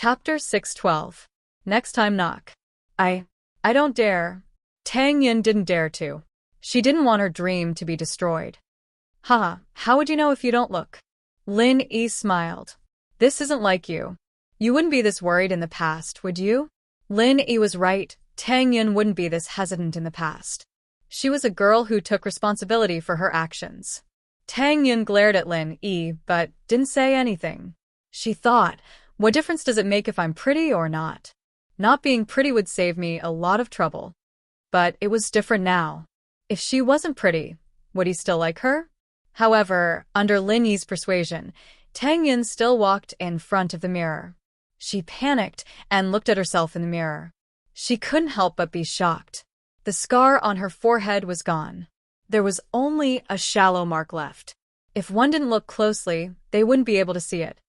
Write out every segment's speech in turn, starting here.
Chapter 612. Next time knock. I don't dare. Tang Yin didn't dare to. She didn't want her dream to be destroyed. Haha, how would you know if you don't look? Lin Yi smiled. This isn't like you. You wouldn't be this worried in the past, would you? Lin Yi was right. Tang Yin wouldn't be this hesitant in the past. She was a girl who took responsibility for her actions. Tang Yin glared at Lin Yi, but didn't say anything. She thought, what difference does it make if I'm pretty or not? Not being pretty would save me a lot of trouble. But it was different now. If she wasn't pretty, would he still like her? However, under Lin Yi's persuasion, Tang Yin still walked in front of the mirror. She panicked and looked at herself in the mirror. She couldn't help but be shocked. The scar on her forehead was gone. There was only a shallow mark left. If one didn't look closely, they wouldn't be able to see it.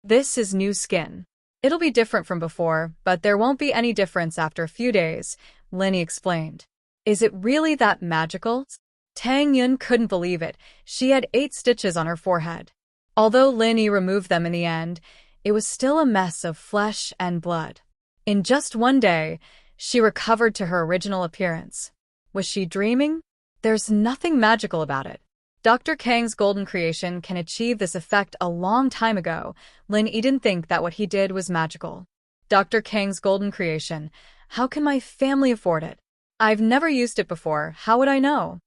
This is new skin. It'll be different from before, but there won't be any difference after a few days, Lin Yi explained. Is it really that magical? Tang Yin couldn't believe it. She had 8 stitches on her forehead. Although Lin Yi removed them in the end, it was still a mess of flesh and blood. In just one day, she recovered to her original appearance. Was she dreaming? There's nothing magical about it. Dr. Kang's golden creation can achieve this effect a long time ago. Lin Yi didn't think that what he did was magical. Dr. Kang's golden creation. How can my family afford it? I've never used it before. How would I know?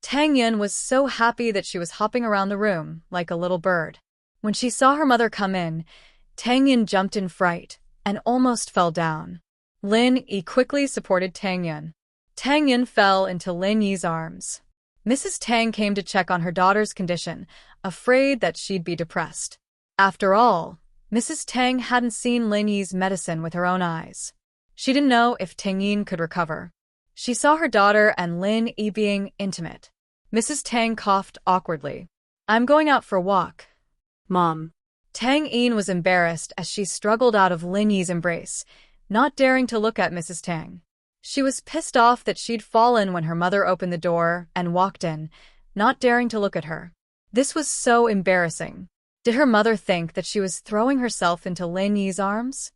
Tang Yin was so happy that she was hopping around the room like a little bird. When she saw her mother come in, Tang Yin jumped in fright and almost fell down. Lin Yi quickly supported Tang Yin. Tang Yin fell into Lin Yi's arms. Mrs. Tang came to check on her daughter's condition, afraid that she'd be depressed. After all, Mrs. Tang hadn't seen Lin Yi's medicine with her own eyes. She didn't know if Tang Yin could recover. She saw her daughter and Lin Yi being intimate. Mrs. Tang coughed awkwardly. I'm going out for a walk. Mom. Tang Yin was embarrassed as she struggled out of Lin Yi's embrace, not daring to look at Mrs. Tang. She was pissed off that she'd fallen when her mother opened the door and walked in, not daring to look at her. This was so embarrassing. Did her mother think that she was throwing herself into Lin Yi's arms?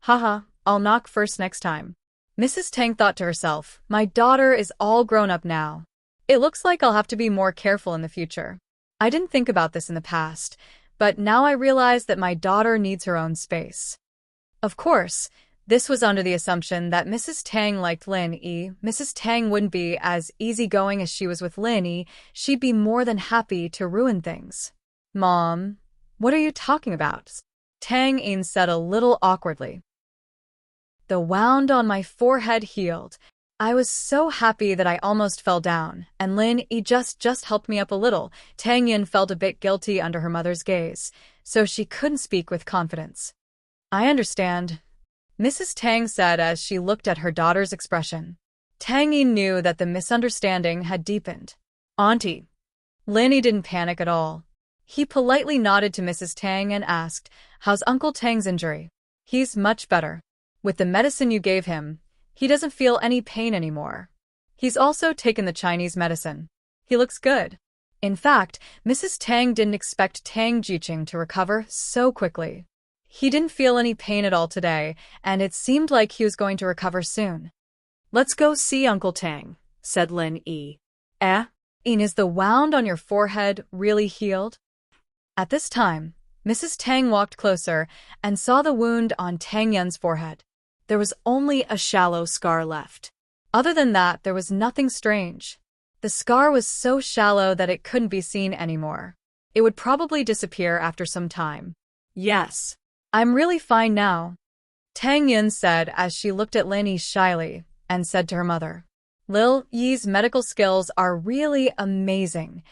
Haha, I'll knock first next time. Mrs. Tang thought to herself, my daughter is all grown up now. It looks like I'll have to be more careful in the future. I didn't think about this in the past, but now I realize that my daughter needs her own space. Of course, this was under the assumption that Mrs. Tang liked Lin Yi. Mrs. Tang wouldn't be as easygoing as she was with Lin Yi. She'd be more than happy to ruin things. Mom, what are you talking about? Tang Yin said a little awkwardly. The wound on my forehead healed. I was so happy that I almost fell down, and Lin Yi just helped me up a little. Tang Yin felt a bit guilty under her mother's gaze, so she couldn't speak with confidence. I understand, Mrs. Tang said as she looked at her daughter's expression. Tang Yin knew that the misunderstanding had deepened. Auntie. Lin Yi didn't panic at all. He politely nodded to Mrs. Tang and asked, how's Uncle Tang's injury? He's much better. With the medicine you gave him, he doesn't feel any pain anymore. He's also taken the Chinese medicine. He looks good. In fact, Mrs. Tang didn't expect Tang Jiqing to recover so quickly. He didn't feel any pain at all today, and it seemed like he was going to recover soon. Let's go see Uncle Tang, said Lin Yi. Is the wound on your forehead really healed? At this time, Mrs. Tang walked closer and saw the wound on Tang Yin's forehead. There was only a shallow scar left. Other than that, there was nothing strange. The scar was so shallow that it couldn't be seen anymore. It would probably disappear after some time. Yes. I'm really fine now, Tang Yin said as she looked at Lin Yi shyly and said to her mother. Lil Yi's medical skills are really amazing,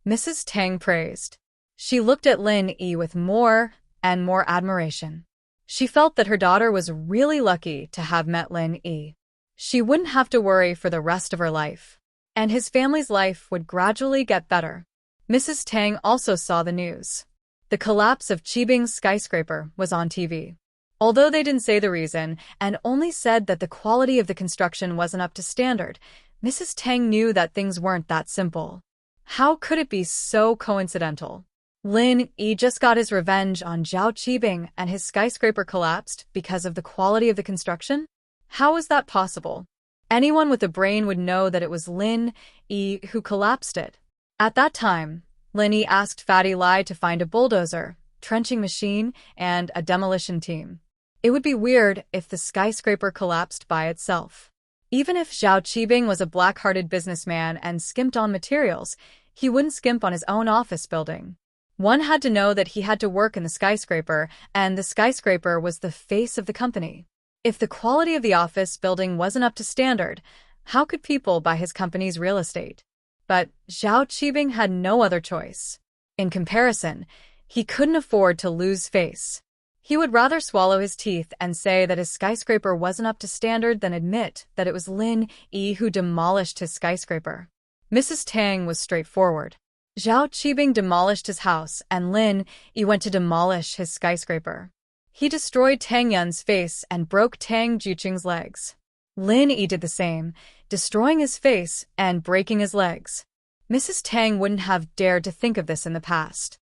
Mrs. Tang praised. She looked at Lin Yi with more and more admiration. She felt that her daughter was really lucky to have met Lin Yi. She wouldn't have to worry for the rest of her life, and his family's life would gradually get better. Mrs. Tang also saw the news. The collapse of Qibing's skyscraper was on TV. Although they didn't say the reason and only said that the quality of the construction wasn't up to standard, Mrs. Tang knew that things weren't that simple. How could it be so coincidental? Lin Yi just got his revenge on Zhao Qibing and his skyscraper collapsed because of the quality of the construction? How is that possible? Anyone with a brain would know that it was Lin Yi who collapsed it. At that time, Lin Yi asked Fatty Lai to find a bulldozer, trenching machine, and a demolition team. It would be weird if the skyscraper collapsed by itself. Even if Zhao Qibing was a black-hearted businessman and skimped on materials, he wouldn't skimp on his own office building. One had to know that he had to work in the skyscraper, and the skyscraper was the face of the company. If the quality of the office building wasn't up to standard, how could people buy his company's real estate? But Zhao Qibing had no other choice. In comparison, he couldn't afford to lose face. He would rather swallow his teeth and say that his skyscraper wasn't up to standard than admit that it was Lin Yi who demolished his skyscraper. Mrs. Tang was straightforward. Zhao Qibing demolished his house, and Lin Yi went to demolish his skyscraper. He destroyed Tang Yun's face and broke Tang Juqing's legs. Lin Yi did the same, destroying his face and breaking his legs. Mrs. Tang wouldn't have dared to think of this in the past.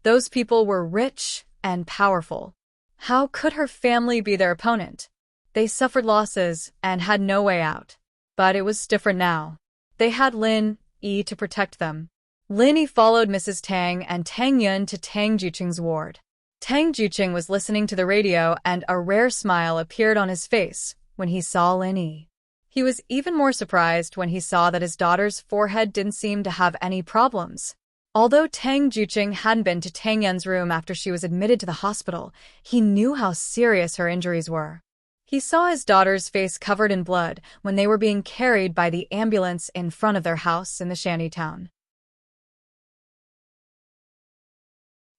Those people were rich and powerful. How could her family be their opponent? They suffered losses and had no way out. But it was different now. They had Lin Yi to protect them. Lin Yi followed Mrs. Tang and Tang Yun to Tang Juqing's ward. Tang Juqing was listening to the radio and a rare smile appeared on his face when he saw Lin Yi. He was even more surprised when he saw that his daughter's forehead didn't seem to have any problems. Although Tang Juqing hadn't been to Tang Yun's room after she was admitted to the hospital, he knew how serious her injuries were. He saw his daughter's face covered in blood when they were being carried by the ambulance in front of their house in the shantytown.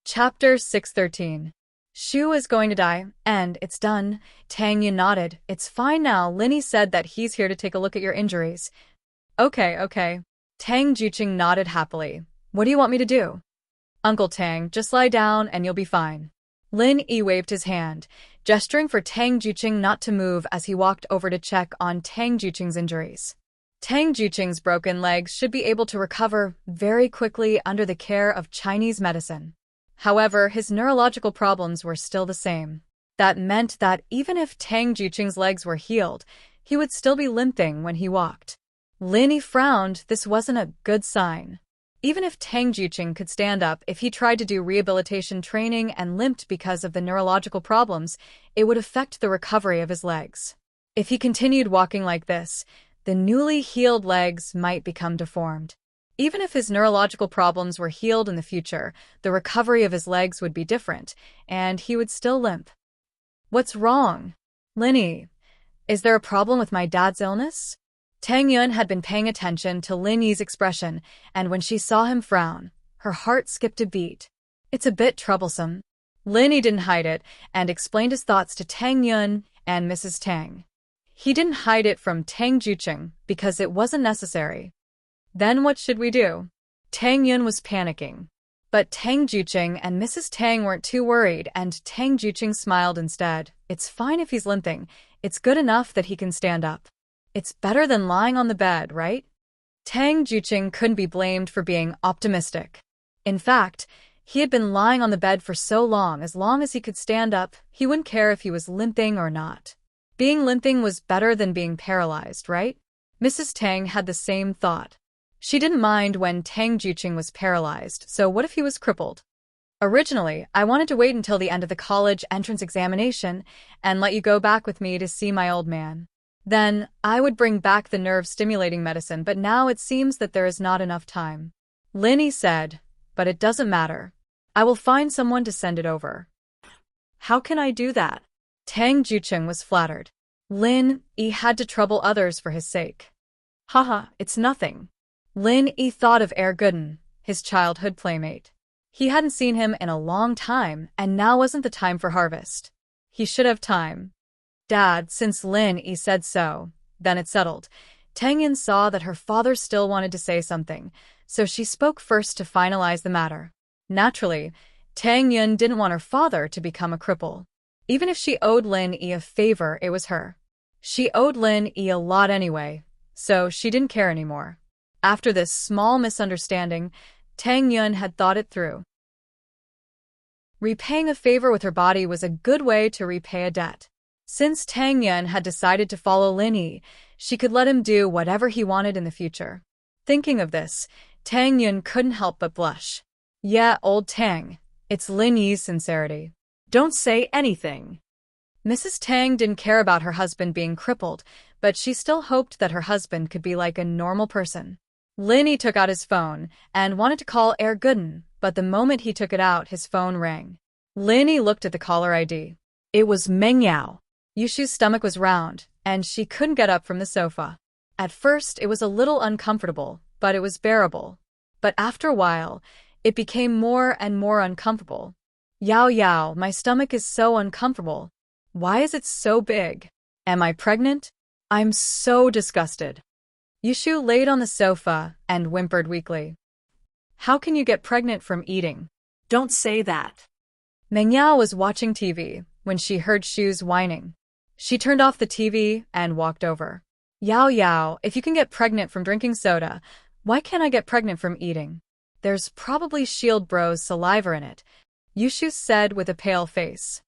Chapter 613. Shu is going to die, and it's done. Tang Yun nodded. It's fine now. Lin Yi said that he's here to take a look at your injuries. Okay. Tang Juqing nodded happily. What do you want me to do? Uncle Tang, just lie down and you'll be fine. Lin Yi waved his hand, gesturing for Tang Juqing not to move as he walked over to check on Tang Juqing's injuries. Tang Juqing's broken legs should be able to recover very quickly under the care of Chinese medicine. However, his neurological problems were still the same. That meant that even if Tang Juqing's legs were healed, he would still be limping when he walked. Lin Yi frowned. This wasn't a good sign. Even if Tang Juqing could stand up, if he tried to do rehabilitation training and limped because of the neurological problems, it would affect the recovery of his legs. If he continued walking like this, the newly healed legs might become deformed. Even if his neurological problems were healed in the future, the recovery of his legs would be different, and he would still limp. What's wrong? Lin Yi, is there a problem with my dad's illness? Tang Yun had been paying attention to Lin Yi's expression, and when she saw him frown, her heart skipped a beat. It's a bit troublesome. Lin Yi didn't hide it and explained his thoughts to Tang Yun and Mrs. Tang. He didn't hide it from Tang Juqing because it wasn't necessary. Then what should we do? Tang Yun was panicking. But Tang Juqing and Mrs. Tang weren't too worried, and Tang Juqing smiled instead. It's fine if he's limping. It's good enough that he can stand up. It's better than lying on the bed, right? Tang Juqing couldn't be blamed for being optimistic. In fact, he had been lying on the bed for so long as he could stand up, he wouldn't care if he was limping or not. Being limping was better than being paralyzed, right? Mrs. Tang had the same thought. She didn't mind when Tang Juqing was paralyzed, so what if he was crippled? Originally, I wanted to wait until the end of the college entrance examination and let you go back with me to see my old man. Then, I would bring back the nerve-stimulating medicine, but now it seems that there is not enough time. Lin Yi said, but it doesn't matter. I will find someone to send it over. How can I do that? Tang Juqing was flattered. Lin Yi had to trouble others for his sake. Haha, it's nothing. Lin Yi thought of Gooden, his childhood playmate. He hadn't seen him in a long time, and now wasn't the time for harvest. He should have time. Dad, since Lin Yi said so, then it settled. Tang Yun saw that her father still wanted to say something, so she spoke first to finalize the matter. Naturally, Tang Yun didn't want her father to become a cripple. Even if she owed Lin Yi a favor, it was her. She owed Lin Yi a lot anyway, so she didn't care anymore. After this small misunderstanding, Tang Yun had thought it through. Repaying a favor with her body was a good way to repay a debt. Since Tang Yun had decided to follow Lin Yi, she could let him do whatever he wanted in the future. Thinking of this, Tang Yun couldn't help but blush. Yeah, old Tang, it's Lin Yi's sincerity. Don't say anything. Mrs. Tang didn't care about her husband being crippled, but she still hoped that her husband could be like a normal person. Lin Yi took out his phone and wanted to call Er Gooden, but the moment he took it out, his phone rang. Lin Yi looked at the caller ID. It was Meng Yao. Yushu's stomach was round, and she couldn't get up from the sofa. At first, it was a little uncomfortable, but it was bearable. But after a while, it became more and more uncomfortable. Yao Yao, my stomach is so uncomfortable. Why is it so big? Am I pregnant? I'm so disgusted. Yushu laid on the sofa and whimpered weakly. How can you get pregnant from eating? Don't say that. Meng Yao was watching TV when she heard Shu's whining. She turned off the TV and walked over. Yao Yao, if you can get pregnant from drinking soda, why can't I get pregnant from eating? There's probably Shield Bro's saliva in it, Yushu said with a pale face.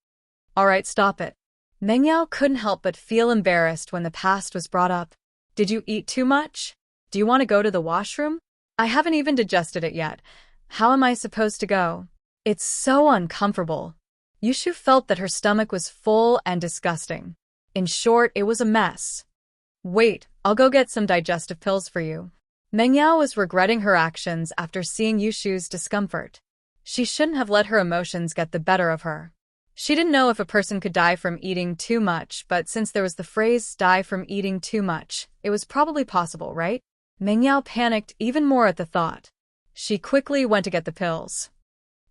All right, stop it. Meng Yao couldn't help but feel embarrassed when the past was brought up. Did you eat too much? Do you want to go to the washroom? I haven't even digested it yet. How am I supposed to go? It's so uncomfortable. Yushu felt that her stomach was full and disgusting. In short, it was a mess. Wait, I'll go get some digestive pills for you. Meng Yao was regretting her actions after seeing Yushu's discomfort. She shouldn't have let her emotions get the better of her. She didn't know if a person could die from eating too much, but since there was the phrase die from eating too much, it was probably possible, right? Meng Yao panicked even more at the thought. She quickly went to get the pills.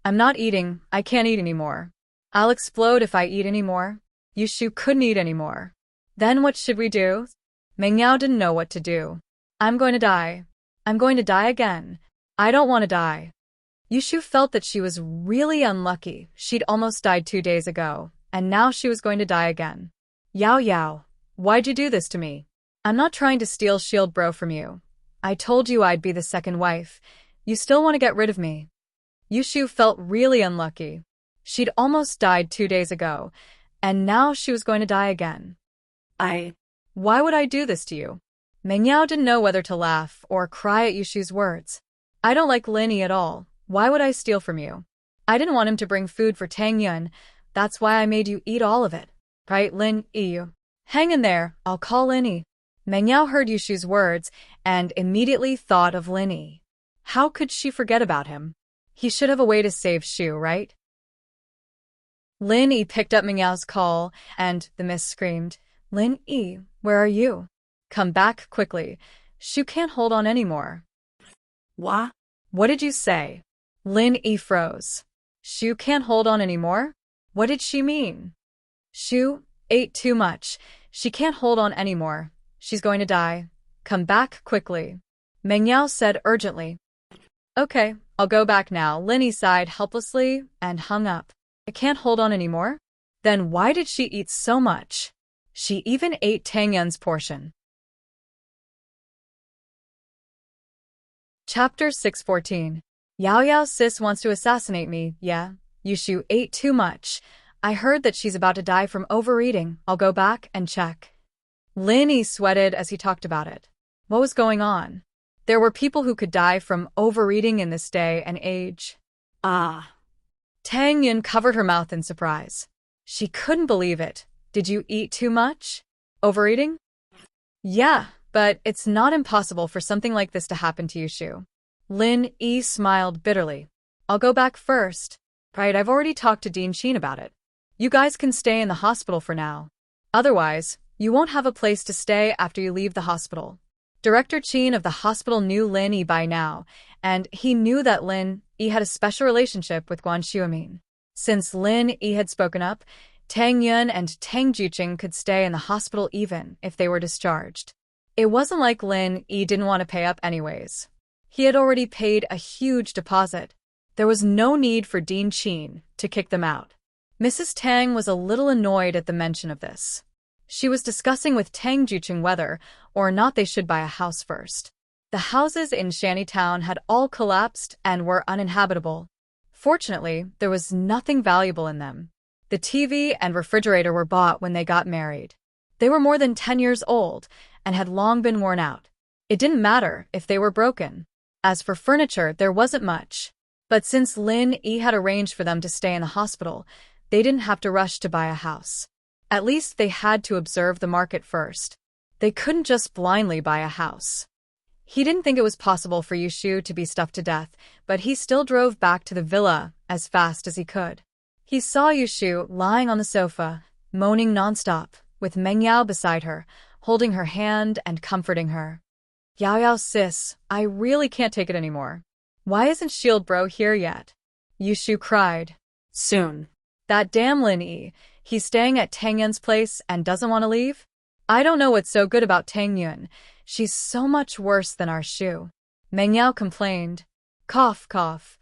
I'm not eating, I can't eat anymore. I'll explode if I eat anymore. Yushu couldn't eat anymore. Then what should we do? Meng Yao didn't know what to do. I'm going to die. I'm going to die again. I don't want to die. Yushu felt that she was really unlucky. She'd almost died 2 days ago, and now she was going to die again. Yao Yao, why'd you do this to me? I'm not trying to steal Shield Bro from you. I told you I'd be the second wife. You still want to get rid of me. Yushu felt really unlucky. She'd almost died 2 days ago, and now she was going to die again. Why would I do this to you? Meng Yao didn't know whether to laugh or cry at Yushu's words. I don't like Lin Yi at all. Why would I steal from you? I didn't want him to bring food for Tang Yun. That's why I made you eat all of it. Right, Lin Yi? Hang in there, I'll call Lin Yi. Meng Yao heard Yushu's words and immediately thought of Lin Yi. How could she forget about him? He should have a way to save Shu, right? Lin Yi picked up Meng Yao's call and the miss screamed, Lin Yi, where are you? Come back quickly. Shu can't hold on anymore. What? What did you say? Lin Yi froze. Shu can't hold on anymore? What did she mean? Shu ate too much. She can't hold on anymore. She's going to die. Come back quickly. Meng Yao said urgently. Okay, I'll go back now. Lin Yi sighed helplessly and hung up. I can't hold on anymore? Then why did she eat so much? She even ate Tang Yun's portion. Chapter 614. Yao Yao's sis wants to assassinate me, yeah? Yushu ate too much. I heard that she's about to die from overeating. I'll go back and check. Lin Yi sweated as he talked about it. What was going on? There were people who could die from overeating in this day and age. Tang Yun covered her mouth in surprise. She couldn't believe it. Did you eat too much? Overeating? Yeah, but it's not impossible for something like this to happen to Yushu. Lin Yi smiled bitterly. I'll go back first. Right, I've already talked to Dean Sheen about it. You guys can stay in the hospital for now. Otherwise, you won't have a place to stay after you leave the hospital. Director Chin of the hospital knew Lin Yi by now, and he knew that Lin Yi had a special relationship with Guan Xuemin. Since Lin Yi had spoken up, Tang Yun and Tang Juqing could stay in the hospital even if they were discharged. It wasn't like Lin Yi didn't want to pay up anyways. He had already paid a huge deposit. There was no need for Dean Chin to kick them out. Mrs. Tang was a little annoyed at the mention of this. She was discussing with Tang Juqing whether or not they should buy a house first. The houses in Shantytown had all collapsed and were uninhabitable. Fortunately, there was nothing valuable in them. The TV and refrigerator were bought when they got married. They were more than 10 years old and had long been worn out. It didn't matter if they were broken. As for furniture, there wasn't much. But since Lin Yi had arranged for them to stay in the hospital, they didn't have to rush to buy a house. At least they had to observe the market first. They couldn't just blindly buy a house. He didn't think it was possible for Yushu to be stuffed to death, but he still drove back to the villa as fast as he could. He saw Yushu lying on the sofa, moaning nonstop, with Meng Yao beside her, holding her hand and comforting her. Yao Yao sis, I really can't take it anymore. Why isn't Shield Bro here yet? Yushu cried. Soon. That damn Lin Yi, he's staying at Tang Yun's place and doesn't want to leave? I don't know what's so good about Tang Yun. She's so much worse than our Shu. Meng Yao complained. Cough, cough.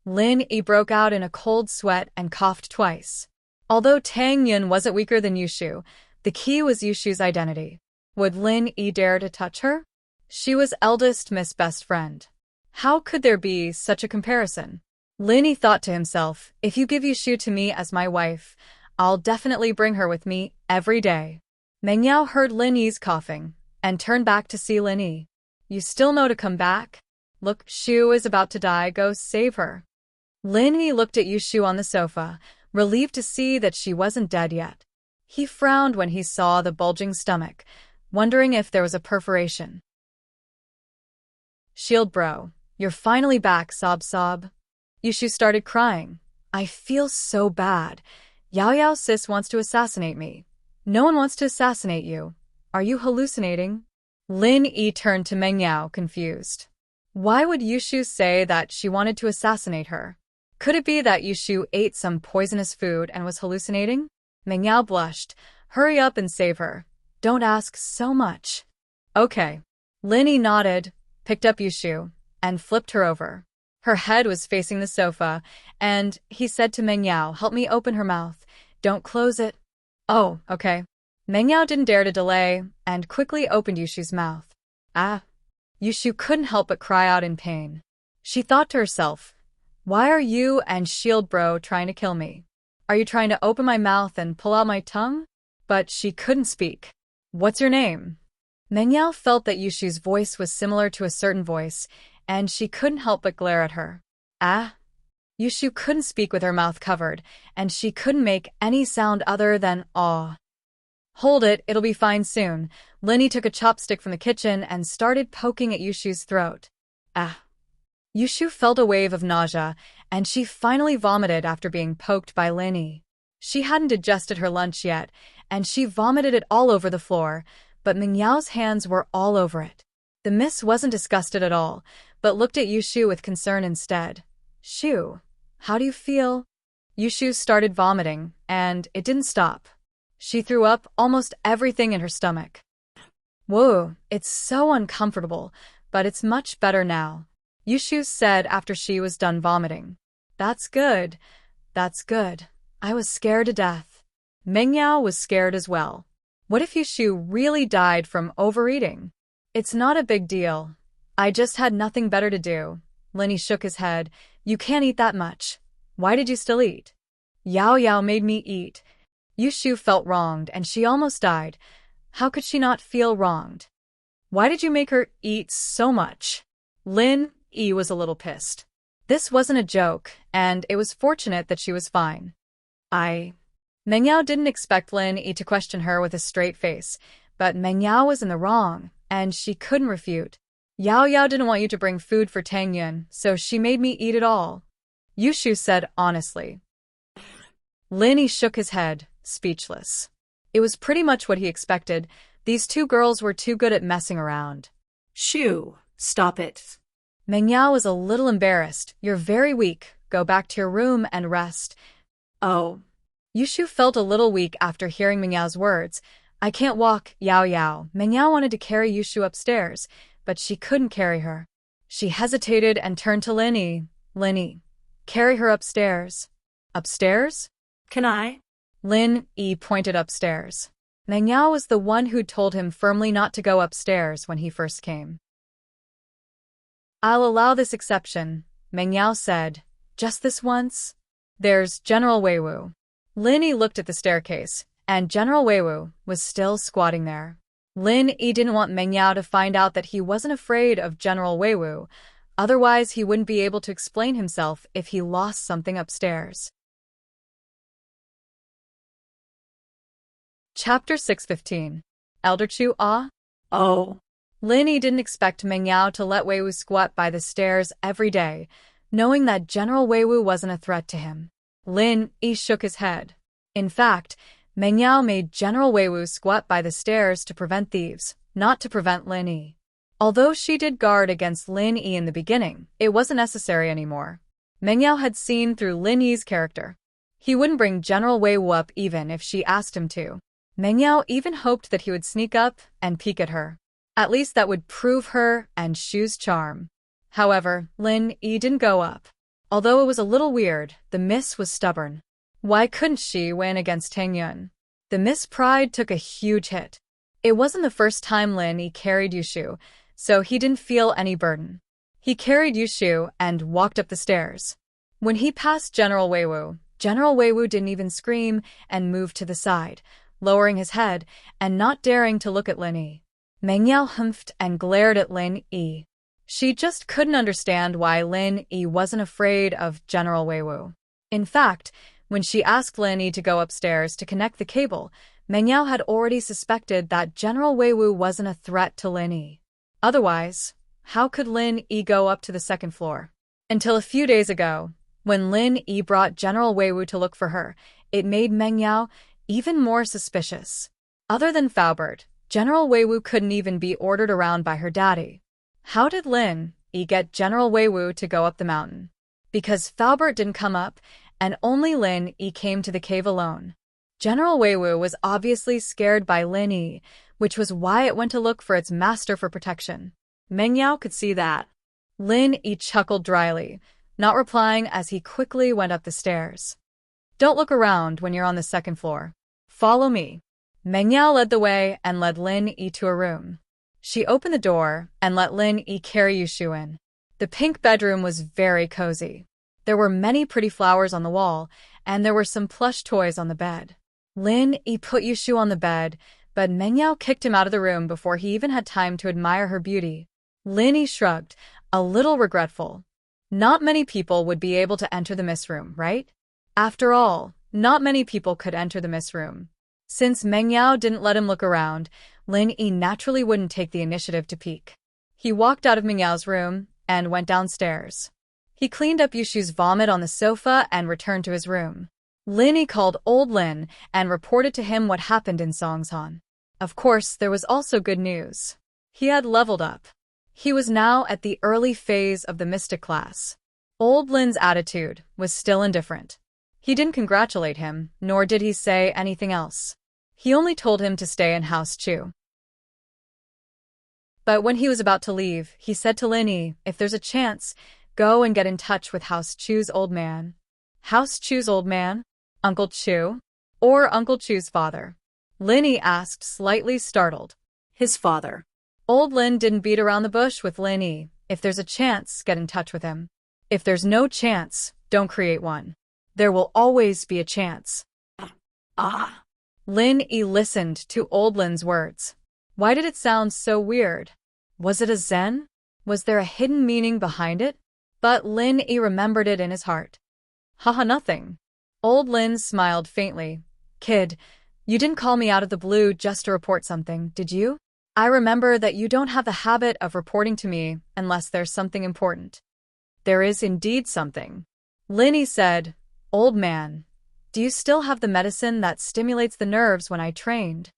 Lin Yi broke out in a cold sweat and coughed twice. Although Tang Yun wasn't weaker than Yushu, the key was Yushu's identity. Would Lin Yi dare to touch her? She was eldest Miss Best Friend. How could there be such a comparison? Lin Yi thought to himself, if you give Yushu to me as my wife, I'll definitely bring her with me every day. Meng Yao heard Lin Yi's coughing and turned back to see Lin Yi. You still know to come back? Look, Shu is about to die, go save her. Lin Yi looked at Yushu on the sofa, relieved to see that she wasn't dead yet. He frowned when he saw the bulging stomach, wondering if there was a perforation. Shield Bro, you're finally back, sob sob. Yushu started crying. I feel so bad. Yao Yao sis wants to assassinate me. No one wants to assassinate you. Are you hallucinating? Lin Yi turned to Meng Yao, confused. Why would Yushu say that she wanted to assassinate her? Could it be that Yushu ate some poisonous food and was hallucinating? Meng Yao blushed. Hurry up and save her. Don't ask so much. Okay. Lin Yi nodded, picked up Yushu, and flipped her over. Her head was facing the sofa, and he said to Meng Yao, help me open her mouth. Don't close it. Oh, okay. Meng Yao didn't dare to delay, and quickly opened Yushu's mouth. Ah. Yushu couldn't help but cry out in pain. She thought to herself, why are you and Shield Bro trying to kill me? Are you trying to open my mouth and pull out my tongue? But she couldn't speak. What's your name? Meng Yao felt that Yushu's voice was similar to a certain voice, and she couldn't help but glare at her. Ah? Yushu couldn't speak with her mouth covered, and she couldn't make any sound other than aw. Hold it, it'll be fine soon. Lin Yi took a chopstick from the kitchen and started poking at Yushu's throat. Ah. Yushu felt a wave of nausea, and she finally vomited after being poked by Lin Yi. She hadn't digested her lunch yet, and she vomited it all over the floor, but Meng Yao's hands were all over it. The miss wasn't disgusted at all, but looked at Yushu with concern instead. Shu, how do you feel? Yushu started vomiting, and it didn't stop. She threw up almost everything in her stomach. Whoa, it's so uncomfortable, but it's much better now, Yushu said after she was done vomiting. That's good. That's good. I was scared to death. Meng Yao was scared as well. What if Yushu really died from overeating? It's not a big deal. I just had nothing better to do. Lin Yi shook his head. You can't eat that much. Why did you still eat? Yao Yao made me eat. Yushu felt wronged and she almost died. How could she not feel wronged? Why did you make her eat so much? Lin Yi was a little pissed. This wasn't a joke, and it was fortunate that she was fine. Meng Yao didn't expect Lin Yi to question her with a straight face, but Meng Yao was in the wrong, and she couldn't refute. Yao Yao didn't want you to bring food for Tang Yun, so she made me eat it all, Yushu said honestly. Lin Yi shook his head, speechless. It was pretty much what he expected. These two girls were too good at messing around. Shu, stop it. Meng Yao was a little embarrassed. You're very weak. Go back to your room and rest. Oh. Yushu felt a little weak after hearing Meng Yao's words. I can't walk, Yao Yao. Meng Yao wanted to carry Yushu upstairs, but she couldn't carry her. She hesitated and turned to Lin Yi. Lin Yi, carry her upstairs. Upstairs? Can I? Lin Yi pointed upstairs. Meng Yao was the one who told him firmly not to go upstairs when he first came. I'll allow this exception, Meng Yao said. Just this once? There's General Weiwu. Lin Yi looked at the staircase, and General Weiwu was still squatting there. Lin Yi didn't want Meng Yao to find out that he wasn't afraid of General Weiwu, otherwise he wouldn't be able to explain himself if he lost something upstairs. Chapter 615. Elder Chu Ah? Oh. Lin Yi didn't expect Meng Yao to let Weiwu squat by the stairs every day, knowing that General Weiwu wasn't a threat to him. Lin Yi shook his head. In fact, Meng Yao made General Weiwu squat by the stairs to prevent thieves, not to prevent Lin Yi. Although she did guard against Lin Yi in the beginning, it wasn't necessary anymore. Meng Yao had seen through Lin Yi's character. He wouldn't bring General Weiwu up even if she asked him to. Meng Yao even hoped that he would sneak up and peek at her. At least that would prove her and Shu's charm. However, Lin Yi didn't go up. Although it was a little weird, the Miss was stubborn. Why couldn't she win against Tang Yun? The Miss pride took a huge hit. It wasn't the first time Lin Yi carried Yushu, so he didn't feel any burden. He carried Yushu and walked up the stairs. When he passed General Weiwu didn't even scream and moved to the side, lowering his head and not daring to look at Lin Yi. Meng Yao humphed and glared at Lin Yi. She just couldn't understand why Lin Yi wasn't afraid of General Weiwu. In fact, when she asked Lin Yi to go upstairs to connect the cable, Meng Yao had already suspected that General Weiwu wasn't a threat to Lin Yi. Otherwise, how could Lin Yi go up to the second floor? Until a few days ago, when Lin Yi brought General Weiwu to look for her, it made Meng Yao even more suspicious. Other than Faubert, General Weiwu couldn't even be ordered around by her daddy. How did Lin Yi get General Weiwu to go up the mountain? Because Faubert didn't come up, and only Lin Yi came to the cave alone. General Weiwu was obviously scared by Lin Yi, which was why it went to look for its master for protection. Meng Yao could see that. Lin Yi chuckled dryly, not replying as he quickly went up the stairs. Don't look around when you're on the second floor. Follow me. Meng Yao led the way and led Lin Yi to a room. She opened the door and let Lin Yi carry Yushu in. The pink bedroom was very cozy. There were many pretty flowers on the wall, and there were some plush toys on the bed. Lin Yi put Yushu on the bed, but Meng Yao kicked him out of the room before he even had time to admire her beauty. Lin Yi shrugged, a little regretful. Not many people would be able to enter the Miss Room, right? After all, not many people could enter the Miss Room. Since Meng Yao didn't let him look around, Lin Yi naturally wouldn't take the initiative to peek. He walked out of Meng Yao's room and went downstairs. He cleaned up Yushu's vomit on the sofa and returned to his room. Lin Yi called old Lin and reported to him what happened in Songshan. Of course, there was also good news. He had leveled up. He was now at the early phase of the mystic class. Old Lin's attitude was still indifferent. He didn't congratulate him, nor did he say anything else. He only told him to stay in House Chu. But when he was about to leave, he said to Lin Yi, if there's a chance, go and get in touch with House Chu's old man. House Chu's old man? Uncle Chu? Or Uncle Chu's father? Lin Yi asked, slightly startled. His father. Old Lin didn't beat around the bush with Lin Yi. If there's a chance, get in touch with him. If there's no chance, don't create one. There will always be a chance. Ah. Lin Yi listened to old Lin's words. Why did it sound so weird? Was it a zen? Was there a hidden meaning behind it? But Lin Yi remembered it in his heart. Haha, nothing. Old Lin smiled faintly. Kid, you didn't call me out of the blue just to report something, did you? I remember that you don't have the habit of reporting to me unless there's something important. There is indeed something. Lin Yi said, Old man, do you still have the medicine that stimulates the nerves when I trained?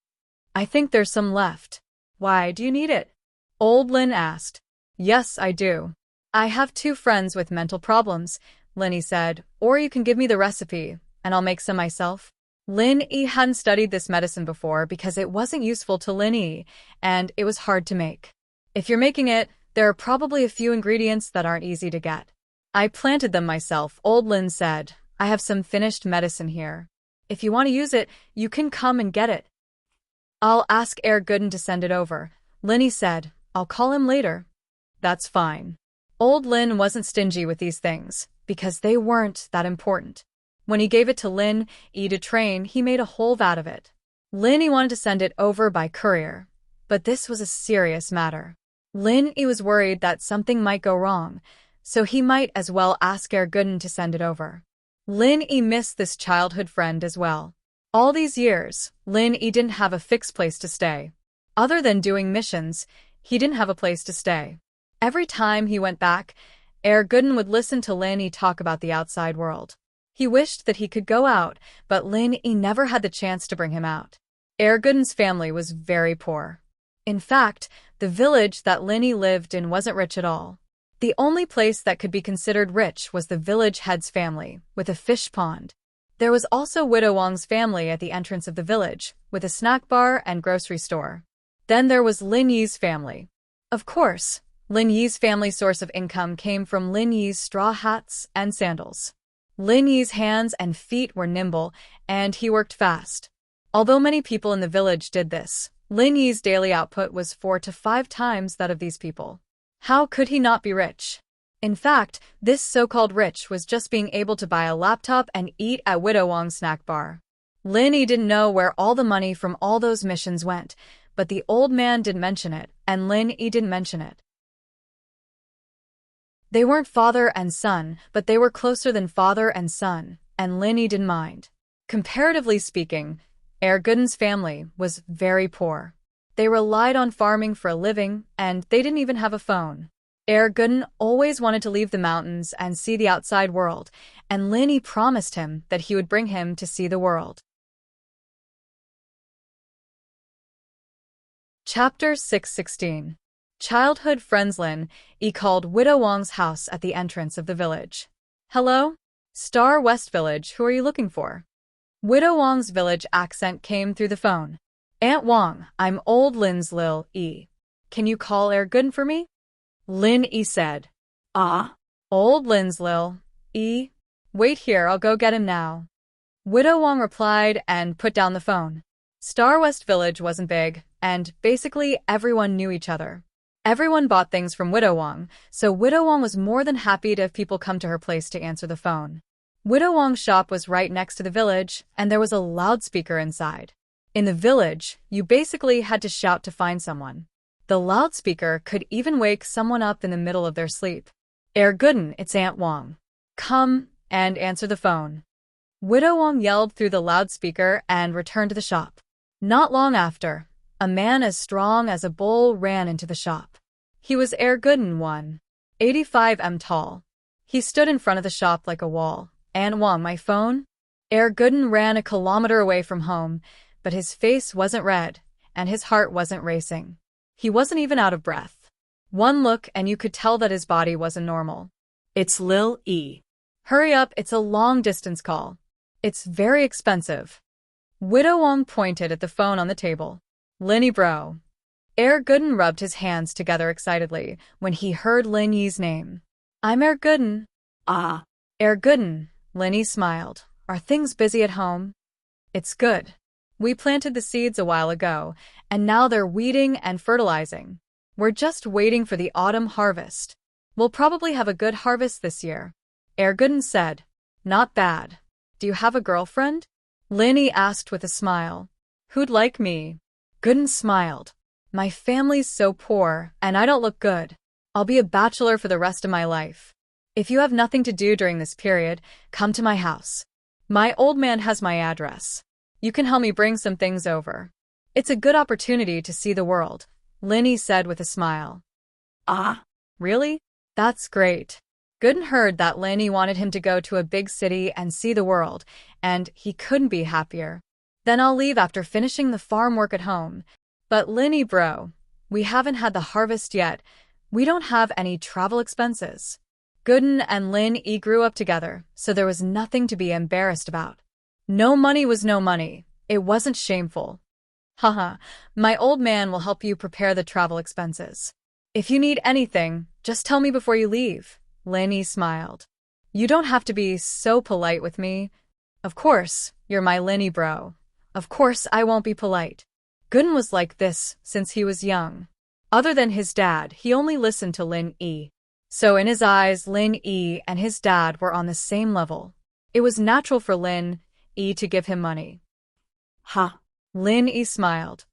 I think there's some left. Why do you need it? Old Lin asked. Yes, I do. I have 2 friends with mental problems, Lin Yi said, or you can give me the recipe, and I'll make some myself. Lin Yi hadn't studied this medicine before because it wasn't useful to Lin Yi, and it was hard to make. If you're making it, there are probably a few ingredients that aren't easy to get. I planted them myself, Old Lin said. I have some finished medicine here. If you want to use it, you can come and get it. I'll ask Herr Gooden to send it over, Lin Yi said. I'll call him later. That's fine. Old Lin wasn't stingy with these things, because they weren't that important. When he gave it to Lin Yi to train, he made a whole vat of it. Lin Yi wanted to send it over by courier, but this was a serious matter. Lin Yi was worried that something might go wrong, so he might as well ask Gooden to send it over. Lin Yi missed this childhood friend as well. All these years, Lin Yi didn't have a fixed place to stay. Other than doing missions, he didn't have a place to stay. Every time he went back, Gooden would listen to Lin Yi talk about the outside world. He wished that he could go out, but Lin Yi never had the chance to bring him out. Gooden's family was very poor. In fact, the village that Lin Yi lived in wasn't rich at all. The only place that could be considered rich was the village head's family, with a fish pond. There was also Widow Wang's family at the entrance of the village, with a snack bar and grocery store. Then there was Lin Yi's family. Of course, Lin Yi's family's source of income came from Lin Yi's straw hats and sandals. Lin Yi's hands and feet were nimble, and he worked fast. Although many people in the village did this, Lin Yi's daily output was 4 to 5 times that of these people. How could he not be rich? In fact, this so-called rich was just being able to buy a laptop and eat at Widow Wang's snack bar. Lin Yi didn't know where all the money from all those missions went, but the old man didn't mention it, and Lin Yi didn't mention it. They weren't father and son, but they were closer than father and son, and Lin Yi didn't mind. Comparatively speaking, Gooden's family was very poor. They relied on farming for a living, and they didn't even have a phone. Gooden always wanted to leave the mountains and see the outside world, and Lin Yi promised him that he would bring him to see the world. Chapter 616. Childhood friends. Lin Yi called Widow Wang's house at the entrance of the village. Hello? Star West Village, who are you looking for? Widow Wang's village accent came through the phone. Aunt Wang, I'm old Lin's Lil Yi. Can you call Gooden for me? Lin Yi said. Ah. Old Lin's Lil Yi? Wait here, I'll go get him now. Widow Wang replied and put down the phone. Star West Village wasn't big, and basically everyone knew each other. Everyone bought things from Widow Wang, so Widow Wang was more than happy to have people come to her place to answer the phone. Widow Wang's shop was right next to the village, and there was a loudspeaker inside. In the village, you basically had to shout to find someone. The loudspeaker could even wake someone up in the middle of their sleep. Gooden, it's Aunt Wang. Come and answer the phone. Widow Wang yelled through the loudspeaker and returned to the shop. Not long after, a man as strong as a bull ran into the shop. He was Gooden, 185 tall. He stood in front of the shop like a wall. Aunt Wang, my phone? Gooden ran a kilometer away from home, but his face wasn't red, and his heart wasn't racing. He wasn't even out of breath. One look and you could tell that his body wasn't normal. It's Lil Yi. Hurry up, it's a long-distance call. It's very expensive. Widow Wang pointed at the phone on the table. Lin Yi bro. Gooden rubbed his hands together excitedly when he heard Lin Yi's name. I'm Gooden. Ah. Gooden, Lin Yi smiled. Are things busy at home? It's good. We planted the seeds a while ago, and now they're weeding and fertilizing. We're just waiting for the autumn harvest. We'll probably have a good harvest this year. Gooden said. Not bad. Do you have a girlfriend? Lin Yi asked with a smile. Who'd like me? Gooden smiled. My family's so poor, and I don't look good. I'll be a bachelor for the rest of my life. If you have nothing to do during this period, come to my house. My old man has my address. You can help me bring some things over. It's a good opportunity to see the world, Lin Yi said with a smile. Ah. Really? That's great. Gooden heard that Lin Yi wanted him to go to a big city and see the world, and he couldn't be happier. Then I'll leave after finishing the farm work at home. But Lin Yi bro, we haven't had the harvest yet. We don't have any travel expenses. Gooden and Lin Yi grew up together, so there was nothing to be embarrassed about. No money was no money. It wasn't shameful. Haha, my old man will help you prepare the travel expenses. If you need anything, just tell me before you leave. Lin Yi smiled. You don't have to be so polite with me. Of course, you're my Lin Yi bro. Of course I won't be polite. Gooden was like this since he was young. Other than his dad, he only listened to Lin Yi. So in his eyes, Lin Yi and his dad were on the same level. It was natural for Lin Yi to give him money. Ha. Lin Yi smiled.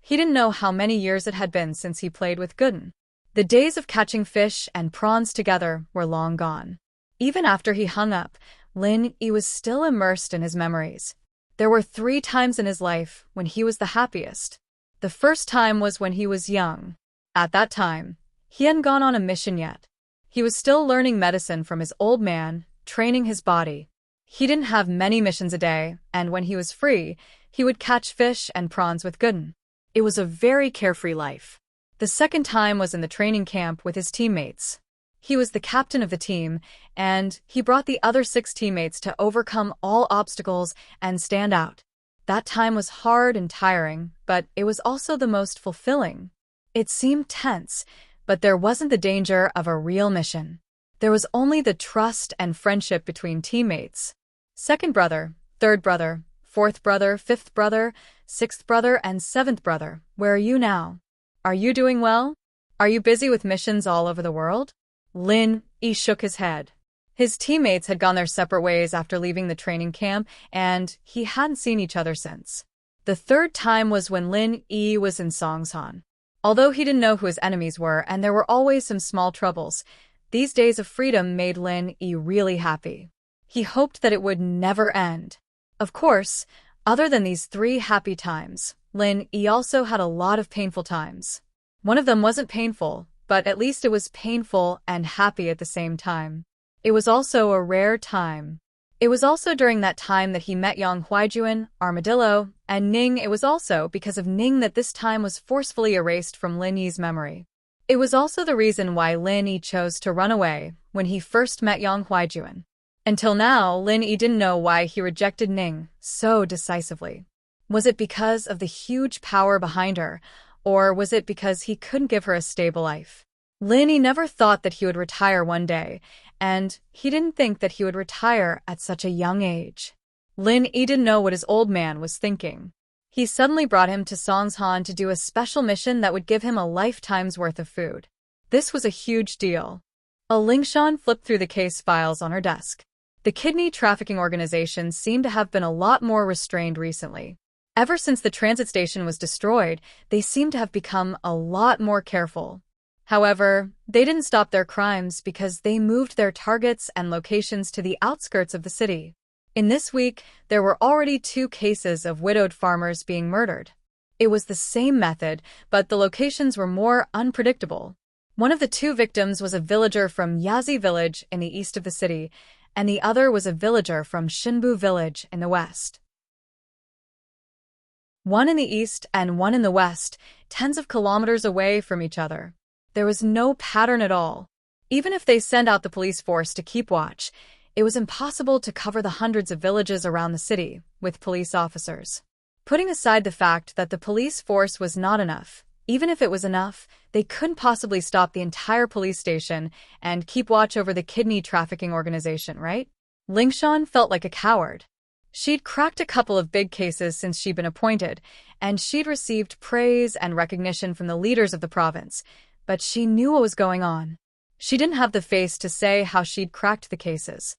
He didn't know how many years it had been since he played with Gooden. The days of catching fish and prawns together were long gone. Even after he hung up, Lin Yi was still immersed in his memories. There were 3 times in his life when he was the happiest. The first time was when he was young. At that time, he hadn't gone on a mission yet. He was still learning medicine from his old man, training his body. He didn't have many missions a day, and when he was free, he would catch fish and prawns with Gooden. It was a very carefree life. The second time was in the training camp with his teammates. He was the captain of the team, and he brought the other 6 teammates to overcome all obstacles and stand out. That time was hard and tiring, but it was also the most fulfilling. It seemed tense, but there wasn't the danger of a real mission. There was only the trust and friendship between teammates. Second brother, third brother, fourth brother, fifth brother, sixth brother, and seventh brother, where are you now? Are you doing well? Are you busy with missions all over the world? Lin Yi shook his head. His teammates had gone their separate ways after leaving the training camp, and he hadn't seen each other since. The third time was when Lin Yi was in Songshan. Although he didn't know who his enemies were, and there were always some small troubles, these days of freedom made Lin Yi really happy. He hoped that it would never end. Of course, other than these 3 happy times, Lin Yi also had a lot of painful times. One of them wasn't painful, but at least it was painful and happy at the same time. It was also a rare time. It was also during that time that he met Yang Huijuan, Armadillo, and Ning. It was also because of Ning that this time was forcefully erased from Lin Yi's memory. It was also the reason why Lin Yi chose to run away when he first met Yang Huijuan. Until now, Lin Yi didn't know why he rejected Ning so decisively. Was it because of the huge power behind her, or was it because he couldn't give her a stable life? Lin Yi never thought that he would retire one day, and he didn't think that he would retire at such a young age. Lin Yi didn't know what his old man was thinking. He suddenly brought him to Songshan to do a special mission that would give him a lifetime's worth of food. This was a huge deal. Lingshan flipped through the case files on her desk. The kidney trafficking organization seemed to have been a lot more restrained recently. Ever since the transit station was destroyed, they seem to have become a lot more careful. However, they didn't stop their crimes because they moved their targets and locations to the outskirts of the city. In this week, there were already 2 cases of widowed farmers being murdered. It was the same method, but the locations were more unpredictable. One of the 2 victims was a villager from Yazi village in the east of the city, and the other was a villager from Shinbu village in the west. One in the east and one in the west, tens of kilometers away from each other. There was no pattern at all. Even if they sent out the police force to keep watch, it was impossible to cover the hundreds of villages around the city with police officers. Putting aside the fact that the police force was not enough, even if it was enough, they couldn't possibly stop the entire police station and keep watch over the kidney trafficking organization, right? Lingshan felt like a coward. She'd cracked a couple of big cases since she'd been appointed, and she'd received praise and recognition from the leaders of the province, but she knew what was going on. She didn't have the face to say how she'd cracked the cases.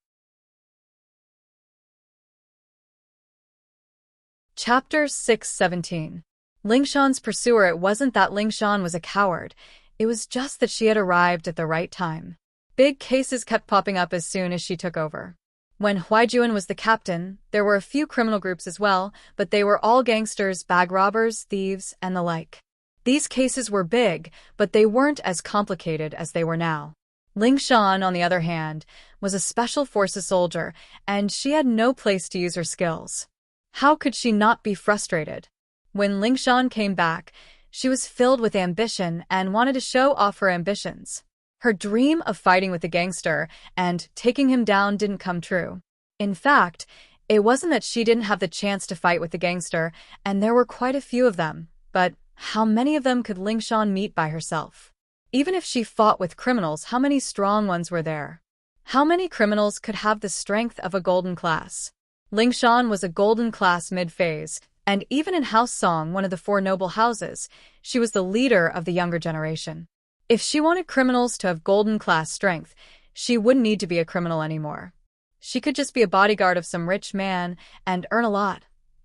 Chapter 617. Lingshan's pursuer. It wasn't that Lingshan was a coward, it was just that she had arrived at the right time. Big cases kept popping up as soon as she took over. When Huijuan was the captain, there were a few criminal groups as well, but they were all gangsters, bag robbers, thieves, and the like. These cases were big, but they weren't as complicated as they were now. Lingshan, on the other hand, was a special forces soldier, and she had no place to use her skills. How could she not be frustrated? When Lingshan came back, she was filled with ambition and wanted to show off her ambitions. Her dream of fighting with the gangster and taking him down didn't come true. In fact, it wasn't that she didn't have the chance to fight with the gangster, and there were quite a few of them, but how many of them could Lingshan meet by herself? Even if she fought with criminals, how many strong ones were there? How many criminals could have the strength of a golden class? Lingshan was a golden class mid-phase, and even in House Song, one of the 4 noble houses, she was the leader of the younger generation. If she wanted criminals to have golden class strength, she wouldn't need to be a criminal anymore. She could just be a bodyguard of some rich man and earn a lot.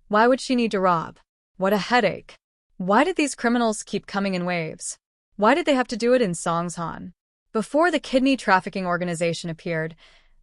Why would she need to rob? What a headache. Why did these criminals keep coming in waves? Why did they have to do it in Songshan? Before the kidney trafficking organization appeared,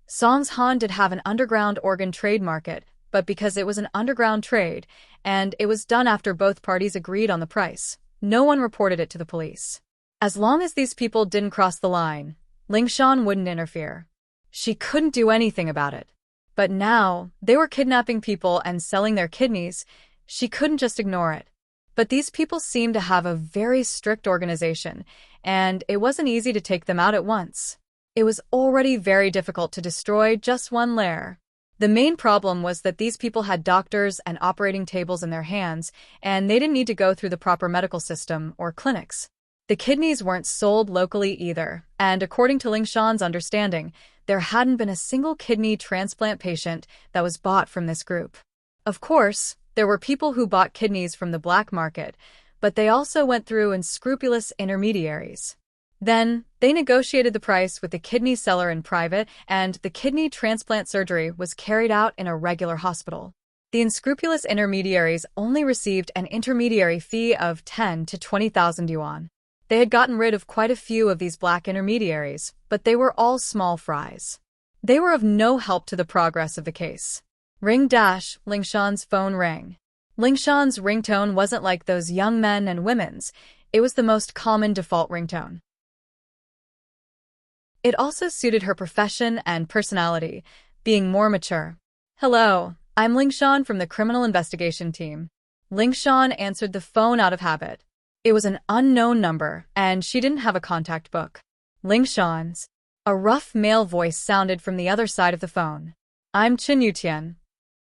Songshan did have an underground organ trade market, but because it was an underground trade, and it was done after both parties agreed on the price, no one reported it to the police. As long as these people didn't cross the line, Lingshan wouldn't interfere. She couldn't do anything about it. But now, they were kidnapping people and selling their kidneys. She couldn't just ignore it. But these people seemed to have a very strict organization, and it wasn't easy to take them out at once. It was already very difficult to destroy just one lair. The main problem was that these people had doctors and operating tables in their hands, and they didn't need to go through the proper medical system or clinics. The kidneys weren't sold locally either, and according to Lingshan's understanding, there hadn't been a single kidney transplant patient that was bought from this group. Of course, there were people who bought kidneys from the black market, but they also went through unscrupulous intermediaries. Then, they negotiated the price with the kidney seller in private, and the kidney transplant surgery was carried out in a regular hospital. The unscrupulous intermediaries only received an intermediary fee of 10 to 20,000 yuan. They had gotten rid of quite a few of these black intermediaries, but they were all small fries. They were of no help to the progress of the case. Lingshan's phone rang. Lingshan's ringtone wasn't like those young men and women's. It was the most common default ringtone. It also suited her profession and personality, being more mature. Hello, I'm Lingshan from the criminal investigation team. Lingshan answered the phone out of habit. It was an unknown number, and she didn't have a contact book. Lingshan's. A rough male voice sounded from the other side of the phone. I'm Chen Yutian.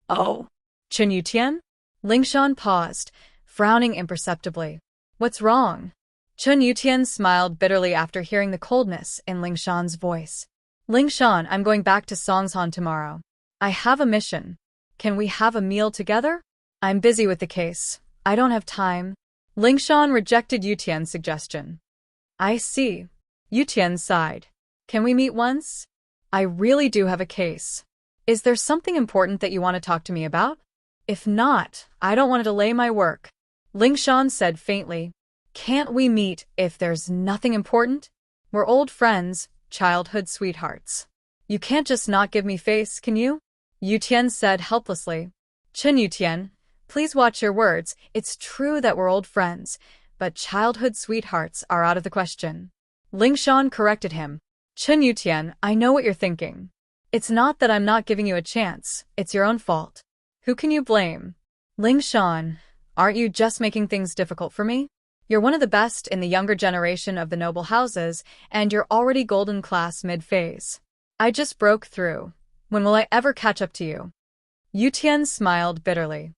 Oh. Chen Yutian? Lingshan paused, frowning imperceptibly. What's wrong? Chen Yutian smiled bitterly after hearing the coldness in Lingshan's voice. Lingshan, I'm going back to Songshan tomorrow. I have a mission. Can we have a meal together? I'm busy with the case. I don't have time. Lingshan rejected Yutian's suggestion. I see. Yutian sighed. Can we meet once? I really do have a case. Is there something important that you want to talk to me about? If not, I don't want to delay my work. Lingshan said faintly. Can't we meet if there's nothing important? We're old friends, childhood sweethearts. You can't just not give me face, can you? Yutian said helplessly. Chen Yutian, please watch your words. It's true that we're old friends, but childhood sweethearts are out of the question. Lingshan corrected him. Chen Yutian, I know what you're thinking. It's not that I'm not giving you a chance, it's your own fault. Who can you blame? Lingshan, aren't you just making things difficult for me? You're one of the best in the younger generation of the noble houses, and you're already golden class mid-phase. I just broke through. When will I ever catch up to you? Yutian smiled bitterly.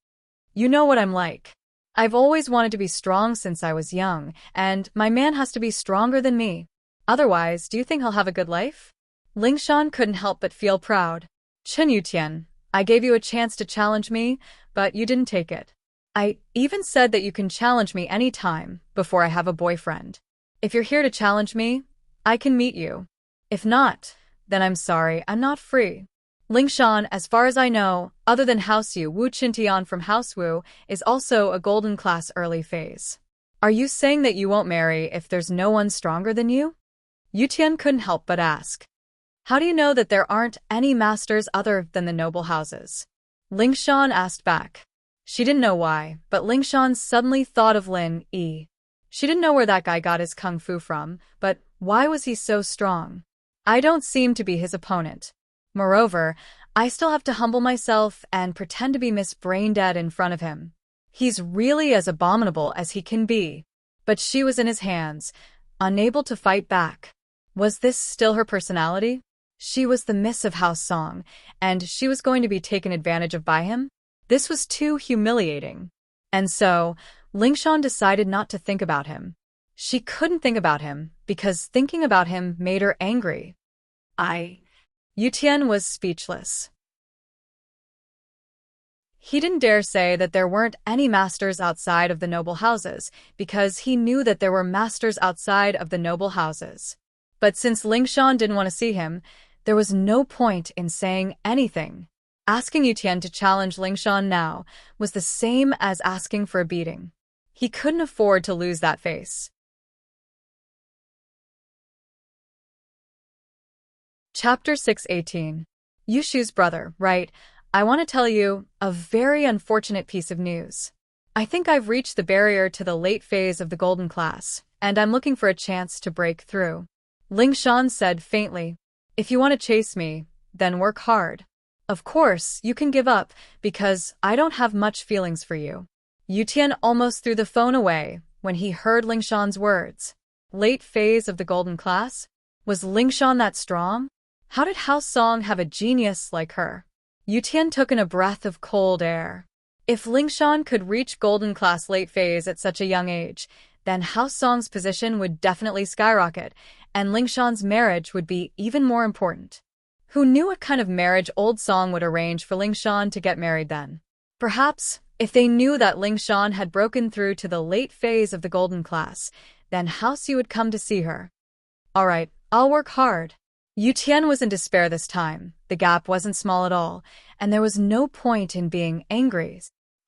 You know what I'm like. I've always wanted to be strong since I was young, and my man has to be stronger than me. Otherwise, do you think he'll have a good life? Lingshan couldn't help but feel proud. Chen Yutian, I gave you a chance to challenge me, but you didn't take it. I even said that you can challenge me any time before I have a boyfriend. If you're here to challenge me, I can meet you. If not, then I'm sorry, I'm not free. Lingshan, as far as I know, other than House Yu, Wu Qintian from House Wu is also a golden class early phase. Are you saying that you won't marry if there's no one stronger than you? Yutian couldn't help but ask. How do you know that there aren't any masters other than the noble houses? Lingshan asked back. She didn't know why, but Lingshan suddenly thought of Lin Yi. She didn't know where that guy got his kung fu from, but why was he so strong? I don't seem to be his opponent. Moreover, I still have to humble myself and pretend to be Miss Braindead in front of him. He's really as abominable as he can be. But she was in his hands, unable to fight back. Was this still her personality? She was the Miss of House Song, and she was going to be taken advantage of by him? This was too humiliating. And so, Lingshan decided not to think about him. She couldn't think about him, because thinking about him made her angry. Yutian was speechless. He didn't dare say that there weren't any masters outside of the noble houses, because he knew that there were masters outside of the noble houses. But since Lingshan didn't want to see him, there was no point in saying anything. Asking Yutian to challenge Lingshan now was the same as asking for a beating. He couldn't afford to lose that face. Chapter 618. Yushu's brother, right? I want to tell you a very unfortunate piece of news. I think I've reached the barrier to the late phase of the golden class, and I'm looking for a chance to break through. Lingshan said faintly, "If you want to chase me, then work hard. Of course, you can give up, because I don't have much feelings for you." Yutian almost threw the phone away when he heard Lingshan's words. Late phase of the golden class? Was Lingshan that strong? How did Hao Song have a genius like her? Yutian took in a breath of cold air. If Lingshan could reach golden class late phase at such a young age, then Hao Song's position would definitely skyrocket, and Lingshan's marriage would be even more important. Who knew what kind of marriage old Song would arrange for Lingshan to get married then? Perhaps, if they knew that Lingshan had broken through to the late phase of the golden class, then Hao Si would come to see her. All right, I'll work hard. Yutian was in despair this time. The gap wasn't small at all, and there was no point in being angry.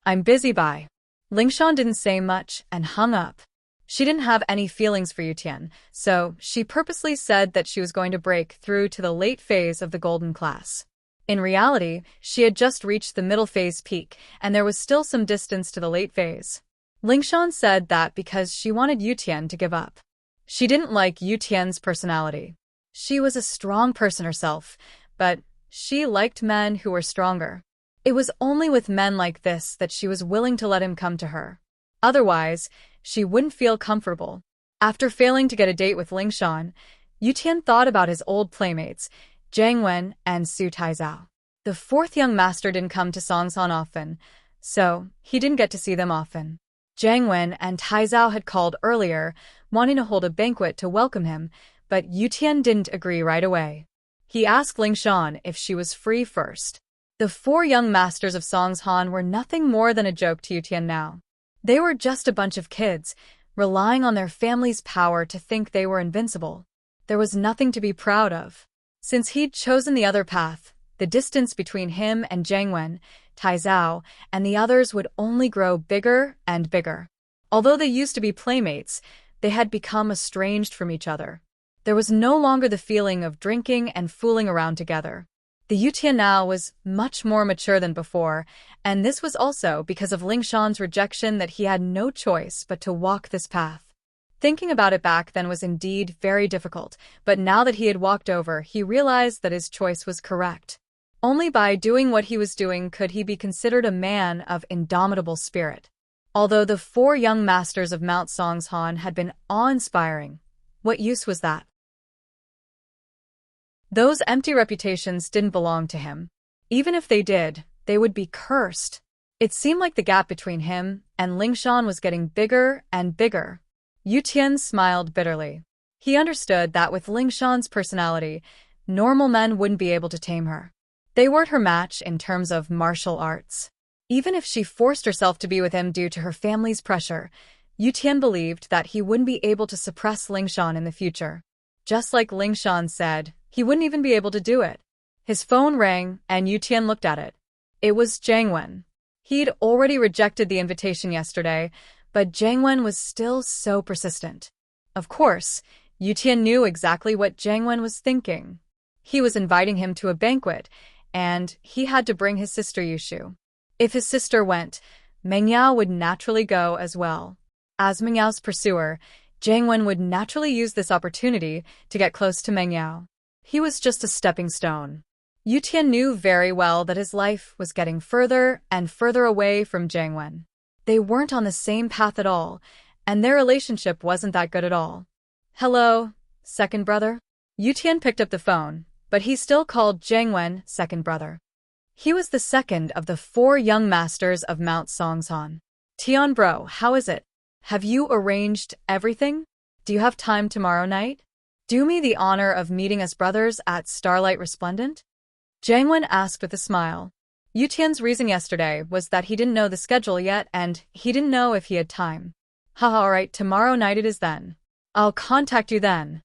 I'm busy, bye. Lingshan didn't say much and hung up. She didn't have any feelings for Yutian, so she purposely said that she was going to break through to the late phase of the golden class. In reality, she had just reached the middle phase peak, and there was still some distance to the late phase. Lingshan said that because she wanted Yutian to give up. She didn't like Yutian's personality. She was a strong person herself, but she liked men who were stronger. It was only with men like this that she was willing to let him come to her. Otherwise, she wouldn't feel comfortable. After failing to get a date with Lingshan, Yutian thought about his old playmates, Jiang Wen and Su Taizao. The fourth young master didn't come to Songshan often, so he didn't get to see them often. Jiang Wen and Taizao had called earlier, wanting to hold a banquet to welcome him, but Yutian didn't agree right away. He asked Lingshan if she was free first. The four young masters of Songshan were nothing more than a joke to Yutian now. They were just a bunch of kids, relying on their family's power to think they were invincible. There was nothing to be proud of. Since he'd chosen the other path, the distance between him and Jiang Wen, Taizao, and the others would only grow bigger and bigger. Although they used to be playmates, they had become estranged from each other. There was no longer the feeling of drinking and fooling around together. The Yutian now was much more mature than before, and this was also because of Lingshan's rejection that he had no choice but to walk this path. Thinking about it back then was indeed very difficult, but now that he had walked over, he realized that his choice was correct. Only by doing what he was doing could he be considered a man of indomitable spirit. Although the four young masters of Mount Songshan had been awe-inspiring, what use was that? Those empty reputations didn't belong to him. Even if they did, they would be cursed. It seemed like the gap between him and Lingshan was getting bigger and bigger. Yutian smiled bitterly. He understood that with Lingshan's personality, normal men wouldn't be able to tame her. They weren't her match in terms of martial arts. Even if she forced herself to be with him due to her family's pressure, Yutian believed that he wouldn't be able to suppress Lingshan in the future. Just like Lingshan said, he wouldn't even be able to do it. His phone rang, and Yutian looked at it. It was Jiang Wen. He'd already rejected the invitation yesterday, but Jiang Wen was still so persistent. Of course, Yutian knew exactly what Jiang Wen was thinking. He was inviting him to a banquet, and he had to bring his sister Yushu. If his sister went, Meng Yao would naturally go as well. As Meng Yao's pursuer, Jiang Wen would naturally use this opportunity to get close to Meng Yao. He was just a stepping stone. Yutian knew very well that his life was getting further and further away from Jiang Wen. They weren't on the same path at all, and their relationship wasn't that good at all. Hello, second brother? Yutian picked up the phone, but he still called Jiang Wen second brother. He was the second of the four young masters of Mount Songshan. Tian bro, how is it? Have you arranged everything? Do you have time tomorrow night? Do me the honor of meeting us brothers at Starlight Resplendent? Jiang Wen asked with a smile. Yutian's reason yesterday was that he didn't know the schedule yet and he didn't know if he had time. Haha, alright, tomorrow night it is then. I'll contact you then.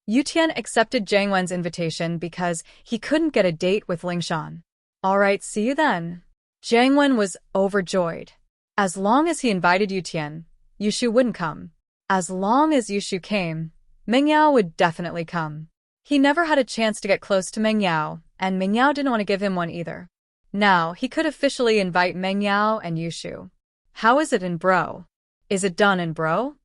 Yutian accepted Jiang Wen's invitation because he couldn't get a date with Lingshan. Alright, see you then. Jiang Wen was overjoyed. As long as he invited Yutian, Yushu wouldn't come. As long as Yushu came, Meng Yao would definitely come. He never had a chance to get close to Meng Yao, and Meng Yao didn't want to give him one either. Now, he could officially invite Meng Yao and Yushu. How is it in Bro? Is it done in Bro?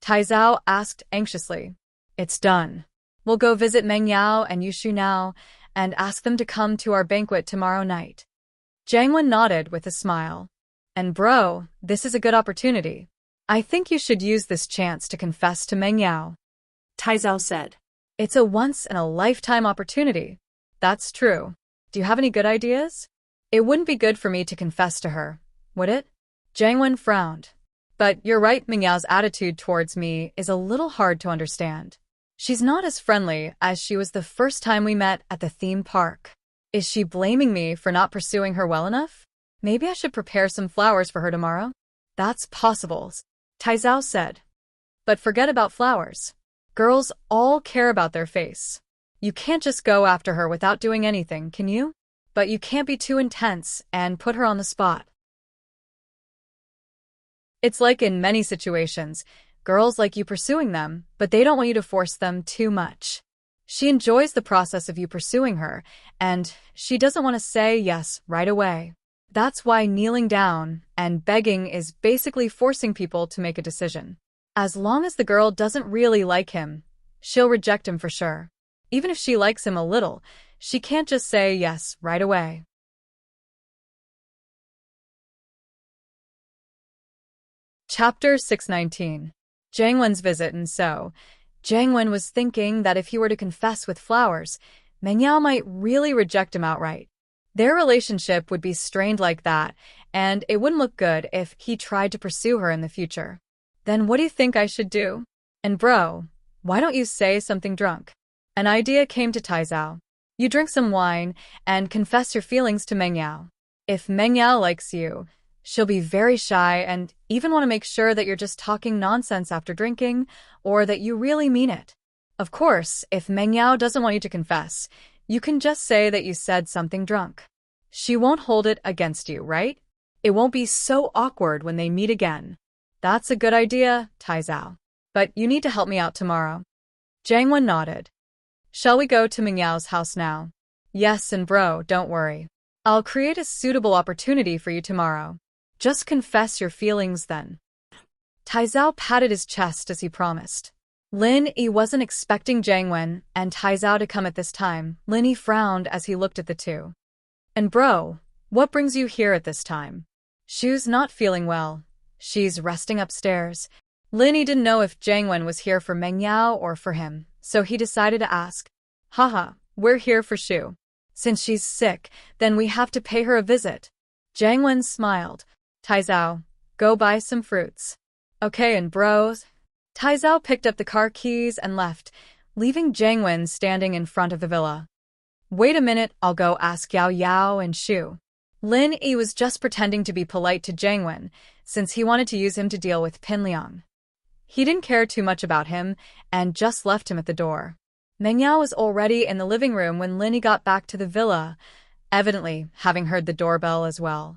Tai Zhao asked anxiously. It's done. We'll go visit Meng Yao and Yushu now and ask them to come to our banquet tomorrow night. Jiang Wen nodded with a smile. And Bro, this is a good opportunity. I think you should use this chance to confess to Meng Yao. Tai Zhao said. It's a once-in-a-lifetime opportunity. That's true. Do you have any good ideas? It wouldn't be good for me to confess to her, would it? Jiang Wen frowned. But you're right, Meng Yao's attitude towards me is a little hard to understand. She's not as friendly as she was the first time we met at the theme park. Is she blaming me for not pursuing her well enough? Maybe I should prepare some flowers for her tomorrow? That's possible, Tai Zhao said. But forget about flowers. Girls all care about their face. You can't just go after her without doing anything, can you? But you can't be too intense and put her on the spot. It's like in many situations, girls like you pursuing them, but they don't want you to force them too much. She enjoys the process of you pursuing her, and she doesn't want to say yes right away. That's why kneeling down and begging is basically forcing people to make a decision. As long as the girl doesn't really like him, she'll reject him for sure. Even if she likes him a little, she can't just say yes right away. Chapter 619. Jiang Wen's visit. And so, Jiang Wen was thinking that if he were to confess with flowers, Meng Yao might really reject him outright. Their relationship would be strained like that, and it wouldn't look good if he tried to pursue her in the future. Then what do you think I should do? And Bro, why don't you say something drunk? An idea came to Tai Zhao. You drink some wine and confess your feelings to Meng Yao. If Meng Yao likes you, she'll be very shy and even want to make sure that you're just talking nonsense after drinking or that you really mean it. Of course, if Meng Yao doesn't want you to confess, you can just say that you said something drunk. She won't hold it against you, right? It won't be so awkward when they meet again. That's a good idea, Tai Zhao. But you need to help me out tomorrow. Jiang Wen nodded. Shall we go to Meng Yao's house now? Yes, and Bro, don't worry. I'll create a suitable opportunity for you tomorrow. Just confess your feelings then. Tai Zhao patted his chest as he promised. Lin Yi wasn't expecting Jiang Wen and Tai Zhao to come at this time. Lin Yi frowned as he looked at the two. And Bro, what brings you here at this time? Shu's not feeling well. She's resting upstairs. Lin Yi didn't know if Jiang Wen was here for Meng Yao or for him, so he decided to ask. Haha, we're here for Shu. Since she's sick, then we have to pay her a visit. Jiang Wen smiled. Tai Zhao, go buy some fruits. Okay, and Bros. Tai Zhao picked up the car keys and left, leaving Jiang Wen standing in front of the villa. Wait a minute, I'll go ask Yao Yao and Shu. Lin Yi was just pretending to be polite to Jiang Wen, since he wanted to use him to deal with Pin Liang. He didn't care too much about him and just left him at the door. Meng Yao was already in the living room when Lin Yi got back to the villa, evidently having heard the doorbell as well.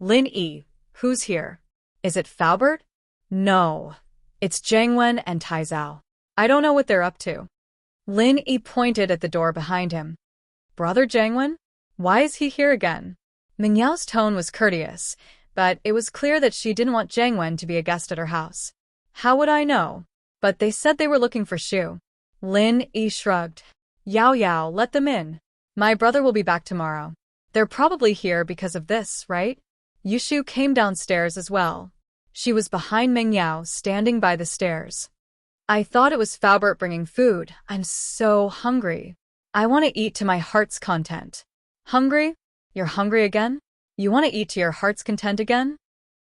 Lin Yi, who's here? Is it Faubert? No. It's Jiang Wen and Tai Zhao. I don't know what they're up to. Lin Yi pointed at the door behind him. Brother Jiang Wen? Why is he here again? Meng Yao's tone was courteous, but it was clear that she didn't want Jiang Wen to be a guest at her house. How would I know? But they said they were looking for Shu. Lin Yi shrugged. Yao Yao, let them in. My brother will be back tomorrow. They're probably here because of this, right? Yushu came downstairs as well. She was behind Meng Yao, standing by the stairs. I thought it was Faubert bringing food. I'm so hungry. I want to eat to my heart's content. Hungry? You're hungry again? You want to eat to your heart's content again?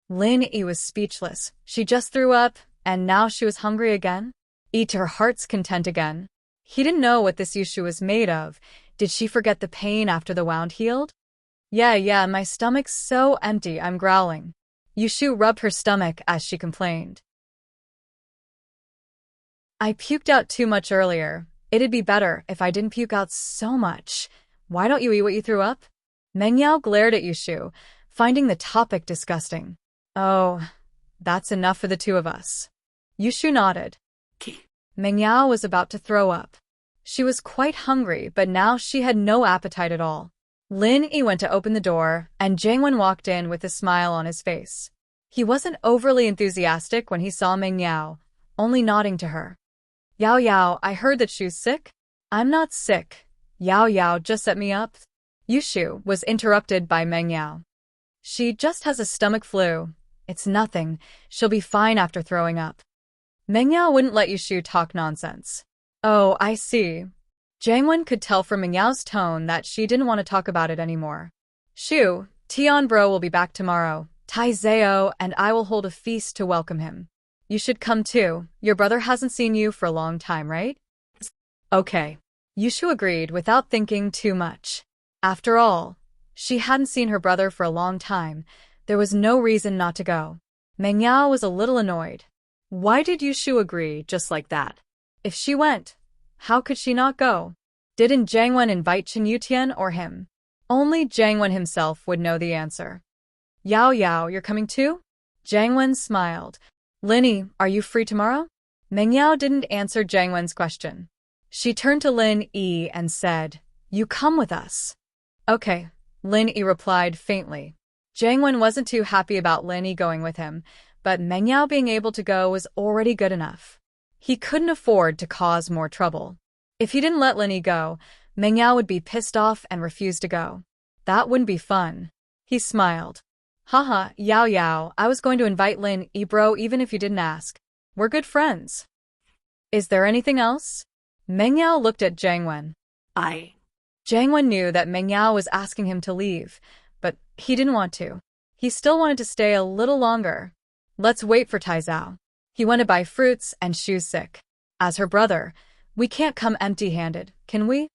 Lin Yi was speechless. She just threw up, and now she was hungry again? Eat to her heart's content again? He didn't know what this Yushu was made of. Did she forget the pain after the wound healed? Yeah, my stomach's so empty, I'm growling. Yushu rubbed her stomach as she complained. I puked out too much earlier. It'd be better if I didn't puke out so much. Why don't you eat what you threw up? Mengyao glared at Yushu, finding the topic disgusting. Oh, that's enough for the two of us. Yushu nodded. Mengyao was about to throw up. She was quite hungry, but now she had no appetite at all. Lin Yi went to open the door, and Jangwon walked in with a smile on his face. He wasn't overly enthusiastic when he saw Mengyao, only nodding to her. Yao, I heard that Shu's sick? I'm not sick. Yao just set me up. Yushu was interrupted by Mengyao. She just has a stomach flu. It's nothing. She'll be fine after throwing up. Mengyao wouldn't let Yushu talk nonsense. Oh, I see. Jangwon could tell from Mengyao's tone that she didn't want to talk about it anymore. Shu, Tian Bro will be back tomorrow. Tai Zhao and I will hold a feast to welcome him. You should come too. Your brother hasn't seen you for a long time, right? Okay. Yushu agreed without thinking too much. After all, she hadn't seen her brother for a long time. There was no reason not to go. Mengyao was a little annoyed. Why did Yushu agree just like that? If she went, how could she not go? Didn't Jangwon invite Chen Yutian or him? Only Jangwon himself would know the answer. Yao, you're coming too? Jangwon smiled. Linny, are you free tomorrow? Mengyao didn't answer Jangwon's question. She turned to Lin Yi and said, You come with us. Okay, Lin Yi replied faintly. Jangwon wasn't too happy about Lin Yi going with him, but Mengyao being able to go was already good enough. He couldn't afford to cause more trouble. If he didn't let Lin Yi go, Mengyao would be pissed off and refuse to go. That wouldn't be fun. He smiled. Haha, Yao, I was going to invite Lin Yi bro even if you didn't ask. We're good friends. Is there anything else? Mengyao looked at Jangwon. Jangwon knew that Mengyao was asking him to leave, but he didn't want to. He still wanted to stay a little longer. Let's wait for Tai Zhao. He went to buy fruits and Shu's sick. As her brother, we can't come empty-handed, can we?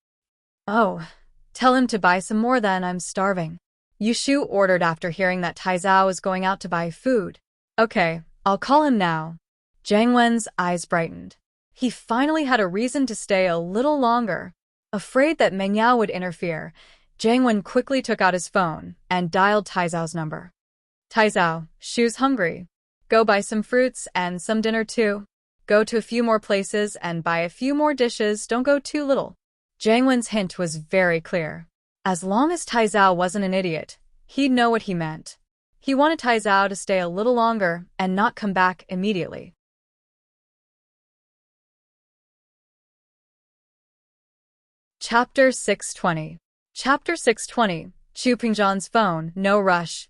Oh, tell him to buy some more then, I'm starving. Yushu ordered after hearing that Tai Zhao was going out to buy food. Okay, I'll call him now. Jangwon's eyes brightened. He finally had a reason to stay a little longer. Afraid that Mengyao would interfere, Jangwon quickly took out his phone and dialed Tai Zhao's number. Tai Zhao, Shu's hungry. Go buy some fruits and some dinner too. Go to a few more places and buy a few more dishes, don't go too little. Jangwon's hint was very clear. As long as Tai Zhao wasn't an idiot, he'd know what he meant. He wanted Tai Zhao to stay a little longer and not come back immediately. Chapter 620. Chapter 620. Chu Pingzhan's phone. No rush.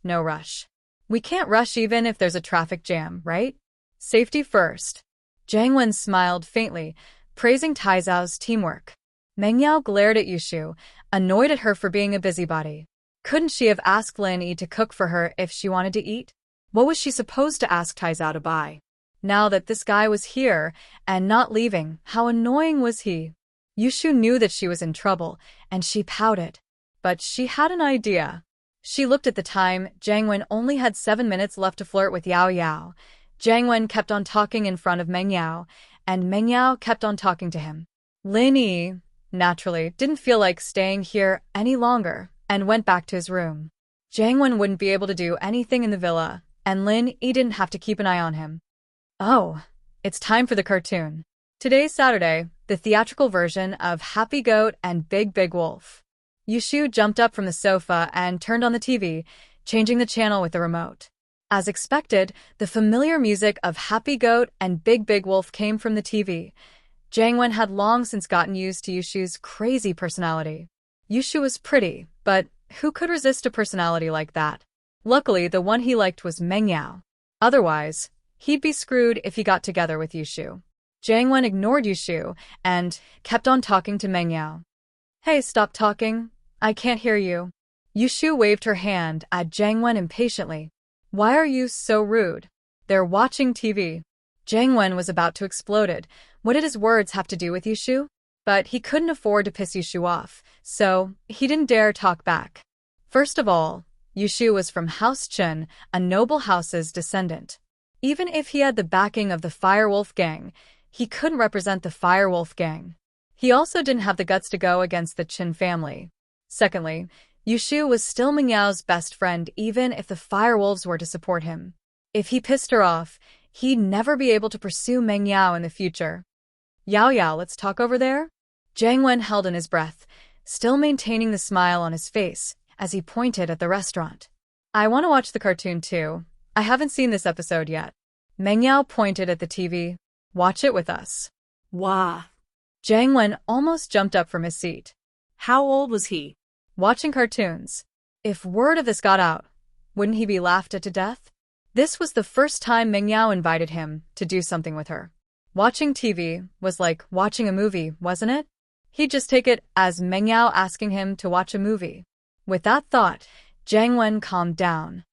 We can't rush even if there's a traffic jam, right? Safety first. Jangwon smiled faintly, praising Tai Zhao's teamwork. Mengyao glared at Yushu, annoyed at her for being a busybody. Couldn't she have asked Lin Yi to cook for her if she wanted to eat? What was she supposed to ask Tai Zhao to buy? Now that this guy was here and not leaving, how annoying was he? Yushu knew that she was in trouble, and she pouted. But she had an idea. She looked at the time. Jangwon only had 7 minutes left to flirt with Yao. Jangwon kept on talking in front of Mengyao, and Mengyao kept on talking to him. Lin Yi, naturally, didn't feel like staying here any longer, and went back to his room. Jangwon wouldn't be able to do anything in the villa, and Lin Yi didn't have to keep an eye on him. Oh, it's time for the cartoon. Today's Saturday, the theatrical version of Happy Goat and Big Wolf. Yushu jumped up from the sofa and turned on the TV, changing the channel with the remote. As expected, the familiar music of Happy Goat and Big Wolf came from the TV. Jangwon had long since gotten used to Yushu's crazy personality. Yushu was pretty, but who could resist a personality like that? Luckily, the one he liked was Mengyao. Otherwise, he'd be screwed if he got together with Yushu. Jangwon ignored Yushu and kept on talking to Mengyao. Hey, stop talking. I can't hear you. Yushu waved her hand at Jangwon impatiently. Why are you so rude? They're watching TV. Jangwon was about to explode. What did his words have to do with Yushu? But he couldn't afford to piss Yushu off, so he didn't dare talk back. First of all, Yushu was from House Chun, a noble house's descendant. Even if he had the backing of the Firewolf gang, he couldn't represent the Firewolf gang. He also didn't have the guts to go against the Chin family. Secondly, Yushu was still Mengyao's best friend even if the Firewolves were to support him. If he pissed her off, he'd never be able to pursue Mengyao in the future. Yao Yao, let's talk over there? Jiang Wen held in his breath, still maintaining the smile on his face as he pointed at the restaurant. I want to watch the cartoon too. I haven't seen this episode yet. Mengyao pointed at the TV. Watch it with us. Wah. Jiang Wen almost jumped up from his seat. How old was he? Watching cartoons. If word of this got out, wouldn't he be laughed at to death? This was the first time Mengyao invited him to do something with her. Watching TV was like watching a movie, wasn't it? He'd just take it as Mengyao asking him to watch a movie. With that thought, Jiang Wen calmed down.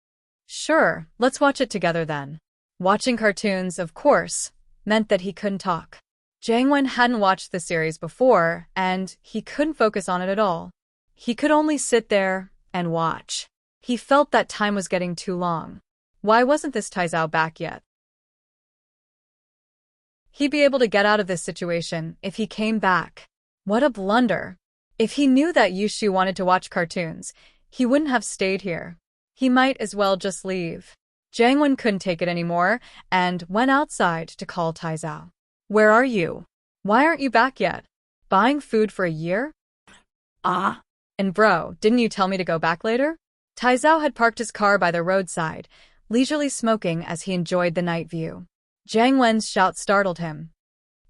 Sure, let's watch it together then. Watching cartoons, of course, meant that he couldn't talk. Jiang Wen hadn't watched the series before, and he couldn't focus on it at all. He could only sit there and watch. He felt that time was getting too long. Why wasn't this Taizao back yet? He'd be able to get out of this situation if he came back. What a blunder. If he knew that Yushu wanted to watch cartoons, he wouldn't have stayed here. He might as well just leave. Jiang Wen couldn't take it anymore and went outside to call Taizao. Where are you? Why aren't you back yet? Buying food for a year? Ah. And bro, didn't you tell me to go back later? Taizao had parked his car by the roadside, leisurely smoking as he enjoyed the night view. Jiang Wen's shout startled him.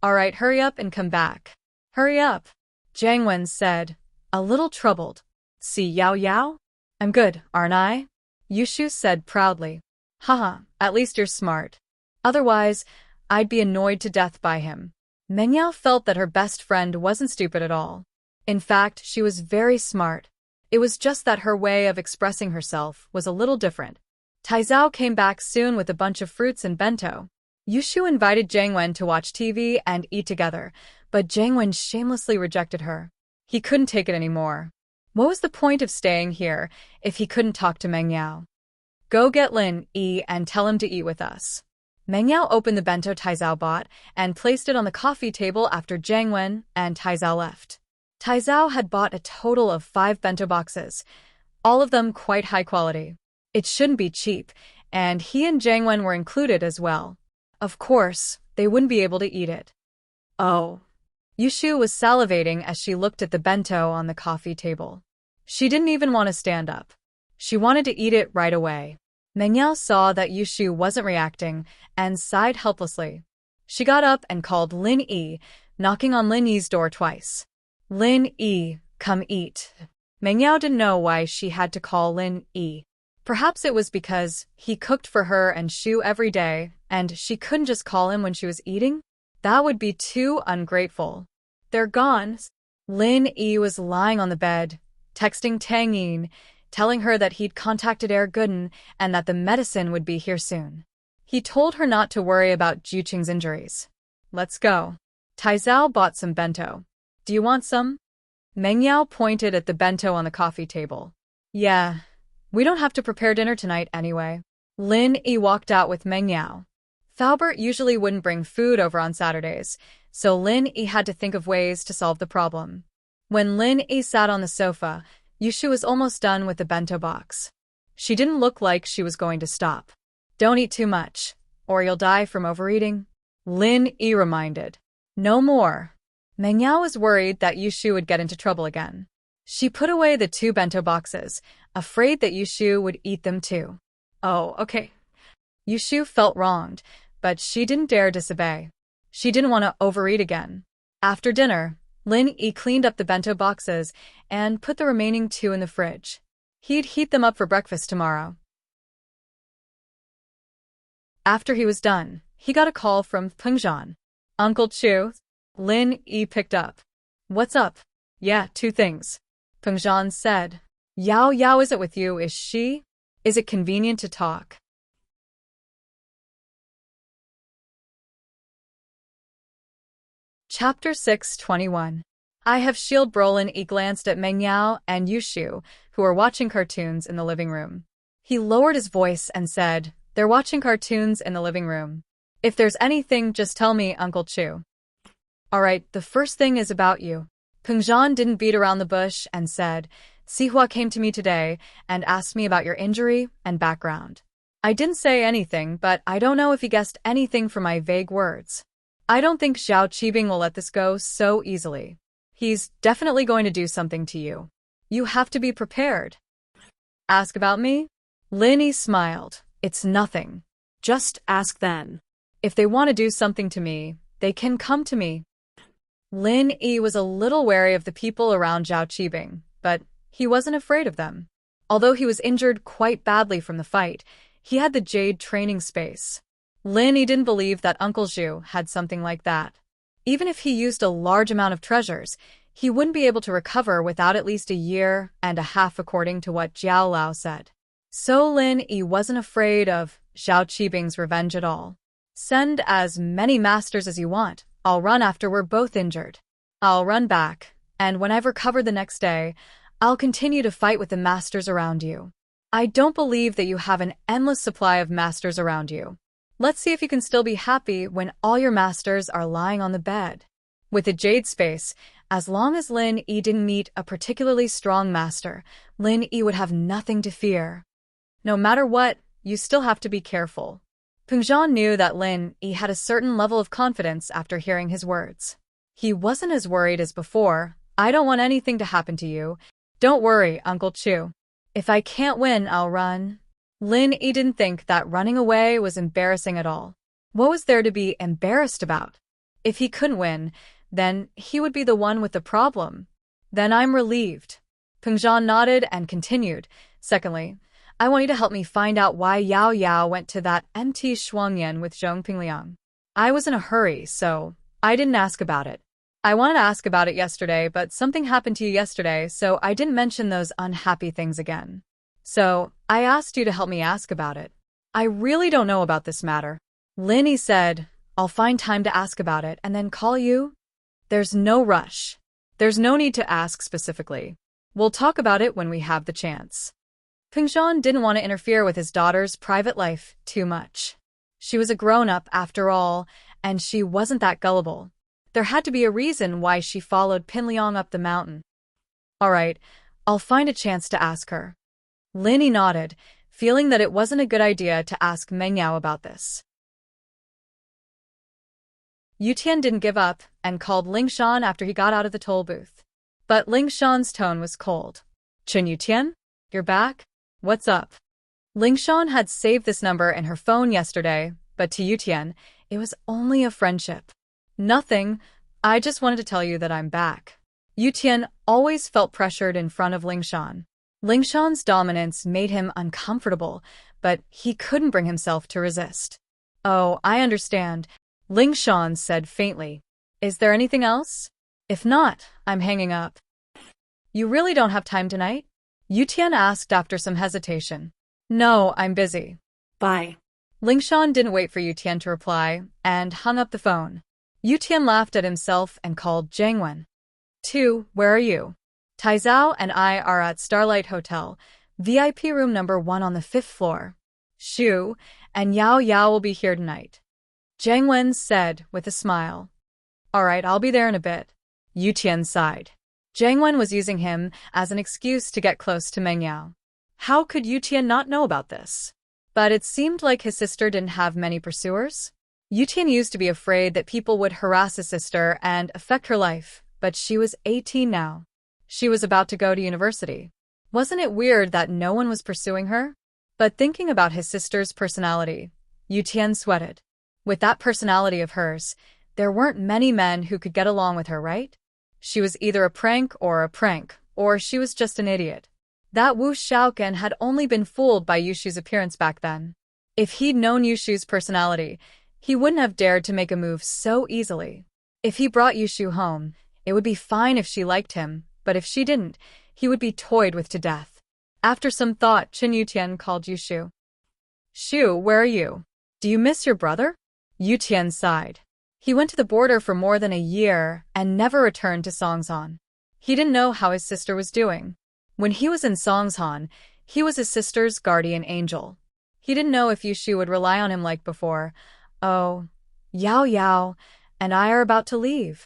All right, hurry up and come back. Hurry up, Jiang Wen said, a little troubled. See Yao Yao? I'm good, aren't I? Yushu said proudly. Haha, at least you're smart. Otherwise, I'd be annoyed to death by him. Mengyao felt that her best friend wasn't stupid at all. In fact, she was very smart. It was just that her way of expressing herself was a little different. Taizao came back soon with a bunch of fruits and bento. Yushu invited Jiang Wen to watch TV and eat together, but Jiang Wen shamelessly rejected her. He couldn't take it anymore. What was the point of staying here if he couldn't talk to Mengyao? Go get Lin Yi and tell him to eat with us. Mengyao opened the bento Taizao bought and placed it on the coffee table after Jiang Wen and Taizao left. Taizao had bought a total of 5 bento boxes, all of them quite high quality. It shouldn't be cheap, and he and Jiang Wen were included as well. Of course, they wouldn't be able to eat it. Oh. Yushu was salivating as she looked at the bento on the coffee table. She didn't even want to stand up. She wanted to eat it right away. Mengyao saw that Yushu wasn't reacting and sighed helplessly. She got up and called Lin Yi, knocking on Lin Yi's door twice. Lin Yi, come eat. Mengyao didn't know why she had to call Lin Yi. Perhaps it was because he cooked for her and Shu every day, and she couldn't just call him when she was eating? That would be too ungrateful. They're gone. Lin Yi was lying on the bed, texting Tang Yin, telling her that he'd contacted Air Gooden and that the medicine would be here soon. He told her not to worry about Juqing's injuries. Let's go. Taizao bought some bento. Do you want some? Mengyao pointed at the bento on the coffee table. Yeah, we don't have to prepare dinner tonight anyway. Lin Yi walked out with Mengyao. Thalbert usually wouldn't bring food over on Saturdays, so Lin Yi had to think of ways to solve the problem. When Lin Yi sat on the sofa, Yushu was almost done with the bento box. She didn't look like she was going to stop. Don't eat too much, or you'll die from overeating, Lin Yi reminded. No more. Mengyao was worried that Yushu would get into trouble again. She put away the 2 bento boxes, afraid that Yushu would eat them too. Oh, okay. Yushu felt wronged, but she didn't dare disobey. She didn't want to overeat again. After dinner, Lin Yi cleaned up the bento boxes and put the remaining 2 in the fridge. He'd heat them up for breakfast tomorrow. After he was done, he got a call from Pengzhan. Uncle Chu? Lin Yi picked up. What's up? Yeah, 2 things. Pengzhan said. Yao Yao isn't with you, is she? Is it convenient to talk? Chapter 6:21. I have shield Brolin. He glanced at Meng Yao and Yushu, who were watching cartoons in the living room. He lowered his voice and said, "They're watching cartoons in the living room. If there's anything, just tell me, Uncle Chu." Alright, the first thing is about you. Peng Zhan didn't beat around the bush and said, "Sihua came to me today and asked me about your injury and background. I didn't say anything, but I don't know if he guessed anything from my vague words. I don't think Xiao Qibing will let this go so easily. He's definitely going to do something to you. You have to be prepared." "Ask about me?" Lin Yi smiled. "It's nothing. Just ask then. If they want to do something to me, they can come to me." Lin Yi was a little wary of the people around Xiao Qibing, but he wasn't afraid of them. Although he was injured quite badly from the fight, he had the Jade training space. Lin Yi didn't believe that Uncle Zhu had something like that. Even if he used a large amount of treasures, he wouldn't be able to recover without at least a year and a half according to what Jiao Lao said. So Lin Yi wasn't afraid of Xiao Qibing's revenge at all. "Send as many masters as you want. I'll run after we're both injured. I'll run back, and when I've recovered the next day, I'll continue to fight with the masters around you. I don't believe that you have an endless supply of masters around you. Let's see if you can still be happy when all your masters are lying on the bed." With the Jade space, as long as Lin Yi didn't meet a particularly strong master, Lin Yi would have nothing to fear. No matter what, you still have to be careful. Peng Zhan knew that Lin Yi had a certain level of confidence after hearing his words. He wasn't as worried as before. "I don't want anything to happen to you. Don't worry, Uncle Chu. If I can't win, I'll run." Lin Yi didn't think that running away was embarrassing at all. What was there to be embarrassed about? If he couldn't win, then he would be the one with the problem. "Then I'm relieved." Peng Zhan nodded and continued. "Secondly, I want you to help me find out why Yao Yao went to that MT Shuangyan with Zhong Pingliang. I was in a hurry, so I didn't ask about it. I wanted to ask about it yesterday, but something happened to you yesterday, so I didn't mention those unhappy things again. So I asked you to help me ask about it. I really don't know about this matter." Lin Yi said, "I'll find time to ask about it and then call you." "There's no rush. There's no need to ask specifically. We'll talk about it when we have the chance." Peng Zhan didn't want to interfere with his daughter's private life too much. She was a grown-up after all, and she wasn't that gullible. There had to be a reason why she followed Pinliang up the mountain. "All right, I'll find a chance to ask her." Lin Yi nodded, feeling that it wasn't a good idea to ask Meng Yao about this. Yu Tian didn't give up and called Ling Shan after he got out of the toll booth. But Ling Shan's tone was cold. "Chen Yu Tian? You're back? What's up?" Ling Shan had saved this number in her phone yesterday, but to Yu Tian, it was only a friendship. "Nothing. I just wanted to tell you that I'm back." Yu Tian always felt pressured in front of Ling Shan. Ling Shan's dominance made him uncomfortable, but he couldn't bring himself to resist. "Oh, I understand," Ling Shan said faintly. "Is there anything else? If not, I'm hanging up." "You really don't have time tonight?" Yu Tian asked after some hesitation. "No, I'm busy. Bye." Ling Shan didn't wait for Yu Tian to reply and hung up the phone. Yu Tian laughed at himself and called Zhang Wen. "2, where are you?" "Tai Zhao and I are at Starlight Hotel, VIP room number 1 on the 5th floor. Shu and Yao Yao will be here tonight," Zhang Wen said with a smile. "All right, I'll be there in a bit." Yu Tian sighed. Zhang Wen was using him as an excuse to get close to Meng Yao. How could Yu Tian not know about this? But it seemed like his sister didn't have many pursuers. Yu Tian used to be afraid that people would harass his sister and affect her life, but she was 18 now. She was about to go to university. Wasn't it weird that no one was pursuing her? But thinking about his sister's personality, Yu Tian sweated. With that personality of hers, there weren't many men who could get along with her, right? She was either a prank, or she was just an idiot. That Wu Shaoqian had only been fooled by Yushu's appearance back then. If he'd known Yushu's personality, he wouldn't have dared to make a move so easily. If he brought Yushu home, it would be fine if she liked him, but if she didn't, he would be toyed with to death. After some thought, Chen Yutian called Yushu. "Shu, where are you? Do you miss your brother?" Yutian sighed. He went to the border for more than a year and never returned to Songsan. He didn't know how his sister was doing. When he was in Songsan, he was his sister's guardian angel. He didn't know if Yushu would rely on him like before. Oh, Yao Yao and I are about to leave.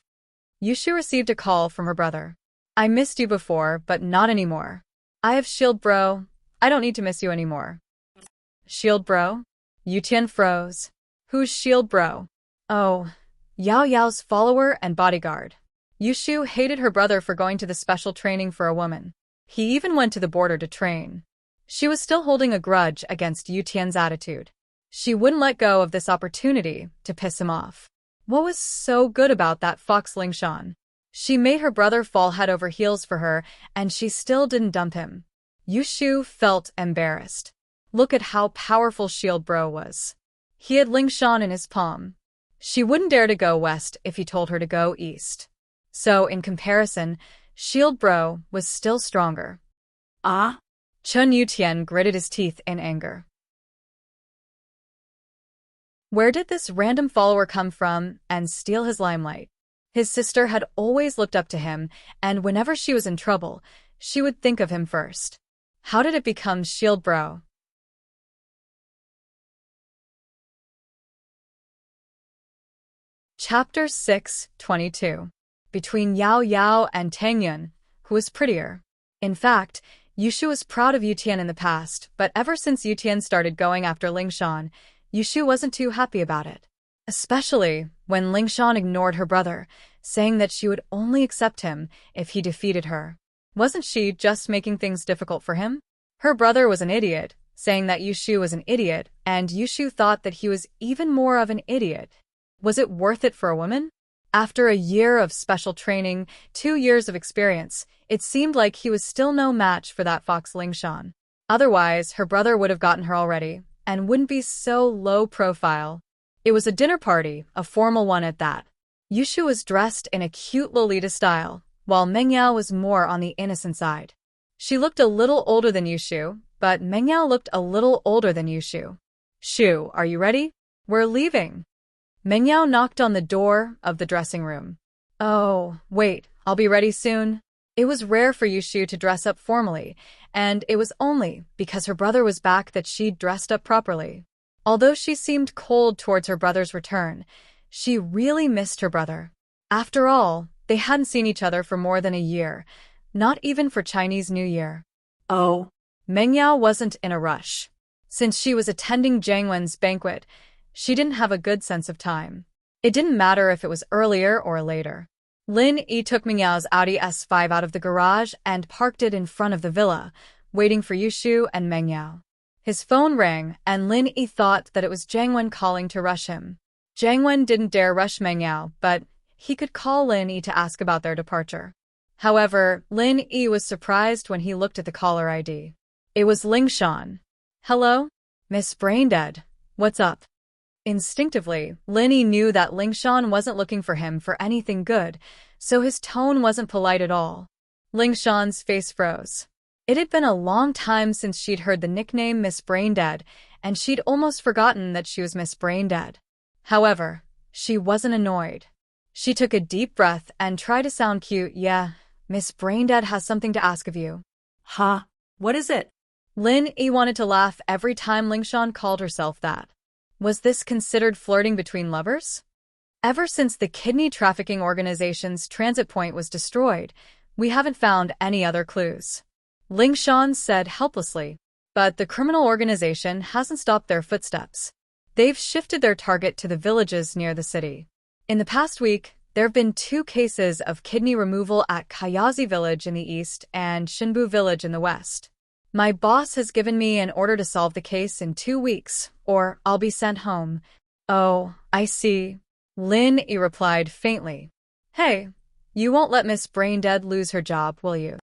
Yushu received a call from her brother. I missed you before, but not anymore. I have Shield Bro. I don't need to miss you anymore. Shield Bro? Yutian froze. Who's Shield Bro? Oh, Yao Yao's follower and bodyguard. Yushu hated her brother for going to the special training for a woman. He even went to the border to train. She was still holding a grudge against Yutian's attitude. She wouldn't let go of this opportunity to piss him off. What was so good about that fox Lingshan? She made her brother fall head over heels for her, and she still didn't dump him. Yushu felt embarrassed. Look at how powerful Shield Bro was. He had Lingshan in his palm. She wouldn't dare to go west if he told her to go east. So, in comparison, Shield Bro was still stronger. Ah? Chun Yutian gritted his teeth in anger. Where did this random follower come from and steal his limelight? His sister had always looked up to him, and whenever she was in trouble, she would think of him first. How did it become Shield Bro? Chapter 6:22. Between Yao Yao and Tang Yun, who was prettier? In fact, Yushu was proud of Yutian in the past, but ever since Yutian started going after Lingshan, Yushu wasn't too happy about it. Especially when Lingshan ignored her brother, saying that she would only accept him if he defeated her. Wasn't she just making things difficult for him? Her brother was an idiot, saying that Yushu was an idiot, and Yushu thought that he was even more of an idiot. Was it worth it for a woman? After a year of special training, 2 years of experience, it seemed like he was still no match for that fox Lingshan. Otherwise, her brother would have gotten her already, and wouldn't be so low profile. It was a dinner party, a formal one at that. Yushu was dressed in a cute Lolita style, while Mengyao was more on the innocent side. She looked a little older than Yushu, but Mengyao looked a little older than Yushu. Shu, are you ready? We're leaving. Mengyao knocked on the door of the dressing room. Oh, wait, I'll be ready soon. It was rare for Yushu to dress up formally, and it was only because her brother was back that she'd dressed up properly. Although she seemed cold towards her brother's return, she really missed her brother. After all, they hadn't seen each other for more than a year, not even for Chinese New Year. Oh. Mengyao wasn't in a rush. Since she was attending Jiang Wen's banquet, she didn't have a good sense of time. It didn't matter if it was earlier or later. Lin Yi took Mingyao's Audi S5 out of the garage and parked it in front of the villa, waiting for Yushu and Mengyao. His phone rang, and Lin Yi thought that it was Jiang Wen calling to rush him. Jiang Wen didn't dare rush Mengyao, but he could call Lin Yi to ask about their departure. However, Lin Yi was surprised when he looked at the caller ID. It was Lingshan. Hello? Miss Braindead. What's up? Instinctively, Lin Yi knew that Lingshan wasn't looking for him for anything good, so his tone wasn't polite at all. Lingshan's face froze. It had been a long time since she'd heard the nickname Miss Braindead, and she'd almost forgotten that she was Miss Braindead. However, she wasn't annoyed. She took a deep breath and tried to sound cute. Yeah, Miss Braindead has something to ask of you. Huh? What is it? Lin Yi wanted to laugh every time Lingshan called herself that. Was this considered flirting between lovers? Ever since the kidney trafficking organization's transit point was destroyed, we haven't found any other clues. Lingshan said helplessly, but the criminal organization hasn't stopped their footsteps. They've shifted their target to the villages near the city. In the past week, there have been 2 cases of kidney removal at Kayazi village in the east and Shinbu village in the west. My boss has given me an order to solve the case in 2 weeks, or I'll be sent home. Oh, I see. Lin Yi replied faintly. Hey, you won't let Miss Braindead lose her job, will you?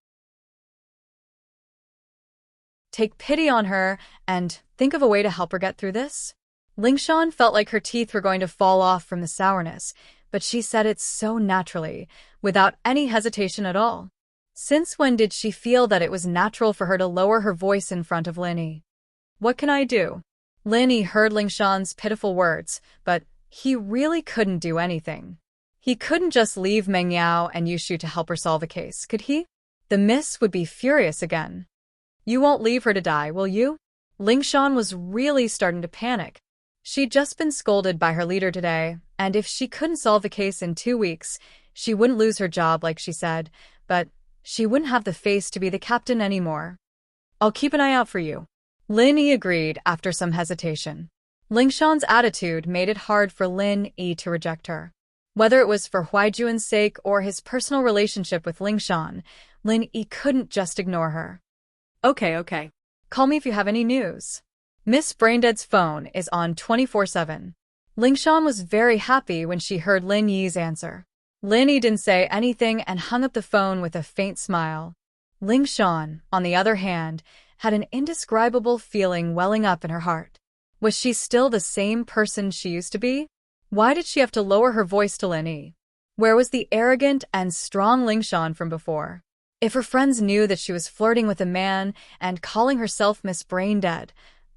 Take pity on her and think of a way to help her get through this? Lingshan felt like her teeth were going to fall off from the sourness, but she said it so naturally, without any hesitation at all. Since when did she feel that it was natural for her to lower her voice in front of Lin Yi? What can I do? Lin Yi heard Lingshan's pitiful words, but He really couldn't do anything. He couldn't just leave Meng Yao and Yushu to help her solve a case, could he? The miss would be furious again. You won't leave her to die, will you? Lingshan was really starting to panic. She'd just been scolded by her leader today, and if she couldn't solve the case in 2 weeks, she wouldn't lose her job like she said, but she wouldn't have the face to be the captain anymore. I'll keep an eye out for you. Lin Yi agreed after some hesitation. Lingshan's attitude made it hard for Lin Yi to reject her. Whether it was for Huaijuan's sake or his personal relationship with Lingshan, Lin Yi couldn't just ignore her. Okay. Call me if you have any news. Miss Braindead's phone is on 24/7. Lingshan was very happy when she heard Lin Yi's answer. Lin Yi didn't say anything and hung up the phone with a faint smile. Lingshan, on the other hand, had an indescribable feeling welling up in her heart. Was she still the same person she used to be? Why did she have to lower her voice to Lin Yi? Where was the arrogant and strong Lingshan from before? If her friends knew that she was flirting with a man and calling herself Miss Braindead,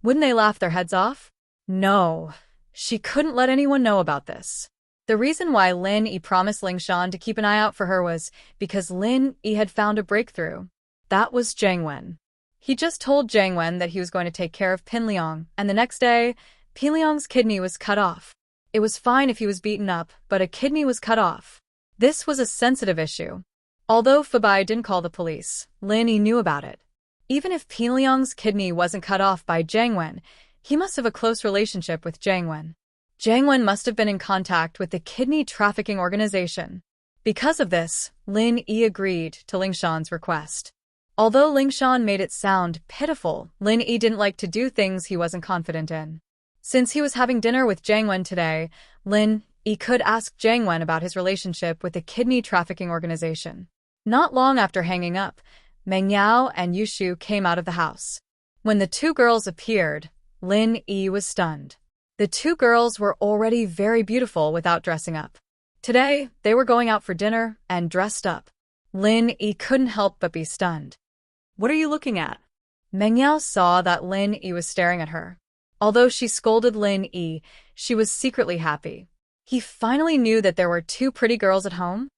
wouldn't they laugh their heads off? No, she couldn't let anyone know about this. The reason why Lin Yi promised Lingshan to keep an eye out for her was because Lin Yi had found a breakthrough. That was Jiang Wen. He just told Jiang Wen that he was going to take care of Pin Liang, and the next day, Pin Liang's kidney was cut off. It was fine if he was beaten up, but a kidney was cut off. This was a sensitive issue. Although Fabai didn't call the police, Lin Yi knew about it. Even if Pin Liang's kidney wasn't cut off by Jiang Wen, he must have a close relationship with Jiang Wen. Jiang Wen must have been in contact with the kidney trafficking organization. Because of this, Lin Yi agreed to Lingshan's request. Although Lingshan made it sound pitiful, Lin Yi didn't like to do things he wasn't confident in. Since he was having dinner with Jiang Wen today, Lin Yi could ask Jiang Wen about his relationship with the kidney trafficking organization. Not long after hanging up, Meng Yao and Yushu came out of the house. When the two girls appeared, Lin Yi was stunned. The two girls were already very beautiful without dressing up. Today, they were going out for dinner and dressed up. Lin Yi couldn't help but be stunned. What are you looking at? Meng Yao saw that Lin Yi was staring at her. Although she scolded Lin Yi, she was secretly happy. He finally knew that there were two pretty girls at home.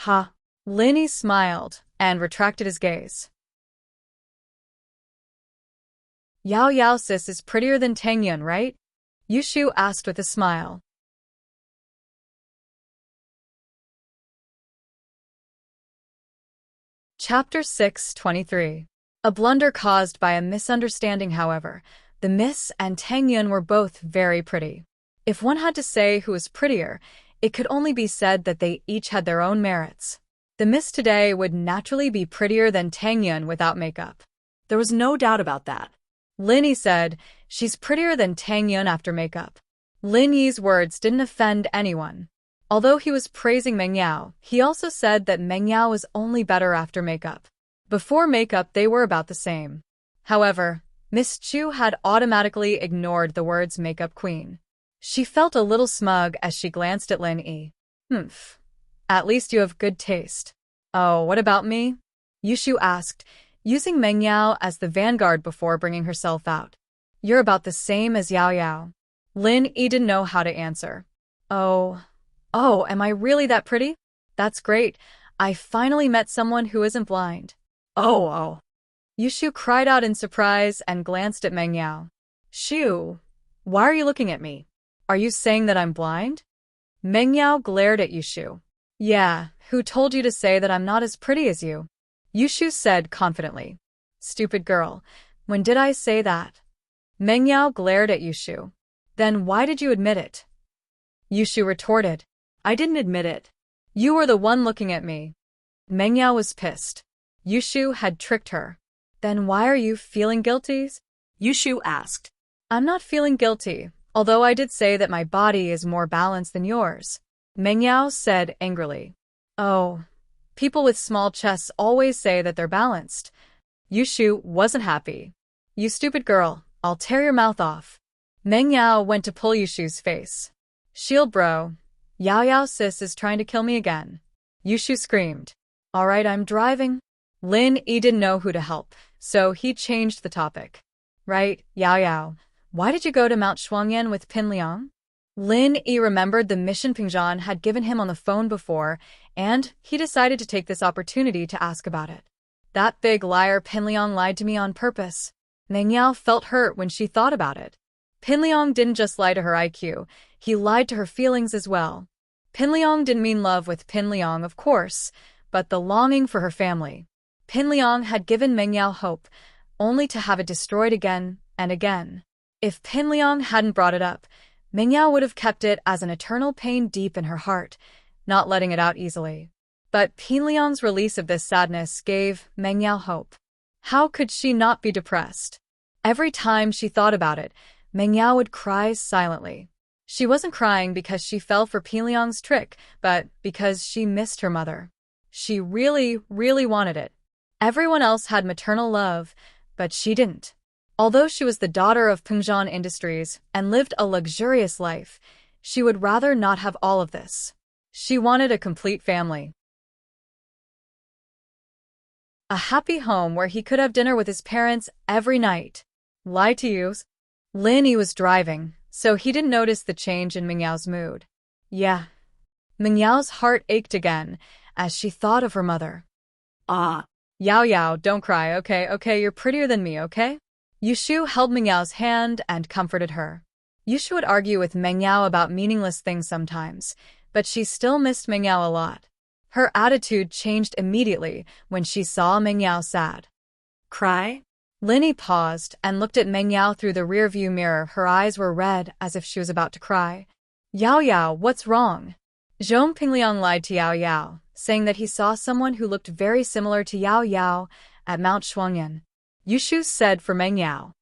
Ha! Lin Yi smiled and retracted his gaze. Yao Yao sis is prettier than Tang Yun, right? Yushu asked with a smile. Chapter 6:23. A blunder caused by a misunderstanding. However, the Miss and Tang Yun were both very pretty. If one had to say who was prettier, it could only be said that they each had their own merits. The Miss today would naturally be prettier than Tang Yun without makeup. There was no doubt about that. Lin Yi said, she's prettier than Tang Yun after makeup. Lin Yi's words didn't offend anyone. Although he was praising Meng Yao, he also said that Meng Yao was only better after makeup. Before makeup, they were about the same. However, Miss Chu had automatically ignored the words makeup queen. She felt a little smug as she glanced at Lin Yi. Humph. At least you have good taste. Oh, what about me? Yushu asked, using Meng Yao as the vanguard before bringing herself out. You're about the same as Yao Yao. Lin Yi didn't know how to answer. Oh, am I really that pretty? That's great. I finally met someone who isn't blind. Oh. Yushu cried out in surprise and glanced at Meng Yao. Shu, why are you looking at me? Are you saying that I'm blind? Meng Yao glared at Yushu. Yeah, who told you to say that I'm not as pretty as you? Yushu said confidently. Stupid girl, when did I say that? Meng Yao glared at Yushu. Then why did you admit it? Yushu retorted. I didn't admit it. You were the one looking at me. Meng Yao was pissed. Yushu had tricked her. Then why are you feeling guilty? Yushu asked. I'm not feeling guilty, although I did say that my body is more balanced than yours. Meng Yao said angrily. Oh, people with small chests always say that they're balanced. Yushu wasn't happy. You stupid girl, I'll tear your mouth off. Meng Yao went to pull Yushu's face. Shield bro. Yao Yao sis is trying to kill me again. Yushu screamed. Alright, I'm driving. Lin Yi didn't know who to help, so he changed the topic. Right, Yao Yao. Why did you go to Mount Shuangyan with Pin Liang? Lin Yi remembered the mission Pingzhan had given him on the phone before, and he decided to take this opportunity to ask about it. That big liar Pinliang lied to me on purpose. Meng Yao felt hurt when she thought about it. Pinliang didn't just lie to her IQ, he lied to her feelings as well. Pinliang didn't mean love with Pinliang, of course, but the longing for her family. Pinliang had given Meng Yao hope, only to have it destroyed again and again. If Pinliang hadn't brought it up, Meng Yao would have kept it as an eternal pain deep in her heart, not letting it out easily. But Pinliang's release of this sadness gave Meng Yao hope. How could she not be depressed? Every time she thought about it, Meng Yao would cry silently. She wasn't crying because she fell for Pinliang's trick, but because she missed her mother. She really, really wanted it. Everyone else had maternal love, but she didn't. Although she was the daughter of Pingzhan Industries and lived a luxurious life, she would rather not have all of this. She wanted a complete family. A happy home where he could have dinner with his parents every night. Lie to you. Lin Yi was driving, so he didn't notice the change in Meng Yao's mood. Yeah. Meng Yao's heart ached again as she thought of her mother. Yao Yao, don't cry, okay, you're prettier than me, okay? Yushu held Meng Yao's hand and comforted her. Yushu would argue with Meng Yao about meaningless things sometimes, but she still missed Meng Yao a lot. Her attitude changed immediately when she saw Meng Yao sad. Cry? Lin Yi paused and looked at Meng Yao through the rearview mirror. Her eyes were red as if she was about to cry. Yao Yao, what's wrong? Zhong Pingliang lied to Yao Yao, saying that he saw someone who looked very similar to Yao Yao at Mount Shuangyan. Yushu said for Meng Yao.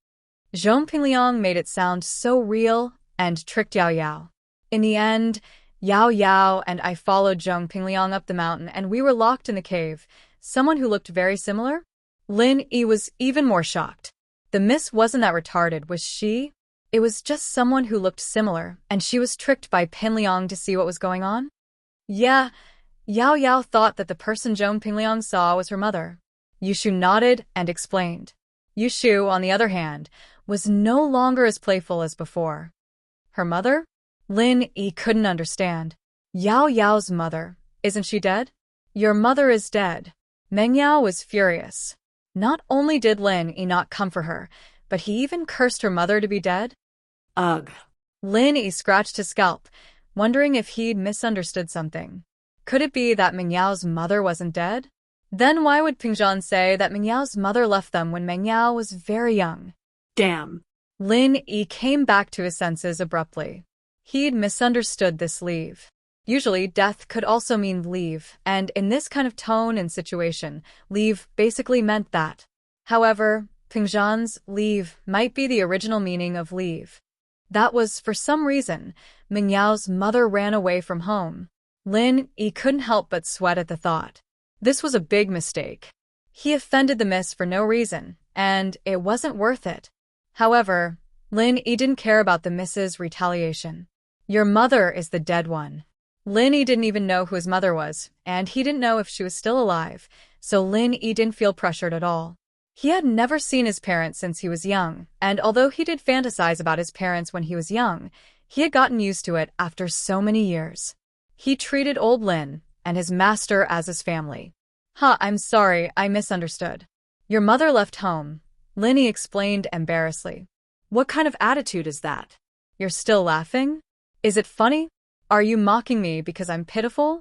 Zhong Pingliang made it sound so real and tricked Yao Yao. In the end, Yao Yao and I followed Zhong Pingliang up the mountain and we were locked in the cave. Someone who looked very similar? Lin Yi was even more shocked. The miss wasn't that retarded, was she? It was just someone who looked similar, and she was tricked by Pinliang to see what was going on? Yeah, Yao Yao thought that the person Zhong Pingliang saw was her mother. Yushu nodded and explained. Yushu, on the other hand, was no longer as playful as before. Her mother? Lin Yi couldn't understand. Yao Yao's mother, isn't she dead? Your mother is dead. Meng Yao was furious. Not only did Lin Yi not come for her, but he even cursed her mother to be dead? Ugh. Lin Yi scratched his scalp, wondering if he'd misunderstood something. Could it be that Meng Yao's mother wasn't dead? Then why would Pingzhan say that Meng Yao's mother left them when Meng Yao was very young? Damn. Lin Yi came back to his senses abruptly. He'd misunderstood this leave. Usually, death could also mean leave, and in this kind of tone and situation, leave basically meant that. However, Pingzhan's leave might be the original meaning of leave. That was, for some reason, Meng Yao's mother ran away from home. Lin Yi couldn't help but sweat at the thought. This was a big mistake. He offended the miss for no reason, and it wasn't worth it. However, Lin Yi didn't care about the miss's retaliation. Your mother is the dead one. Lin Yi didn't even know who his mother was, and he didn't know if she was still alive, so Lin Yi didn't feel pressured at all. He had never seen his parents since he was young, and although he did fantasize about his parents when he was young, he had gotten used to it after so many years. He treated old Lin and his master as his family. I'm sorry, I misunderstood. Your mother left home, Lin Yi explained embarrassedly. What kind of attitude is that? You're still laughing? Is it funny? Are you mocking me because I'm pitiful?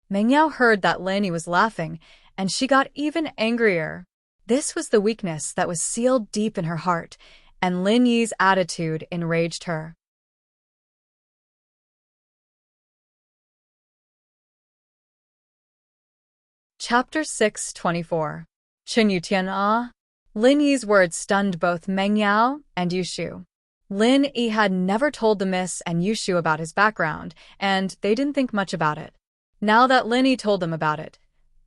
Meng Yao heard that Lin Yi was laughing, and she got even angrier. This was the weakness that was sealed deep in her heart, and Lin Yi's attitude enraged her. Chapter 6:24. Chen Yutian Ah? Lin Yi's words stunned both Meng Yao and Yushu. Lin Yi had never told the miss and Yushu about his background, and they didn't think much about it. Now that Lin Yi told them about it,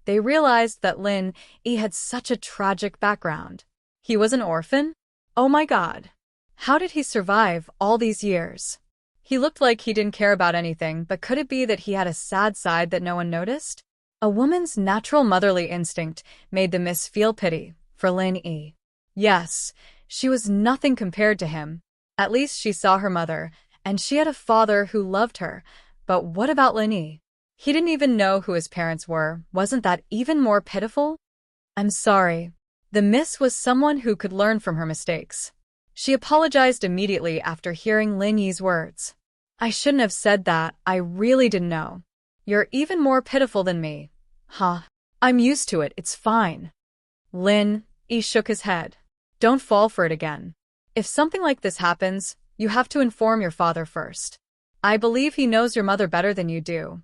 they realized that Lin Yi had such a tragic background. He was an orphan? Oh my god. How did he survive all these years? He looked like he didn't care about anything, but could it be that he had a sad side that no one noticed? A woman's natural motherly instinct made the miss feel pity for Lin Yi. Yes, she was nothing compared to him. At least she saw her mother, and she had a father who loved her. But what about Lin Yi? He didn't even know who his parents were. Wasn't that even more pitiful? I'm sorry. The miss was someone who could learn from her mistakes. She apologized immediately after hearing Lin Yi's words. I shouldn't have said that. I really didn't know. You're even more pitiful than me. Huh. I'm used to it. It's fine. Lin Yi shook his head. Don't fall for it again. If something like this happens, you have to inform your father first. I believe he knows your mother better than you do.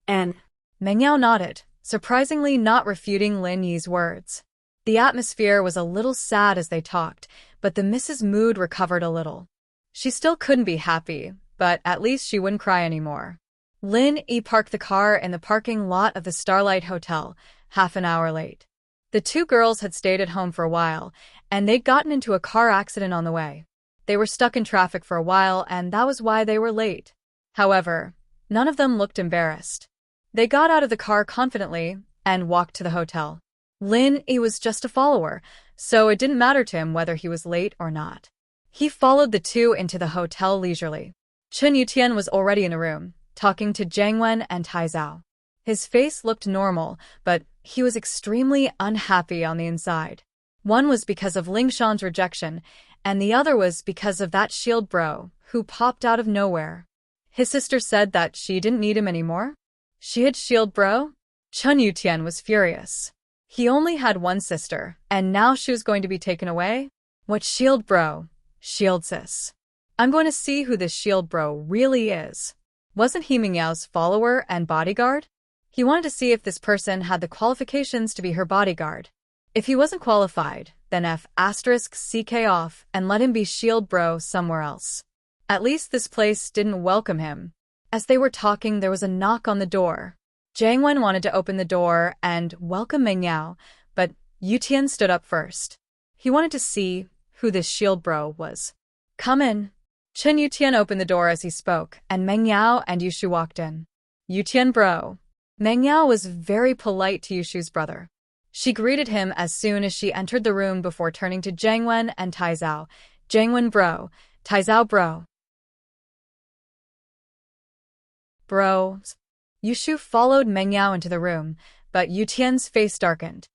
And Meng Yao nodded, surprisingly not refuting Lin Yi's words. The atmosphere was a little sad as they talked, but the Mrs. Mood recovered a little. She still couldn't be happy, but at least she wouldn't cry anymore. Lin Yi parked the car in the parking lot of the Starlight Hotel, half an hour late. The two girls had stayed at home for a while, and they'd gotten into a car accident on the way. They were stuck in traffic for a while, and that was why they were late. However, none of them looked embarrassed. They got out of the car confidently and walked to the hotel. Lin Yi was just a follower, so it didn't matter to him whether he was late or not. He followed the two into the hotel leisurely. Chen Yutian was already in the room, talking to Jiang Wen and Tai Zhao. His face looked normal, but he was extremely unhappy on the inside. One was because of Ling Shan's rejection, and the other was because of that shield bro, who popped out of nowhere. His sister said that she didn't need him anymore. She had shield bro? Chen Yutian was furious. He only had one sister, and now she was going to be taken away? What shield bro? Shield sis. I'm going to see who this shield bro really is. Wasn't he Meng Yao's follower and bodyguard? He wanted to see if this person had the qualifications to be her bodyguard. If he wasn't qualified, then F***CK off and let him be shield bro somewhere else. At least this place didn't welcome him. As they were talking, there was a knock on the door. Jiang Wen wanted to open the door and welcome Meng Yao, but Yutian stood up first. He wanted to see who this shield bro was. Come in. Chen Yutian opened the door as he spoke, and Meng Yao and Yushu walked in. Yutian bro. Meng Yao was very polite to Yushu's brother. She greeted him as soon as she entered the room before turning to Jiang Wen and Tai Zhao. Jiang Wen bro. Tai Zhao bro. Bros. Yushu followed Meng Yao into the room, but Yutian's face darkened.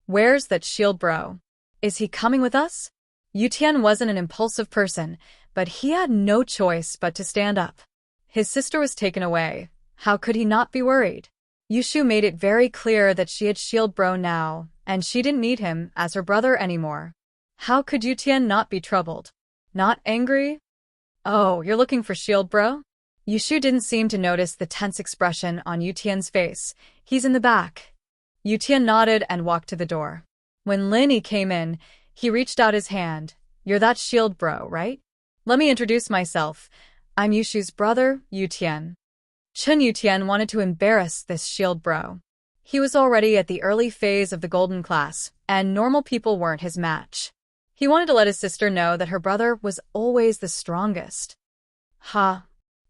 Where's that shield bro? Is he coming with us? Yutian wasn't an impulsive person, but he had no choice but to stand up. His sister was taken away. How could he not be worried? Yushu made it very clear that she had shield bro now, and she didn't need him as her brother anymore. How could Yutian not be troubled? Not angry? Oh, you're looking for shield bro? Yushu didn't seem to notice the tense expression on Yutian's face. He's in the back. Yutian nodded and walked to the door. When Lin Yi came in, he reached out his hand. You're that shield bro, right? Let me introduce myself. I'm Yushu's brother, Yutian. Chen Yutian wanted to embarrass this shield bro. He was already at the early phase of the golden class, and normal people weren't his match. He wanted to let his sister know that her brother was always the strongest. Ha.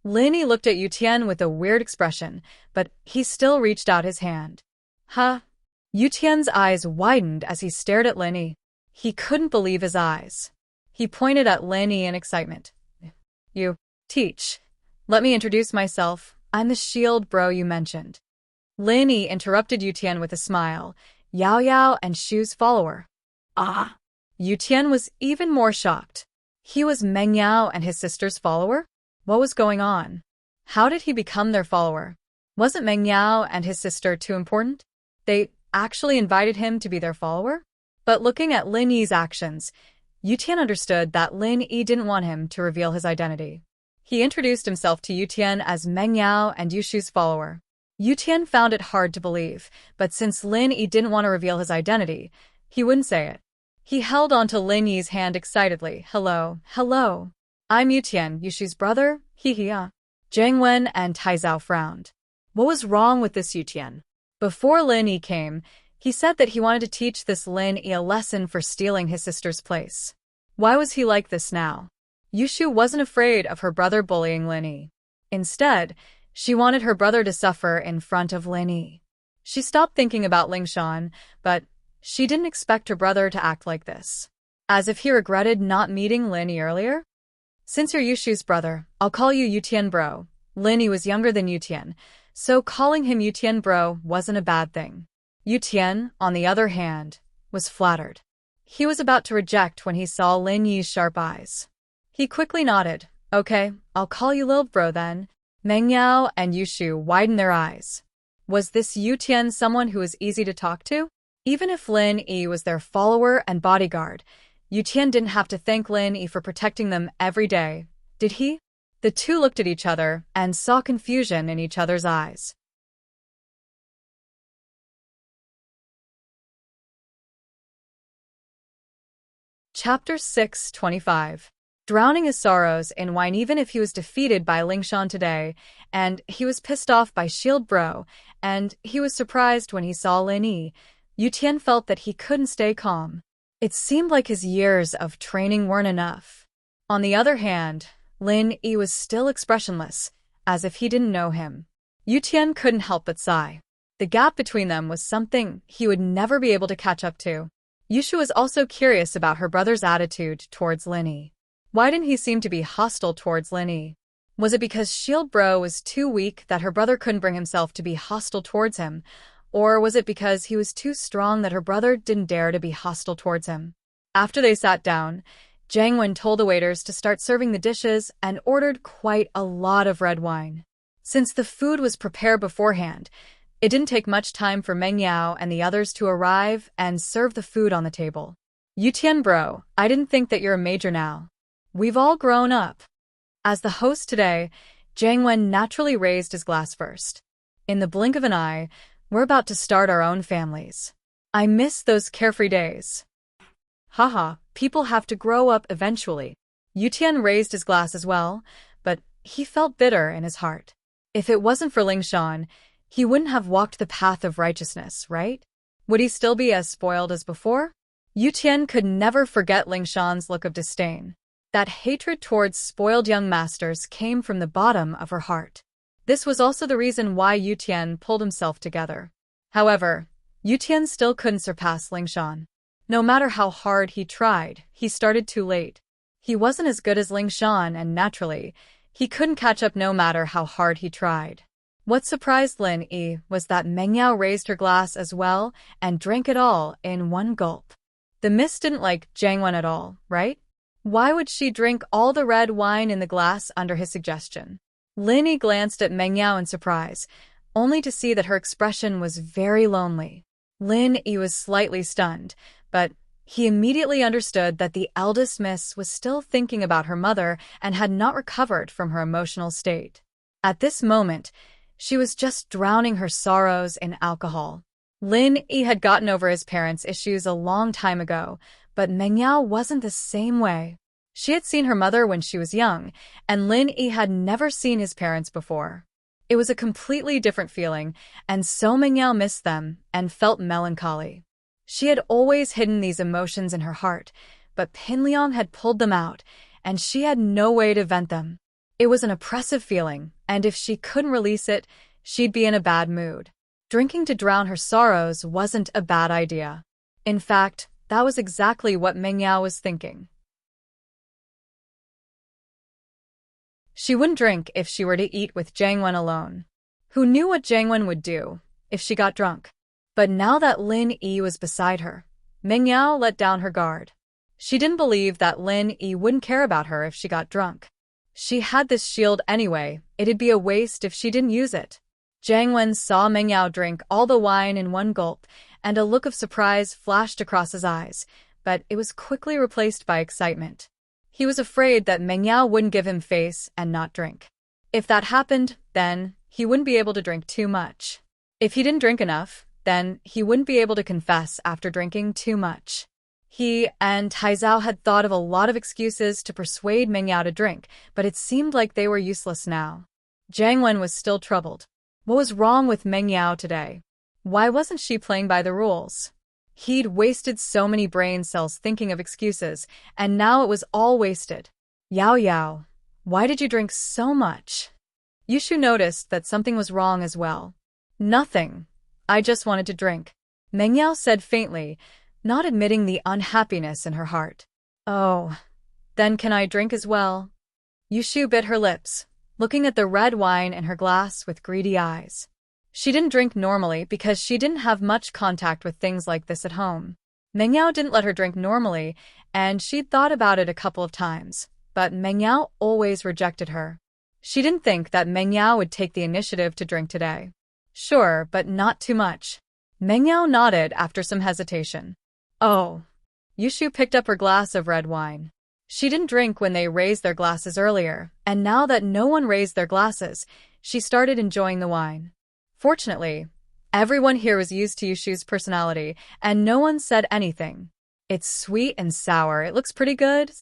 Lin Yi looked at Yutian with a weird expression, but he still reached out his hand. Huh? Yutian's eyes widened as he stared at Lin Yi. He couldn't believe his eyes. He pointed at Lin Yi in excitement. You teach. Let me introduce myself. I'm the shield bro you mentioned. Lin Yi interrupted Yutian with a smile. Yao Yao and Shu's follower. Ah. Yutian was even more shocked. He was Meng Yao and his sister's follower? What was going on? How did he become their follower? Wasn't Meng Yao and his sister too important? They actually invited him to be their follower? But looking at Lin Yi's actions, Yutian understood that Lin Yi didn't want him to reveal his identity. He introduced himself to Yutian as Meng Yao and Yushu's follower. Yutian found it hard to believe, but since Lin Yi didn't want to reveal his identity, he wouldn't say it. He held onto Lin Yi's hand excitedly. Hello, hello. I'm Yutian, Yushu's brother, hee-hee-ah. Jiang Wen and Tai Zhao frowned. What was wrong with this Yutian? Before Lin Yi came, he said that he wanted to teach this Lin Yi a lesson for stealing his sister's place. Why was he like this now? Yushu wasn't afraid of her brother bullying Lin Yi. Instead, she wanted her brother to suffer in front of Lin Yi. She stopped thinking about Ling Shan, but she didn't expect her brother to act like this. As if he regretted not meeting Lin Yi earlier? Since you're Yushu's brother, I'll call you Yutian bro. Lin Yi was younger than Yutian, so calling him Yutian bro wasn't a bad thing. Yutian, on the other hand, was flattered. He was about to reject when he saw Lin Yi's sharp eyes. He quickly nodded. Okay, I'll call you Lil bro then. Meng Yao and Yushu widened their eyes. Was this Yutian someone who was easy to talk to? Even if Lin Yi was their follower and bodyguard, Yutian didn't have to thank Lin Yi for protecting them every day, did he? The two looked at each other and saw confusion in each other's eyes. Chapter 6:25. Drowning his sorrows in wine even if he was defeated by Lingshan today, and he was pissed off by Shield Bro, and he was surprised when he saw Lin Yi, Yutian felt that he couldn't stay calm. It seemed like his years of training weren't enough. On the other hand, Lin Yi was still expressionless, as if he didn't know him. Yutian couldn't help but sigh. The gap between them was something he would never be able to catch up to. Yushu was also curious about her brother's attitude towards Lin Yi. Why didn't he seem to be hostile towards Lin Yi? Was it because Shield Bro was too weak that her brother couldn't bring himself to be hostile towards him? Or was it because he was too strong that her brother didn't dare to be hostile towards him? After they sat down, Jiang Wen told the waiters to start serving the dishes and ordered quite a lot of red wine. Since the food was prepared beforehand, it didn't take much time for Meng Yao and the others to arrive and serve the food on the table. Yutian bro, I didn't think that you're a major now. We've all grown up. As the host today, Jiang Wen naturally raised his glass first. In the blink of an eye, we're about to start our own families. I miss those carefree days. Haha, people have to grow up eventually. Yutian raised his glass as well, but he felt bitter in his heart. If it wasn't for Lingshan, he wouldn't have walked the path of righteousness, right? Would he still be as spoiled as before? Yutian could never forget Lingshan's look of disdain. That hatred towards spoiled young masters came from the bottom of her heart. This was also the reason why Yutian pulled himself together. However, Yutian still couldn't surpass Lingshan. No matter how hard he tried, he started too late. He wasn't as good as Lingshan, and naturally, he couldn't catch up no matter how hard he tried. What surprised Lin Yi was that Meng Yao raised her glass as well and drank it all in one gulp. The miss didn't like Jiang Wen at all, right? Why would she drink all the red wine in the glass under his suggestion? Lin Yi glanced at Meng Yao in surprise, only to see that her expression was very lonely. Lin Yi was slightly stunned, but he immediately understood that the eldest miss was still thinking about her mother and had not recovered from her emotional state. At this moment, she was just drowning her sorrows in alcohol. Lin Yi had gotten over his parents' issues a long time ago, but Meng Yao wasn't the same way. She had seen her mother when she was young, and Lin Yi had never seen his parents before. It was a completely different feeling, and so Meng Yao missed them and felt melancholy. She had always hidden these emotions in her heart, but Pin Liang had pulled them out, and she had no way to vent them. It was an oppressive feeling, and if she couldn't release it, she'd be in a bad mood. Drinking to drown her sorrows wasn't a bad idea. In fact, that was exactly what Meng Yao was thinking. She wouldn't drink if she were to eat with Jiang Wen alone. Who knew what Jiang Wen would do if she got drunk? But now that Lin Yi was beside her, Meng Yao let down her guard. She didn't believe that Lin Yi wouldn't care about her if she got drunk. She had this shield anyway, it'd be a waste if she didn't use it. Jiang Wen saw Meng Yao drink all the wine in one gulp, and a look of surprise flashed across his eyes, but it was quickly replaced by excitement. He was afraid that Meng Yao wouldn't give him face and not drink. If that happened, then he wouldn't be able to drink too much. If he didn't drink enough, then he wouldn't be able to confess after drinking too much. He and Taizao had thought of a lot of excuses to persuade Meng Yao to drink, but it seemed like they were useless now. Jiang Wen was still troubled. What was wrong with Meng Yao today? Why wasn't she playing by the rules? He'd wasted so many brain cells thinking of excuses, and now it was all wasted. Yao Yao, why did you drink so much? Yushu noticed that something was wrong as well. Nothing. I just wanted to drink, Meng Yao said faintly, not admitting the unhappiness in her heart. Oh, then can I drink as well? Yushu bit her lips, looking at the red wine in her glass with greedy eyes. She didn't drink normally because she didn't have much contact with things like this at home. Mengyao didn't let her drink normally, and she'd thought about it a couple of times, but Mengyao always rejected her. She didn't think that Mengyao would take the initiative to drink today. Sure, but not too much. Mengyao nodded after some hesitation. Oh. Yushu picked up her glass of red wine. She didn't drink when they raised their glasses earlier, and now that no one raised their glasses, she started enjoying the wine. Fortunately, everyone here was used to Yushu's personality, and no one said anything. It's sweet and sour. It looks pretty good.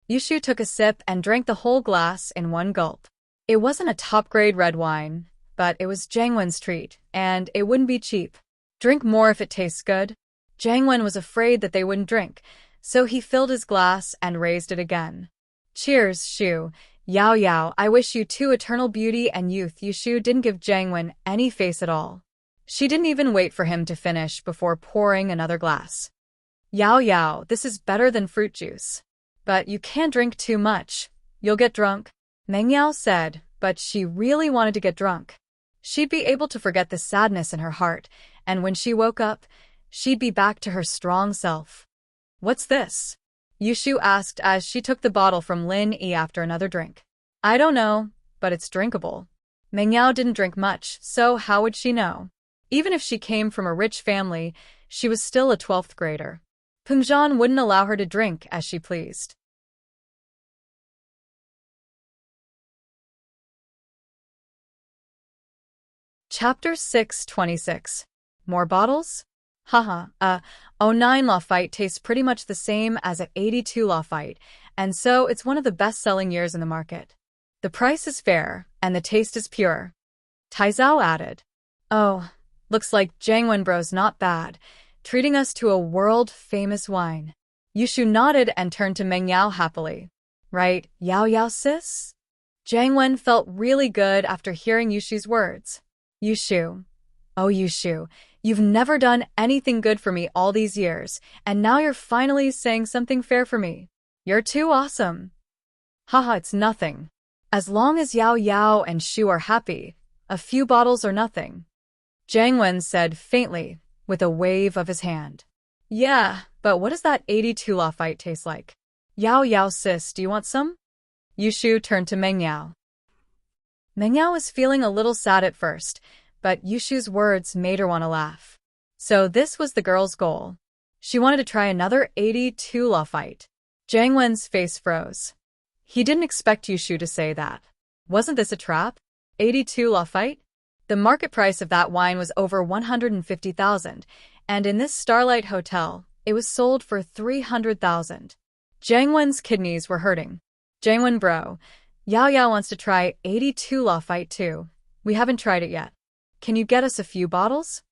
Yushu took a sip and drank the whole glass in one gulp. It wasn't a top-grade red wine, but it was Jiang Wen's treat, and it wouldn't be cheap. Drink more if it tastes good. Jiang Wen was afraid that they wouldn't drink, so he filled his glass and raised it again. Cheers, Shu. Yao Yao, I wish you two eternal beauty and youth. Yushu didn't give Jiang Wen any face at all. She didn't even wait for him to finish before pouring another glass. Yao Yao, this is better than fruit juice. But you can't drink too much. You'll get drunk, Mengyao said, but she really wanted to get drunk. She'd be able to forget the sadness in her heart, and when she woke up, she'd be back to her strong self. What's this? Yushu asked as she took the bottle from Lin Yi after another drink. I don't know, but it's drinkable. Mengyao didn't drink much, so how would she know? Even if she came from a rich family, she was still a 12th grader. Pengzhan wouldn't allow her to drink as she pleased. Chapter 626. More bottles? Haha, 09 Lafite tastes pretty much the same as at 82 Lafite, and so it's one of the best-selling years in the market. The price is fair, and the taste is pure. Taizao added. Oh, looks like Jiang Wen bro's not bad, treating us to a world-famous wine. Yushu nodded and turned to Mengyao happily. Right, Yao Yao sis? Jiang Wen felt really good after hearing Yushu's words. Yushu. Oh, Yushu, you've never done anything good for me all these years, and now you're finally saying something fair for me. You're too awesome. Haha, it's nothing. As long as Yao Yao and Shu are happy, a few bottles are nothing. Jiang Wen said faintly, with a wave of his hand. Yeah, but what does that 82 Lafite taste like? Yao Yao sis, do you want some? Yushu turned to Mengyao. Mengyao was feeling a little sad at first, but Yushu's words made her want to laugh. So this was the girl's goal. She wanted to try another 82 Lafite. Jiang Wen's face froze. He didn't expect Yushu to say that. Wasn't this a trap? 82 Lafite? The market price of that wine was over 150,000, and in this Starlight Hotel, it was sold for 300,000. Jiang Wen's kidneys were hurting. Jiang Wen bro, Yao Yao wants to try 82 Lafite too. We haven't tried it yet. Can you get us a few bottles?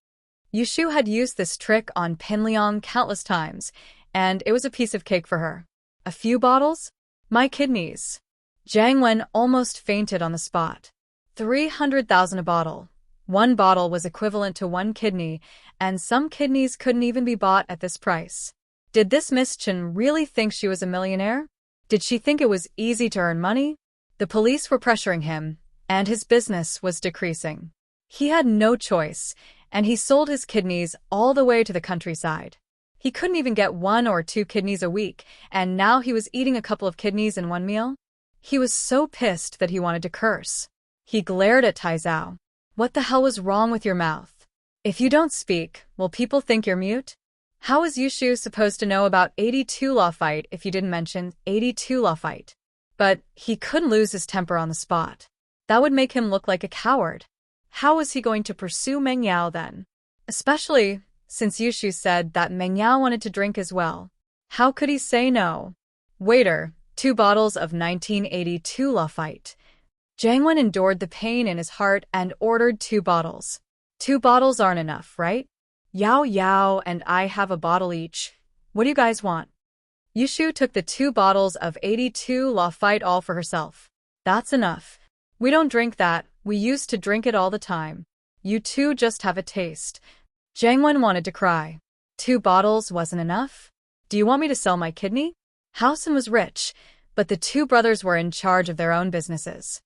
Yushu had used this trick on Pin Liang countless times, and it was a piece of cake for her. A few bottles? My kidneys. Jiang Wen almost fainted on the spot. 300,000 a bottle. One bottle was equivalent to one kidney, and some kidneys couldn't even be bought at this price. Did this Miss Chen really think she was a millionaire? Did she think it was easy to earn money? The police were pressuring him, and his business was decreasing. He had no choice, and he sold his kidneys all the way to the countryside. He couldn't even get 1 or 2 kidneys a week, and now he was eating a couple of kidneys in one meal? He was so pissed that he wanted to curse. He glared at Taizao. What the hell was wrong with your mouth? If you don't speak, will people think you're mute? How is Yushu supposed to know about 82 Lafite if you didn't mention 82 Lafite? But he couldn't lose his temper on the spot. That would make him look like a coward. How was he going to pursue Mengyao then? Especially since Yushu said that Mengyao wanted to drink as well. How could he say no? Waiter, 2 bottles of 1982 Lafite. Jiang Wen endured the pain in his heart and ordered 2 bottles. 2 bottles aren't enough, right? Yao Yao and I have a bottle each. What do you guys want? Yushu took the 2 bottles of 82 Lafite all for herself. That's enough. We don't drink that, we used to drink it all the time. You two just have a taste. Jiang Wen wanted to cry. 2 bottles wasn't enough? Do you want me to sell my kidney? Housen was rich, but the two brothers were in charge of their own businesses.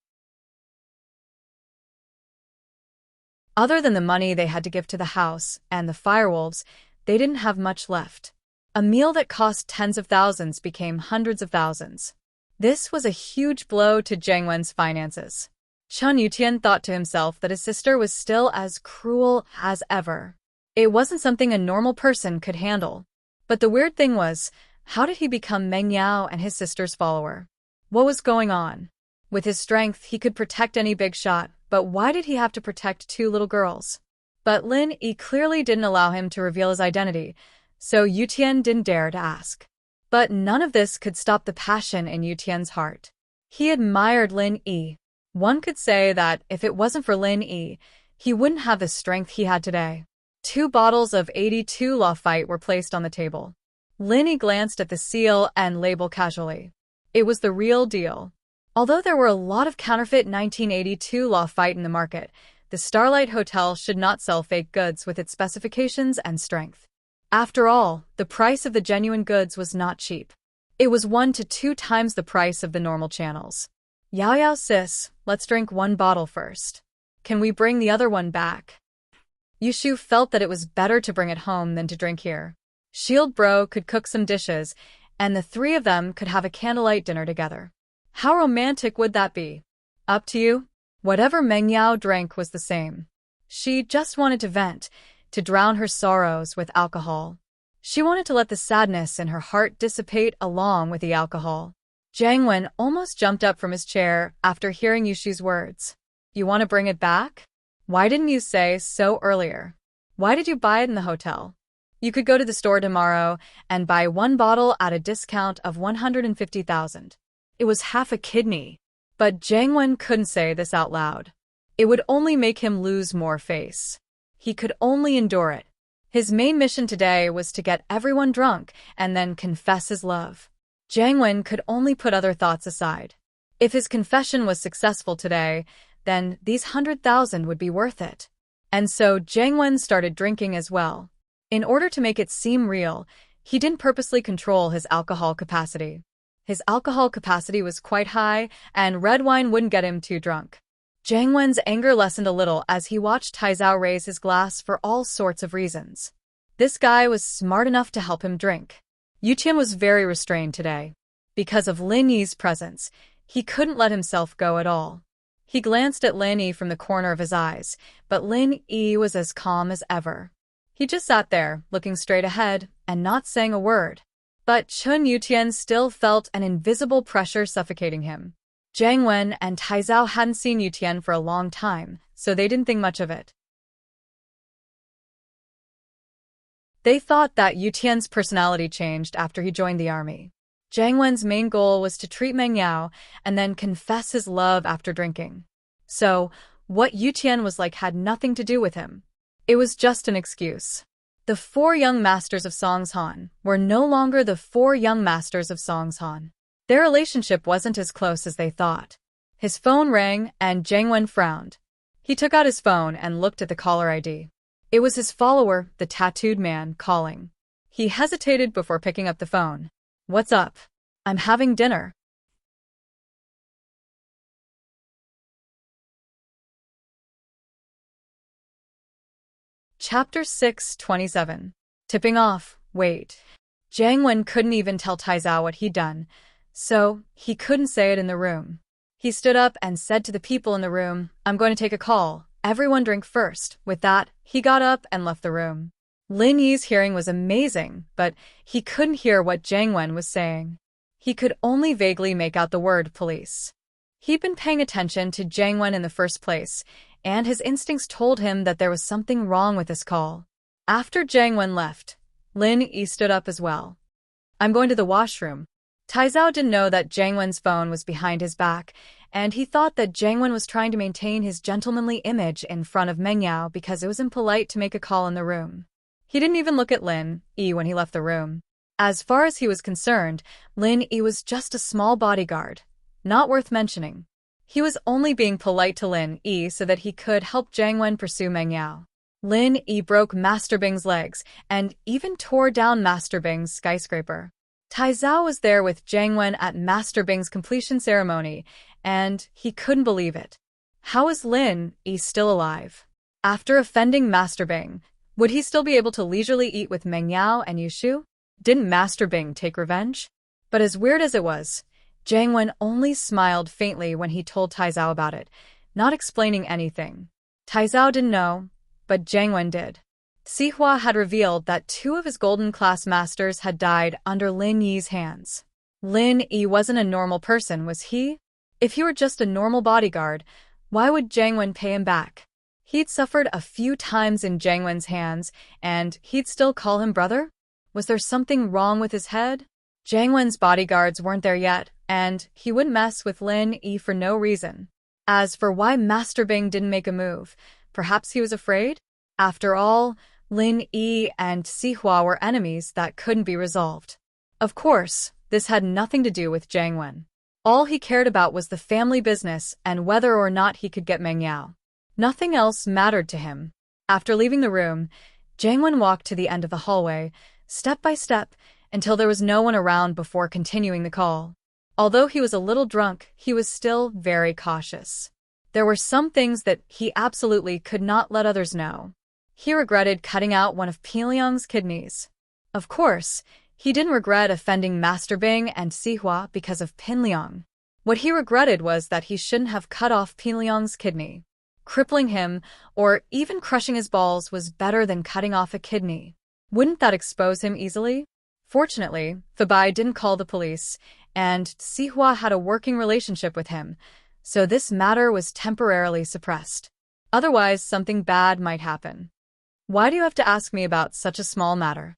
Other than the money they had to give to the house and the firewolves, they didn't have much left. A meal that cost tens of thousands became hundreds of thousands. This was a huge blow to Jiang Wen's finances. Chun Yutian thought to himself that his sister was still as cruel as ever. It wasn't something a normal person could handle. But the weird thing was, how did he become Meng Yao and his sister's follower? What was going on? With his strength, he could protect any big shot, but why did he have to protect two little girls? But Lin Yi clearly didn't allow him to reveal his identity, so Yutian didn't dare to ask. But none of this could stop the passion in Yutian's heart. He admired Lin Yi. One could say that if it wasn't for Lin Yi, he wouldn't have the strength he had today. 2 bottles of 82 Law Fight were placed on the table. Lin Yi glanced at the seal and label casually. It was the real deal. Although there were a lot of counterfeit 1982 Law Fight in the market, the Starlight Hotel should not sell fake goods with its specifications and strength. After all, the price of the genuine goods was not cheap. It was 1 to 2 times the price of the normal channels. Yao Yao sis, let's drink 1 bottle first. Can we bring the other one back? Yushu felt that it was better to bring it home than to drink here. Shield Bro could cook some dishes, and the 3 of them could have a candlelight dinner together. How romantic would that be? Up to you? Whatever Meng Yao drank was the same. She just wanted to vent, to drown her sorrows with alcohol. She wanted to let the sadness in her heart dissipate along with the alcohol. Jiang Wen almost jumped up from his chair after hearing Yushu's words. You want to bring it back? Why didn't you say so earlier? Why did you buy it in the hotel? You could go to the store tomorrow and buy 1 bottle at a discount of 150,000. It was half a kidney. But Jiang Wen couldn't say this out loud. It would only make him lose more face. He could only endure it. His main mission today was to get everyone drunk and then confess his love. Jiang Wen could only put other thoughts aside. If his confession was successful today, then these 100,000 would be worth it. And so Jiang Wen started drinking as well. In order to make it seem real, he didn't purposely control his alcohol capacity. His alcohol capacity was quite high, and red wine wouldn't get him too drunk. Jiang Wen's anger lessened a little as he watched Taizao raise his glass for all sorts of reasons. This guy was smart enough to help him drink. Yutian was very restrained today. Because of Lin Yi's presence, he couldn't let himself go at all. He glanced at Lin Yi from the corner of his eyes, but Lin Yi was as calm as ever. He just sat there, looking straight ahead, and not saying a word. But Chun Yutian still felt an invisible pressure suffocating him. Jiang Wen and Taizao hadn't seen Yutian for a long time, so they didn't think much of it. They thought that Yutian's personality changed after he joined the army. Jiang Wen's main goal was to treat Meng Yao and then confess his love after drinking. So, what Yutian was like had nothing to do with him. It was just an excuse. The 4 young masters of Songshan were no longer the 4 young masters of Songshan. Their relationship wasn't as close as they thought. His phone rang and Jiang Wen frowned. He took out his phone and looked at the caller ID. It was his follower, the tattooed man, calling. He hesitated before picking up the phone. What's up? I'm having dinner. Chapter 6:27. Tipping off. Wait. Jiang Wen couldn't even tell Taizao what he'd done, so he couldn't say it in the room. He stood up and said to the people in the room, I'm going to take a call. Everyone drink first. With that, he got up and left the room. Lin Yi's hearing was amazing, but he couldn't hear what Jiang Wen was saying. He could only vaguely make out the word police. He'd been paying attention to Jiang Wen in the first place, and his instincts told him that there was something wrong with this call. After Jiang Wen left, Lin Yi stood up as well. I'm going to the washroom. Taizao didn't know that Jiang Wen's phone was behind his back, and he thought that Jiang Wen was trying to maintain his gentlemanly image in front of Meng Yao because it was impolite to make a call in the room. He didn't even look at Lin Yi when he left the room. As far as he was concerned, Lin Yi was just a small bodyguard, not worth mentioning. He was only being polite to Lin Yi so that he could help Jiang Wen pursue Meng Yao. Lin Yi broke Master Bing's legs and even tore down Master Bing's skyscraper. Tai Zhao was there with Jiang Wen at Master Bing's completion ceremony, and he couldn't believe it. How is Lin Yi still alive? After offending Master Bing, would he still be able to leisurely eat with Meng Yao and Yushu? Didn't Master Bing take revenge? But as weird as it was, Jiang Wen only smiled faintly when he told Tai Zhao about it, not explaining anything. Tai Zhao didn't know, but Jiang Wen did. Sihua had revealed that 2 of his golden class masters had died under Lin Yi's hands. Lin Yi wasn't a normal person, was he? If he were just a normal bodyguard, why would Jiang Wen pay him back? He'd suffered a few times in Jiang Wen's hands, and he'd still call him brother? Was there something wrong with his head? Jiang Wen's bodyguards weren't there yet, and he wouldn't mess with Lin Yi for no reason. As for why Master Bing didn't make a move, perhaps he was afraid? After all, Lin Yi and Sihua were enemies that couldn't be resolved. Of course, this had nothing to do with Jiang Wen. All he cared about was the family business and whether or not he could get Meng Yao. Nothing else mattered to him. After leaving the room, Jiang Wen walked to the end of the hallway, step by step, until there was no one around before continuing the call. Although he was a little drunk, he was still very cautious. There were some things that he absolutely could not let others know. He regretted cutting out one of Pinliang's kidneys. Of course, he didn't regret offending Master Bing and Sihua because of Pinliang. What he regretted was that he shouldn't have cut off Pinliang's kidney. Crippling him, or even crushing his balls, was better than cutting off a kidney. Wouldn't that expose him easily? Fortunately, Fabai didn't call the police, and Sihua had a working relationship with him, so this matter was temporarily suppressed. Otherwise, something bad might happen. Why do you have to ask me about such a small matter?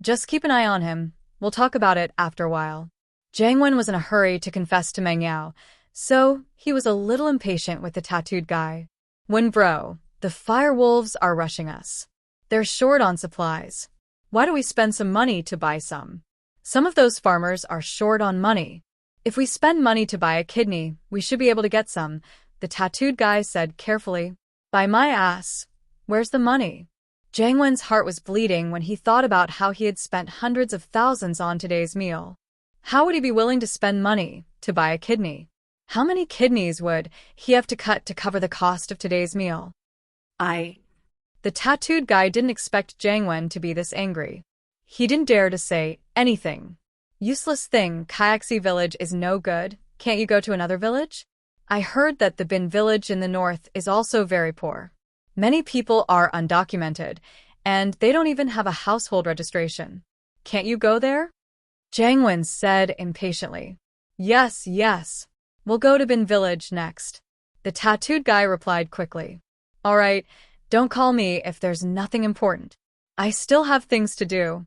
Just keep an eye on him. We'll talk about it after a while. Jiang Wen was in a hurry to confess to Meng Yao, so he was a little impatient with the tattooed guy. When bro, the firewolves are rushing us. They're short on supplies. Why don't we spend some money to buy some? Some of those farmers are short on money. If we spend money to buy a kidney, we should be able to get some, the tattooed guy said carefully. By my ass, where's the money? Jiang Wen's heart was bleeding when he thought about how he had spent hundreds of thousands on today's meal. How would he be willing to spend money to buy a kidney? How many kidneys would he have to cut to cover the cost of today's meal? The tattooed guy didn't expect Jiang Wen to be this angry. He didn't dare to say anything. Useless thing, Kaiaxi village is no good. Can't you go to another village? I heard that the Bin village in the north is also very poor. Many people are undocumented, and they don't even have a household registration. Can't you go there? Jiang Wen said impatiently. Yes, yes. We'll go to Bin village next. The tattooed guy replied quickly. All right, don't call me if there's nothing important. I still have things to do.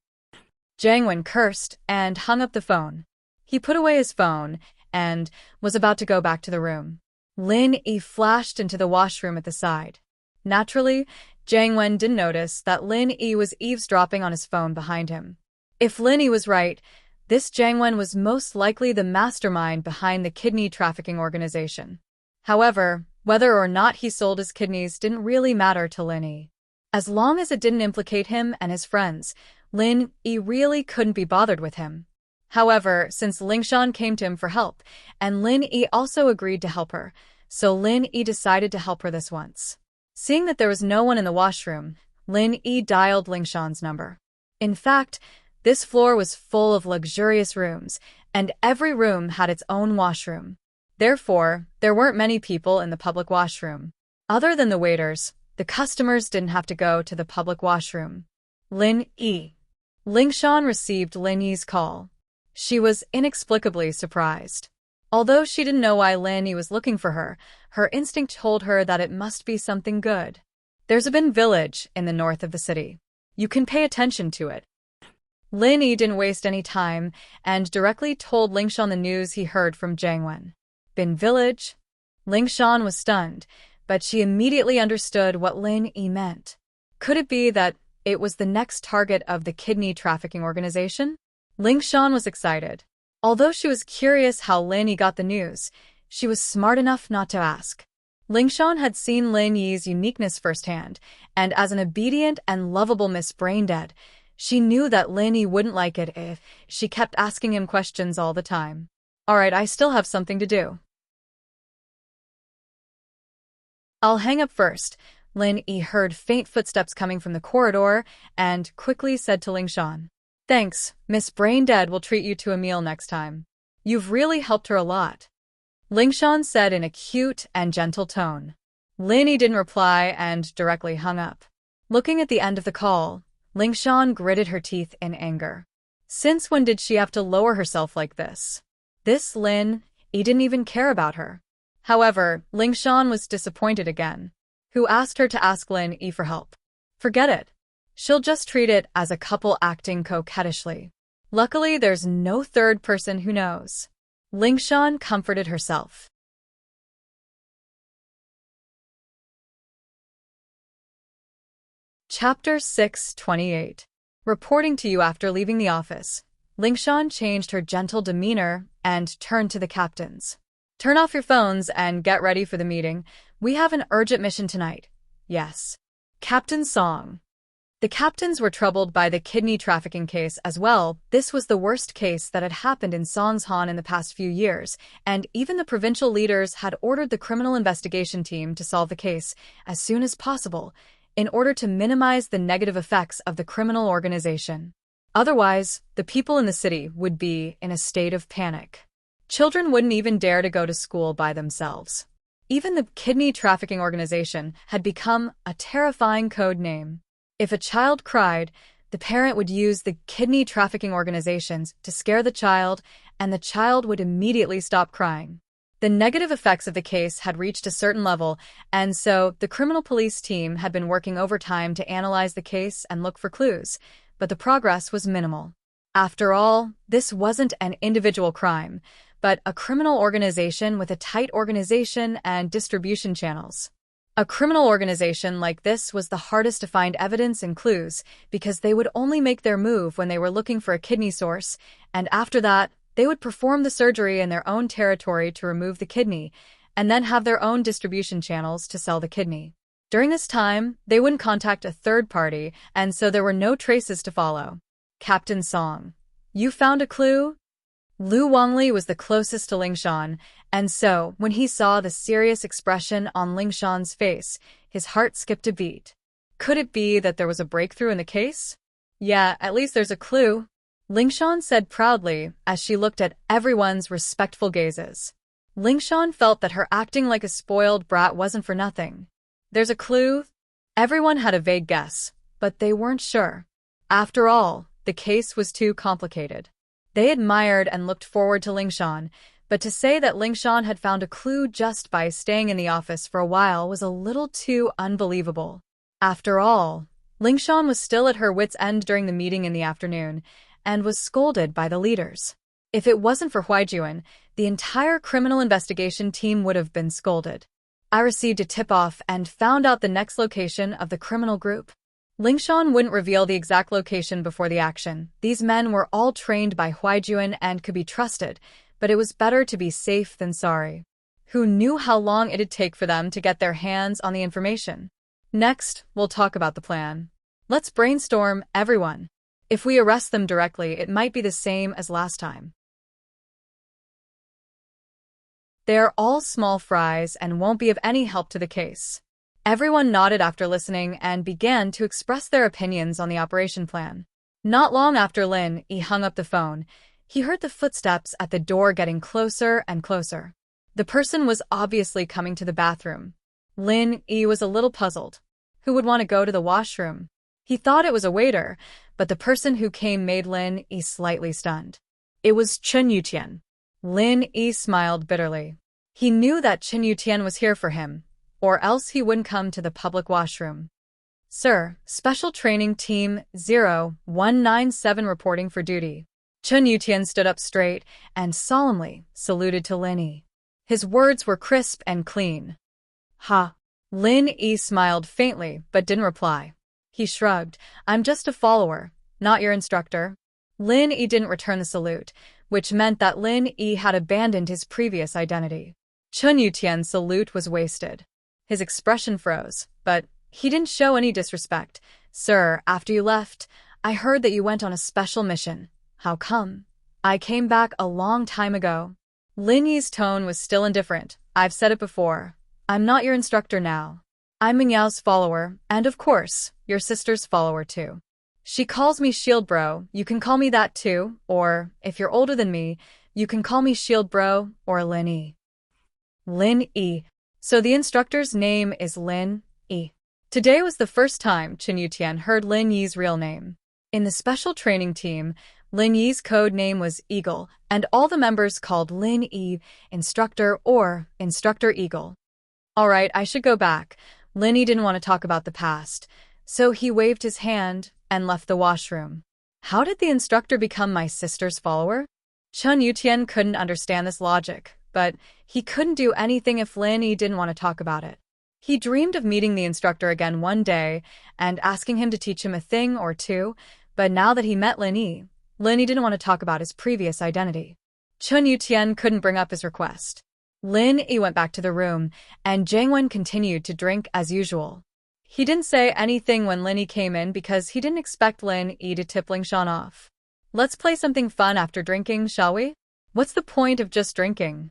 Jiang Wen cursed and hung up the phone. He put away his phone and was about to go back to the room. Lin Yi flashed into the washroom at the side. Naturally, Jiang Wen didn't notice that Lin Yi was eavesdropping on his phone behind him. If Lin Yi was right, this Jiang Wen was most likely the mastermind behind the kidney trafficking organization. However, whether or not he sold his kidneys didn't really matter to Lin Yi. As long as it didn't implicate him and his friends, Lin Yi really couldn't be bothered with him. However, since Lingshan came to him for help, and Lin Yi also agreed to help her, so Lin Yi decided to help her this once. Seeing that there was no one in the washroom, Lin Yi dialed Lingshan's number. In fact, this floor was full of luxurious rooms, and every room had its own washroom. Therefore, there weren't many people in the public washroom. Other than the waiters, the customers didn't have to go to the public washroom. Lin Yi. Lingshan received Lin Yi's call. She was inexplicably surprised. Although she didn't know why Lin Yi was looking for her, her instinct told her that it must be something good. There's a Bin village in the north of the city. You can pay attention to it. Lin Yi didn't waste any time and directly told Lingshan the news he heard from Jiang Wen. Bin village? Lingshan was stunned, but she immediately understood what Lin Yi meant. Could it be that it was the next target of the kidney trafficking organization? Lingshan was excited. Although she was curious how Lin Yi got the news, she was smart enough not to ask. Lingshan had seen Lin Yi's uniqueness firsthand, and as an obedient and lovable Miss Braindead, She knew that Lin Yi wouldn't like it if she kept asking him questions all the time. Alright, I still have something to do. I'll hang up first. Lin Yi heard faint footsteps coming from the corridor and quickly said to Ling Shan, "Thanks, Miss Braindead will treat you to a meal next time. You've really helped her a lot." Ling Shan said in a cute and gentle tone. Lin Yi didn't reply and directly hung up. Looking at the end of the call, Ling Shan gritted her teeth in anger. Since when did she have to lower herself like this? This Lin Yi didn't even care about her. However, Ling Shan was disappointed again. Who asked her to ask Lin Yi for help? Forget it. She'll just treat it as a couple acting coquettishly. Luckily, there's no third person who knows. Ling Shan comforted herself. Chapter 628. Reporting to you after leaving the office. Ling Shan changed her gentle demeanor and turned to the captains. Turn off your phones and get ready for the meeting. We have an urgent mission tonight. Yes. Captain Song. The captains were troubled by the kidney trafficking case as well. This was the worst case that had happened in Songshan in the past few years, and even the provincial leaders had ordered the criminal investigation team to solve the case as soon as possible in order to minimize the negative effects of the criminal organization. Otherwise, the people in the city would be in a state of panic. Children wouldn't even dare to go to school by themselves. Even the kidney trafficking organization had become a terrifying code name. If a child cried, the parent would use the kidney trafficking organizations to scare the child, and the child would immediately stop crying. The negative effects of the case had reached a certain level, and so the criminal police team had been working overtime to analyze the case and look for clues, but the progress was minimal. After all, this wasn't an individual crime, but a criminal organization with a tight organization and distribution channels. A criminal organization like this was the hardest to find evidence and clues because they would only make their move when they were looking for a kidney source, and after that, they would perform the surgery in their own territory to remove the kidney, and then have their own distribution channels to sell the kidney. During this time, they wouldn't contact a third party, and so there were no traces to follow. Captain Song. You found a clue? Lu Wangli was the closest to Ling Shan, and so, when he saw the serious expression on Ling Shan's face, his heart skipped a beat. Could it be that there was a breakthrough in the case? Yeah, at least there's a clue, Ling Shan said proudly as she looked at everyone's respectful gazes. Ling Shan felt that her acting like a spoiled brat wasn't for nothing. There's a clue? Everyone had a vague guess, but they weren't sure. After all, the case was too complicated. They admired and looked forward to Ling Shan, but to say that Ling Shan had found a clue just by staying in the office for a while was a little too unbelievable. After all, Ling Shan was still at her wits' end during the meeting in the afternoon, and was scolded by the leaders. If it wasn't for Huaijuan, the entire criminal investigation team would have been scolded. I received a tip-off and found out the next location of the criminal group. Ling Shan wouldn't reveal the exact location before the action. These men were all trained by Huaijuan and could be trusted, but it was better to be safe than sorry. Who knew how long it'd take for them to get their hands on the information? Next, we'll talk about the plan. Let's brainstorm, everyone. If we arrest them directly, it might be the same as last time. They are all small fries and won't be of any help to the case. Everyone nodded after listening and began to express their opinions on the operation plan. Not long after Lin Yi hung up the phone, he heard the footsteps at the door getting closer and closer. The person was obviously coming to the bathroom. Lin Yi was a little puzzled. Who would want to go to the washroom? He thought it was a waiter, but the person who came made Lin Yi slightly stunned. It was Chen Yutian. Lin Yi smiled bitterly. He knew that Chen Yutian was here for him, or else he wouldn't come to the public washroom. Sir, Special Training Team 0197 reporting for duty. Chen Yutian stood up straight and solemnly saluted to Lin Yi. His words were crisp and clean. Ha! Lin Yi smiled faintly but didn't reply. He shrugged. I'm just a follower, not your instructor. Lin Yi didn't return the salute, which meant that Lin Yi had abandoned his previous identity. Chen Yutian's salute was wasted. His expression froze, but he didn't show any disrespect. Sir, after you left, I heard that you went on a special mission. How come? I came back a long time ago. Lin Yi's tone was still indifferent. I've said it before. I'm not your instructor now. I'm Mingyao's follower, and of course, your sister's follower too. She calls me Shield Bro, you can call me that too, or, if you're older than me, you can call me Shield Bro or Lin Yi. Lin Yi. So the instructor's name is Lin Yi. Today was the first time Chen Yutian heard Lin Yi's real name. In the special training team, Lin Yi's code name was Eagle, and all the members called Lin Yi Instructor or Instructor Eagle. Alright, I should go back. Lin Yi didn't want to talk about the past, so he waved his hand and left the washroom. How did the instructor become my sister's follower? Chen Yutian couldn't understand this logic, but he couldn't do anything if Lin Yi didn't want to talk about it. He dreamed of meeting the instructor again one day and asking him to teach him a thing or two, but now that he met Lin Yi didn't want to talk about his previous identity. Chen Yutian couldn't bring up his request. Lin Yi went back to the room, and Jiang Wen continued to drink as usual. He didn't say anything when Lin Yi came in because he didn't expect Lin Yi to tip Lingshan off. Let's play something fun after drinking, shall we? What's the point of just drinking?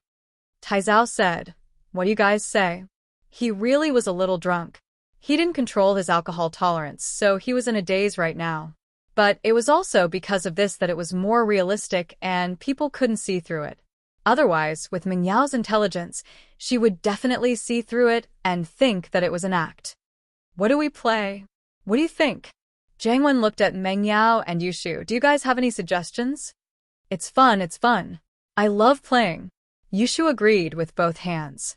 Taizao said. What do you guys say? He really was a little drunk. He didn't control his alcohol tolerance, so he was in a daze right now. But it was also because of this that it was more realistic and people couldn't see through it. Otherwise, with Mingyao's intelligence, she would definitely see through it and think that it was an act. What do we play? What do you think? Jiang Wen looked at Mengyao and Yushu. Do you guys have any suggestions? It's fun, it's fun. I love playing. Yushu agreed with both hands.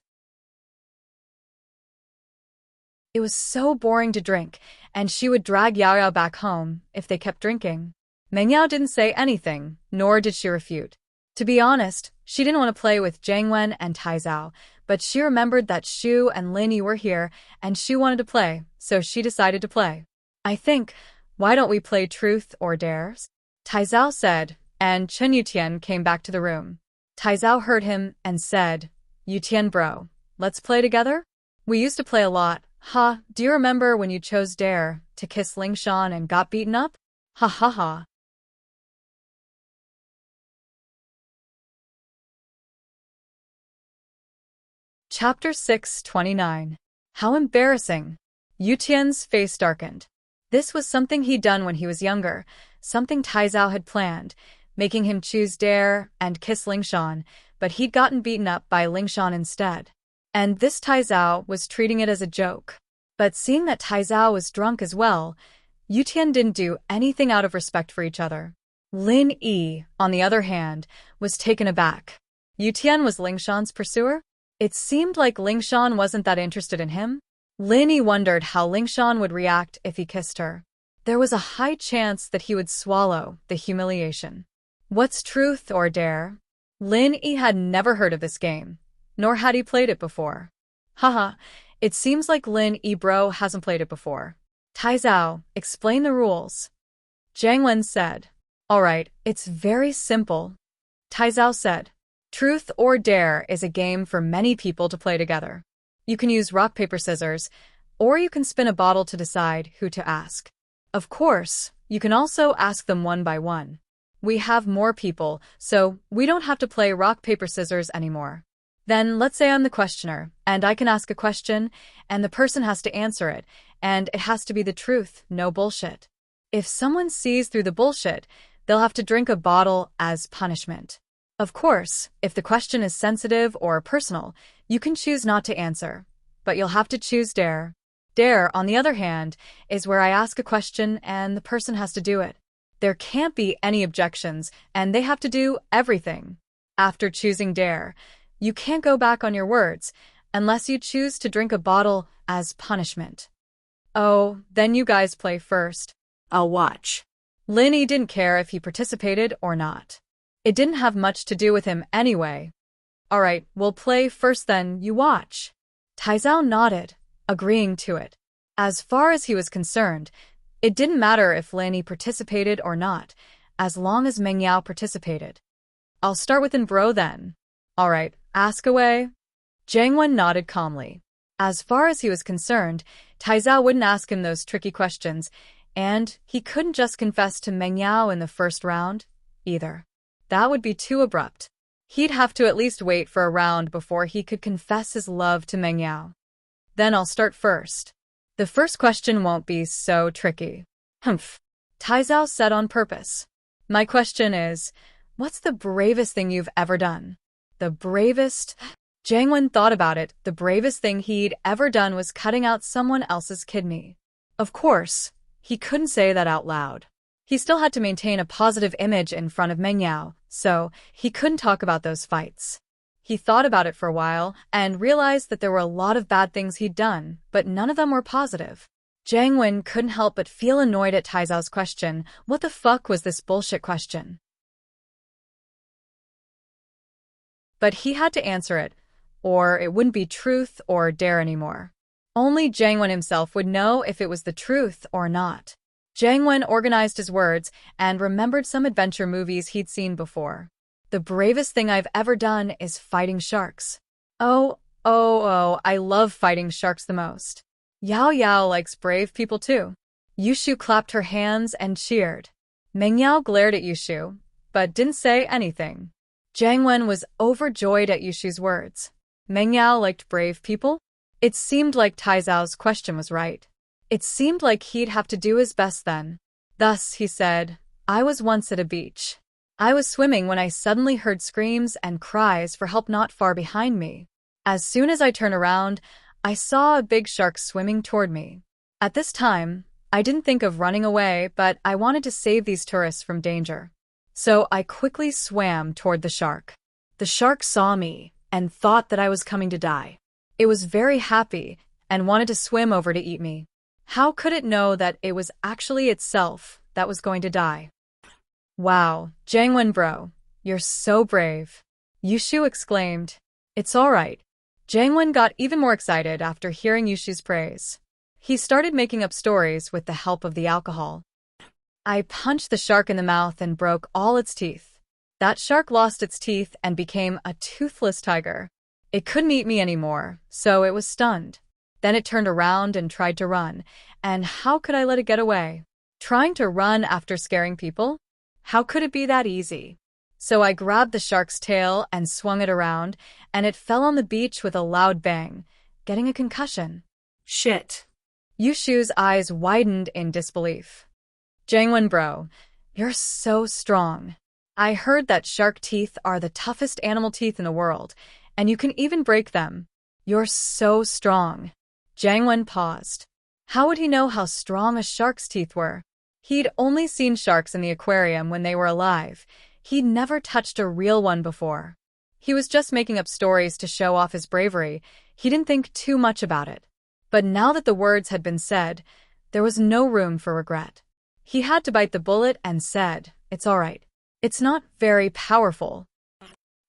It was so boring to drink, and she would drag Yao Yao back home if they kept drinking. Mengyao didn't say anything, nor did she refute. To be honest, she didn't want to play with Jiang Wen and Taizao, but she remembered that Shu and Lin Yi were here, and she wanted to play, so she decided to play. I think, why don't we play Truth or Dares? Taizao said, and Chen Yutian came back to the room. Taizao heard him and said, Yutian bro, let's play together? We used to play a lot. Ha, do you remember when you chose Dare to kiss Lingshan and got beaten up? Ha ha ha. Chapter 629. How embarrassing. Yutian's face darkened. This was something he'd done when he was younger, something Taizao had planned, making him choose Dare and kiss Lingshan, but he'd gotten beaten up by Lingshan instead. And this Taizao was treating it as a joke. But seeing that Taizao was drunk as well, Yutian didn't do anything out of respect for each other. Lin Yi, on the other hand, was taken aback. Yutian was Lingshan's pursuer? It seemed like Lingshan wasn't that interested in him. Lin Yi wondered how Lingshan would react if he kissed her. There was a high chance that he would swallow the humiliation. What's Truth or Dare? Lin Yi had never heard of this game, nor had he played it before. Haha, it seems like Lin Yi bro hasn't played it before. Taizao, explain the rules. Jiang Wen said. Alright, it's very simple. Taizao said. Truth or Dare is a game for many people to play together. You can use rock, paper, scissors, or you can spin a bottle to decide who to ask. Of course, you can also ask them one by one. We have more people, so we don't have to play rock, paper, scissors anymore. Then let's say I'm the questioner, and I can ask a question, and the person has to answer it, and it has to be the truth, no bullshit. If someone sees through the bullshit, they'll have to drink a bottle as punishment. Of course, if the question is sensitive or personal, you can choose not to answer, but you'll have to choose Dare. Dare, on the other hand, is where I ask a question and the person has to do it. There can't be any objections, and they have to do everything. After choosing Dare, you can't go back on your words, unless you choose to drink a bottle as punishment. Oh, then you guys play first. I'll watch. Lin Yi didn't care if he participated or not. It didn't have much to do with him anyway. Alright, we'll play first then you watch. Taizao nodded, agreeing to it. As far as he was concerned, it didn't matter if Lin Yi participated or not, as long as Mengyao participated. I'll start with Bro then. Alright, ask away. Jiang Wen nodded calmly. As far as he was concerned, Taizao wouldn't ask him those tricky questions. And he couldn't just confess to Meng Yao in the first round, either. That would be too abrupt. He'd have to at least wait for a round before he could confess his love to Meng Yao. Then I'll start first. The first question won't be so tricky. Humph. Taizao said on purpose. My question is, what's the bravest thing you've ever done? The bravest? Jiang Wen thought about it. The bravest thing he'd ever done was cutting out someone else's kidney. Of course, he couldn't say that out loud. He still had to maintain a positive image in front of Meng Yao, so he couldn't talk about those fights. He thought about it for a while and realized that there were a lot of bad things he'd done, but none of them were positive. Jiang Wen couldn't help but feel annoyed at Taizao's question. What the fuck was this bullshit question? But he had to answer it, or it wouldn't be truth or dare anymore. Only Jiang Wen himself would know if it was the truth or not. Jiang Wen organized his words and remembered some adventure movies he'd seen before. The bravest thing I've ever done is fighting sharks. Oh, I love fighting sharks the most. Yao Yao likes brave people too. Yushu clapped her hands and cheered. Meng Yao glared at Yushu, but didn't say anything. Jiang Wen was overjoyed at Yushu's words. Meng Yao liked brave people? It seemed like Taizao's question was right. It seemed like he'd have to do his best then. Thus, he said, I was once at a beach. I was swimming when I suddenly heard screams and cries for help not far behind me. As soon as I turned around, I saw a big shark swimming toward me. At this time, I didn't think of running away, but I wanted to save these tourists from danger. So I quickly swam toward the shark. The shark saw me and thought that I was coming to die. It was very happy and wanted to swim over to eat me. How could it know that it was actually itself that was going to die? Wow, Jiang Wen bro, you're so brave. Yushu exclaimed. It's all right. Jiang Wen got even more excited after hearing Yushu's praise. He started making up stories with the help of the alcohol. I punched the shark in the mouth and broke all its teeth. That shark lost its teeth and became a toothless tiger. It couldn't eat me anymore, so it was stunned. Then it turned around and tried to run, and how could I let it get away? Trying to run after scaring people? How could it be that easy? So I grabbed the shark's tail and swung it around, and it fell on the beach with a loud bang, getting a concussion. Shit. Yushu's eyes widened in disbelief. Jiang Wen bro, you're so strong. I heard that shark teeth are the toughest animal teeth in the world, and you can even break them. You're so strong. Jiang Wen paused. How would he know how strong a shark's teeth were? He'd only seen sharks in the aquarium when they were alive. He'd never touched a real one before. He was just making up stories to show off his bravery. He didn't think too much about it. But now that the words had been said, there was no room for regret. He had to bite the bullet and said, it's all right. It's not very powerful.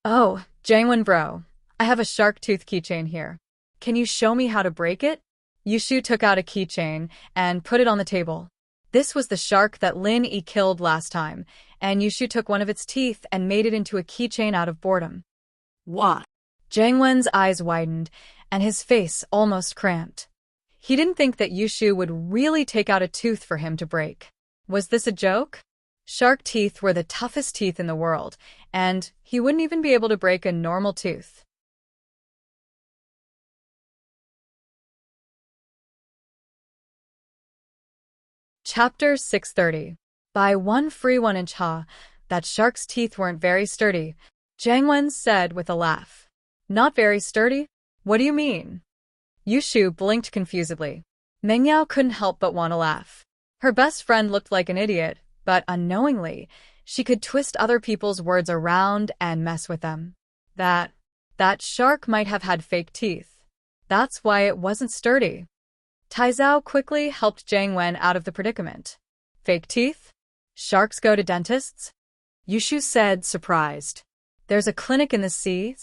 Oh, Jiang Wen bro, I have a shark tooth keychain here. Can you show me how to break it? Yushu took out a keychain and put it on the table. This was the shark that Lin Yi killed last time, and Yushu took one of its teeth and made it into a keychain out of boredom. What? Jiang Wen's eyes widened, and his face almost cramped. He didn't think that Yushu would really take out a tooth for him to break. Was this a joke? Shark teeth were the toughest teeth in the world, and he wouldn't even be able to break a normal tooth. Chapter 630. Buy one free 1-inch ha. That shark's teeth weren't very sturdy, Jiang Wen said with a laugh. Not very sturdy? What do you mean? Yushu blinked confusedly. Meng Yao couldn't help but want to laugh. Her best friend looked like an idiot, but unknowingly, she could twist other people's words around and mess with them. That shark might have had fake teeth. That's why it wasn't sturdy. Taizao quickly helped Jiang Wen out of the predicament. Fake teeth? Sharks go to dentists? Yushu said, surprised. There's a clinic in the sea?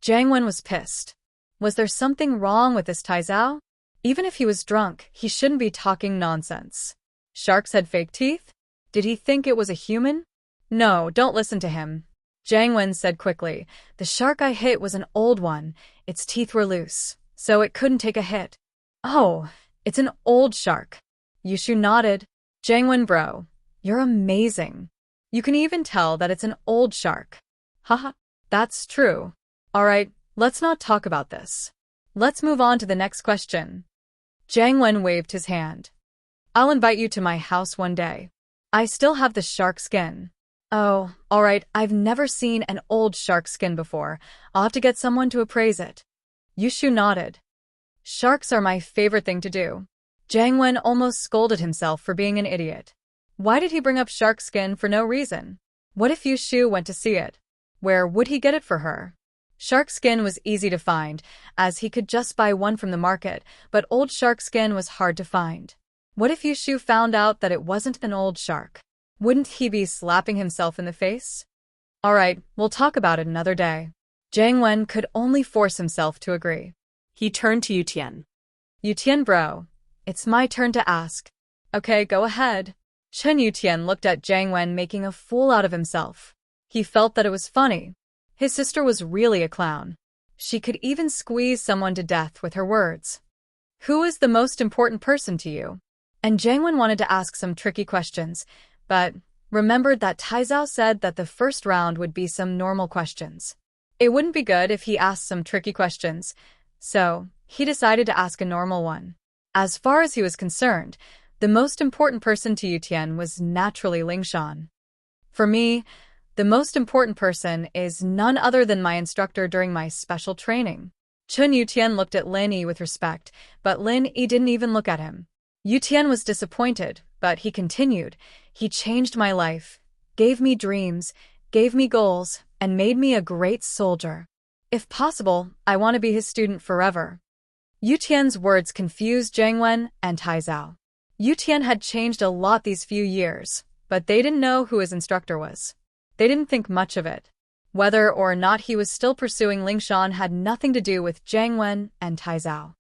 Jiang Wen was pissed. Was there something wrong with this Taizao? Even if he was drunk, he shouldn't be talking nonsense. Sharks had fake teeth? Did he think it was a human? No, don't listen to him. Jiang Wen said quickly. The shark I hit was an old one. Its teeth were loose, so it couldn't take a hit. Oh, it's an old shark. Yushu nodded. Jangwon bro, you're amazing. You can even tell that it's an old shark. Haha, that's true. Alright, let's not talk about this. Let's move on to the next question. Jangwon waved his hand. I'll invite you to my house one day. I still have the shark skin. Oh, alright, I've never seen an old shark skin before. I'll have to get someone to appraise it. Yushu nodded. Sharks are my favorite thing to do. Jangwon almost scolded himself for being an idiot. Why did he bring up shark skin for no reason? What if Yushu went to see it? Where would he get it for her? Shark skin was easy to find, as he could just buy one from the market, but old shark skin was hard to find. What if Yushu found out that it wasn't an old shark? Wouldn't he be slapping himself in the face? Alright, we'll talk about it another day. Jangwon could only force himself to agree. He turned to Yutian. Yutian bro, it's my turn to ask. Okay, go ahead. Chen Yutian looked at Jangwon making a fool out of himself. He felt that it was funny. His sister was really a clown. She could even squeeze someone to death with her words. Who is the most important person to you? And Jangwon wanted to ask some tricky questions, but remembered that Taizao said that the first round would be some normal questions. It wouldn't be good if he asked some tricky questions, so he decided to ask a normal one. As far as he was concerned, the most important person to Yutian was naturally Lingshan. For me, the most important person is none other than my instructor during my special training. Chun Yutian looked at Lin Yi with respect, but Lin Yi didn't even look at him. Yutian was disappointed, but he continued. He changed my life, gave me dreams, gave me goals, and made me a great soldier. If possible, I want to be his student forever. Yutian's words confused Jangwon and Taizao. Yutian had changed a lot these few years, but they didn't know who his instructor was. They didn't think much of it. Whether or not he was still pursuing Lingshan had nothing to do with Jangwon and Taizao.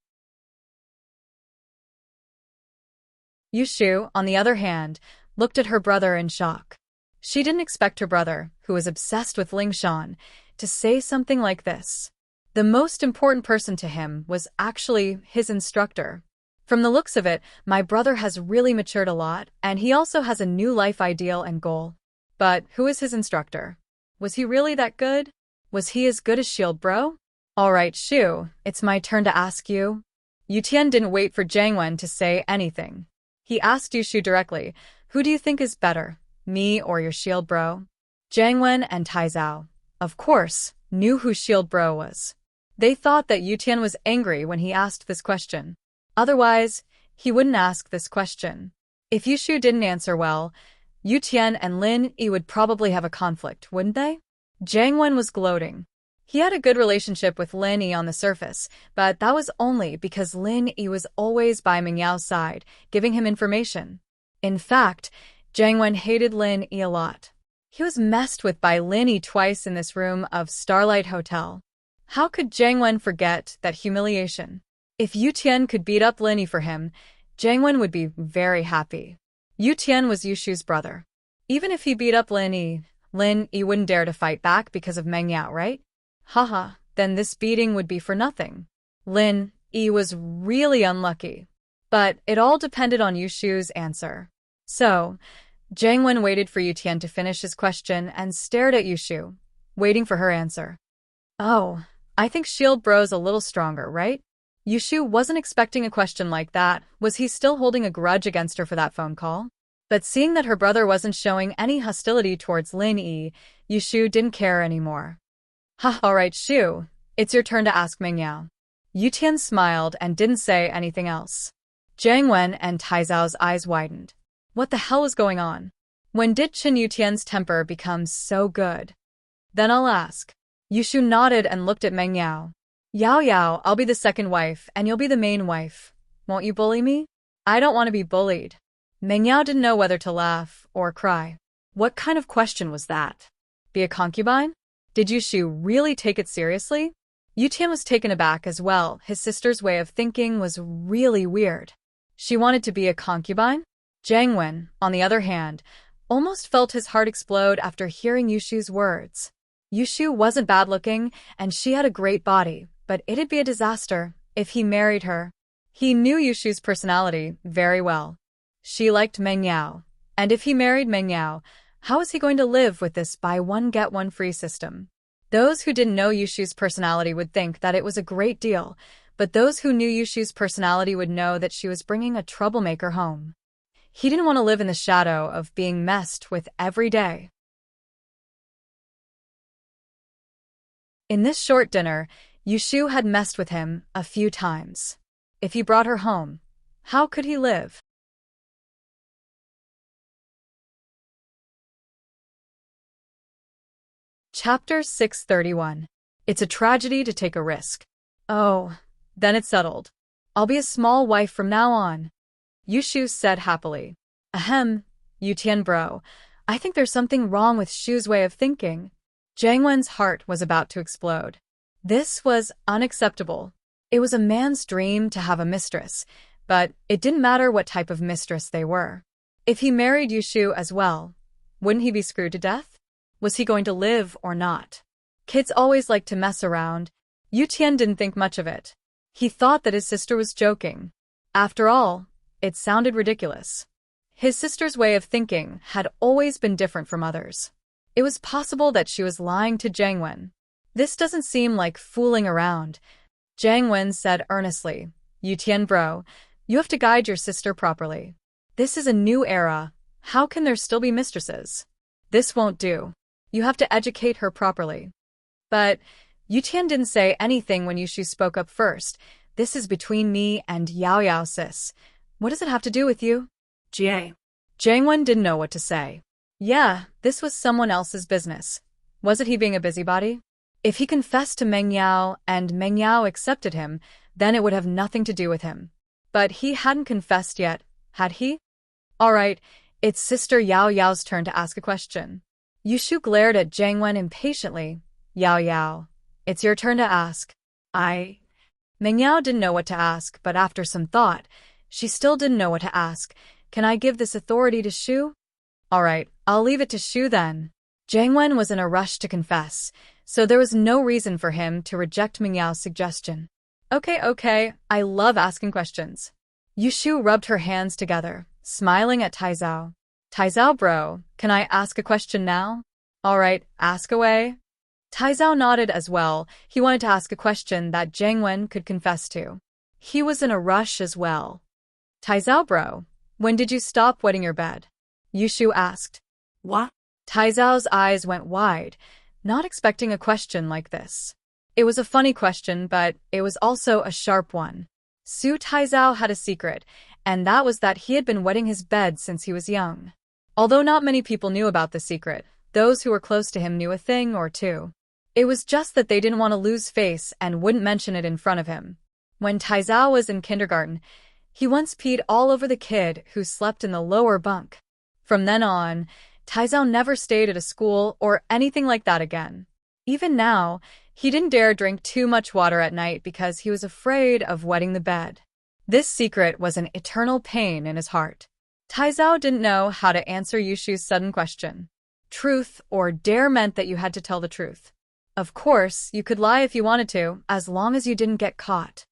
Yushu, on the other hand, looked at her brother in shock. She didn't expect her brother, who was obsessed with Lingshan, to say something like this. The most important person to him was actually his instructor. From the looks of it, my brother has really matured a lot, and he also has a new life ideal and goal. But who is his instructor? Was he really that good? Was he as good as Shield Bro? Alright, Shu, it's my turn to ask you. Yutian didn't wait for Jangwon to say anything. He asked Yushu directly, who do you think is better, me or your Shield Bro? Jangwon and Taizao, of course, knew who Shield Bro was. They thought that Yutian was angry when he asked this question. Otherwise, he wouldn't ask this question. If Yushu didn't answer well, Yutian and Lin Yi would probably have a conflict, wouldn't they? Jangwon was gloating. He had a good relationship with Lin Yi on the surface, but that was only because Lin Yi was always by Mingyao's side, giving him information. In fact, Jangwon hated Lin Yi a lot. He was messed with by Lin Yi twice in this room of Starlight Hotel. How could Jangwon forget that humiliation? If Yutian could beat up Lin Yi for him, Jangwon would be very happy. Yutian was Yushu's brother. Even if he beat up Lin Yi wouldn't dare to fight back because of Meng Yao, right? Haha, then this beating would be for nothing. Lin Yi was really unlucky. But it all depended on Yushu's answer. So, Jangwon waited for Yutian to finish his question and stared at Yushu, waiting for her answer. Oh, I think Shield Bro's a little stronger, right? Yushu wasn't expecting a question like that. Was he still holding a grudge against her for that phone call? But seeing that her brother wasn't showing any hostility towards Lin Yi, Yushu didn't care anymore. Alright Shu, it's your turn to ask Meng Yao. Yutian smiled and didn't say anything else. Jangwon and Taizao's eyes widened. What the hell was going on? When did Chen Yutian's temper become so good? Then I'll ask. Yushu nodded and looked at Meng Yao. Yao, I'll be the second wife, and you'll be the main wife. Won't you bully me? I don't want to be bullied. Meng Yao didn't know whether to laugh or cry. What kind of question was that? Be a concubine? Did Yushu really take it seriously? Yutian was taken aback as well. His sister's way of thinking was really weird. She wanted to be a concubine? Jangwon, on the other hand, almost felt his heart explode after hearing Yushu's words. Yushu wasn't bad-looking, and she had a great body, but it'd be a disaster if he married her. He knew Yushu's personality very well. She liked Meng Yao. And if he married Meng Yao, how was he going to live with this buy one get one free system? Those who didn't know Yushu's personality would think that it was a great deal, but those who knew Yushu's personality would know that she was bringing a troublemaker home. He didn't want to live in the shadow of being messed with every day. In this short dinner, Yushu had messed with him a few times. If he brought her home, how could he live? Chapter 631. It's a tragedy to take a risk. Oh, then it's settled. I'll be a small wife from now on, Yushu said happily. Ahem, Yutian bro. I think there's something wrong with Shu's way of thinking. Jiang Wen's heart was about to explode. This was unacceptable. It was a man's dream to have a mistress, but it didn't matter what type of mistress they were. If he married Yushu as well, wouldn't he be screwed to death? Was he going to live or not? Kids always like to mess around. Yutian didn't think much of it. He thought that his sister was joking. After all, it sounded ridiculous. His sister's way of thinking had always been different from others. It was possible that she was lying to Jiang Wen. This doesn't seem like fooling around, Jiang Wen said earnestly. Yutian bro, you have to guide your sister properly. This is a new era. How can there still be mistresses? This won't do. You have to educate her properly. But Yutian didn't say anything when Yushu spoke up first. This is between me and Yao Yao, sis. What does it have to do with you? Jiang Wen didn't know what to say. Yeah, this was someone else's business. Was it he being a busybody? If he confessed to Meng Yao and Meng Yao accepted him, then it would have nothing to do with him. But he hadn't confessed yet, had he? All right, it's Sister Yao Yao's turn to ask a question. Yushu glared at Jiang Wen impatiently. Yao Yao, it's your turn to ask. Meng Yao didn't know what to ask, but after some thought, she still didn't know what to ask. Can I give this authority to Shu? All right, I'll leave it to Shu then. Jiang Wen was in a rush to confess, so there was no reason for him to reject Meng Yao's suggestion. Okay, I love asking questions. Yushu rubbed her hands together, smiling at Taizao. Taizao bro, can I ask a question now? All right, ask away. Taizao nodded as well. He wanted to ask a question that Jiang Wen could confess to. He was in a rush as well. Taizao bro, when did you stop wetting your bed? Yushu asked. What? Taizao's eyes went wide, not expecting a question like this. It was a funny question, but it was also a sharp one. Su Taizao had a secret, and that was that he had been wetting his bed since he was young. Although not many people knew about the secret, those who were close to him knew a thing or two. It was just that they didn't want to lose face and wouldn't mention it in front of him. When Taizao was in kindergarten, he once peed all over the kid who slept in the lower bunk. From then on, Taizao never stayed at a school or anything like that again. Even now, he didn't dare drink too much water at night because he was afraid of wetting the bed. This secret was an eternal pain in his heart. Taizao didn't know how to answer Yushu's sudden question. Truth or dare meant that you had to tell the truth. Of course, you could lie if you wanted to, as long as you didn't get caught.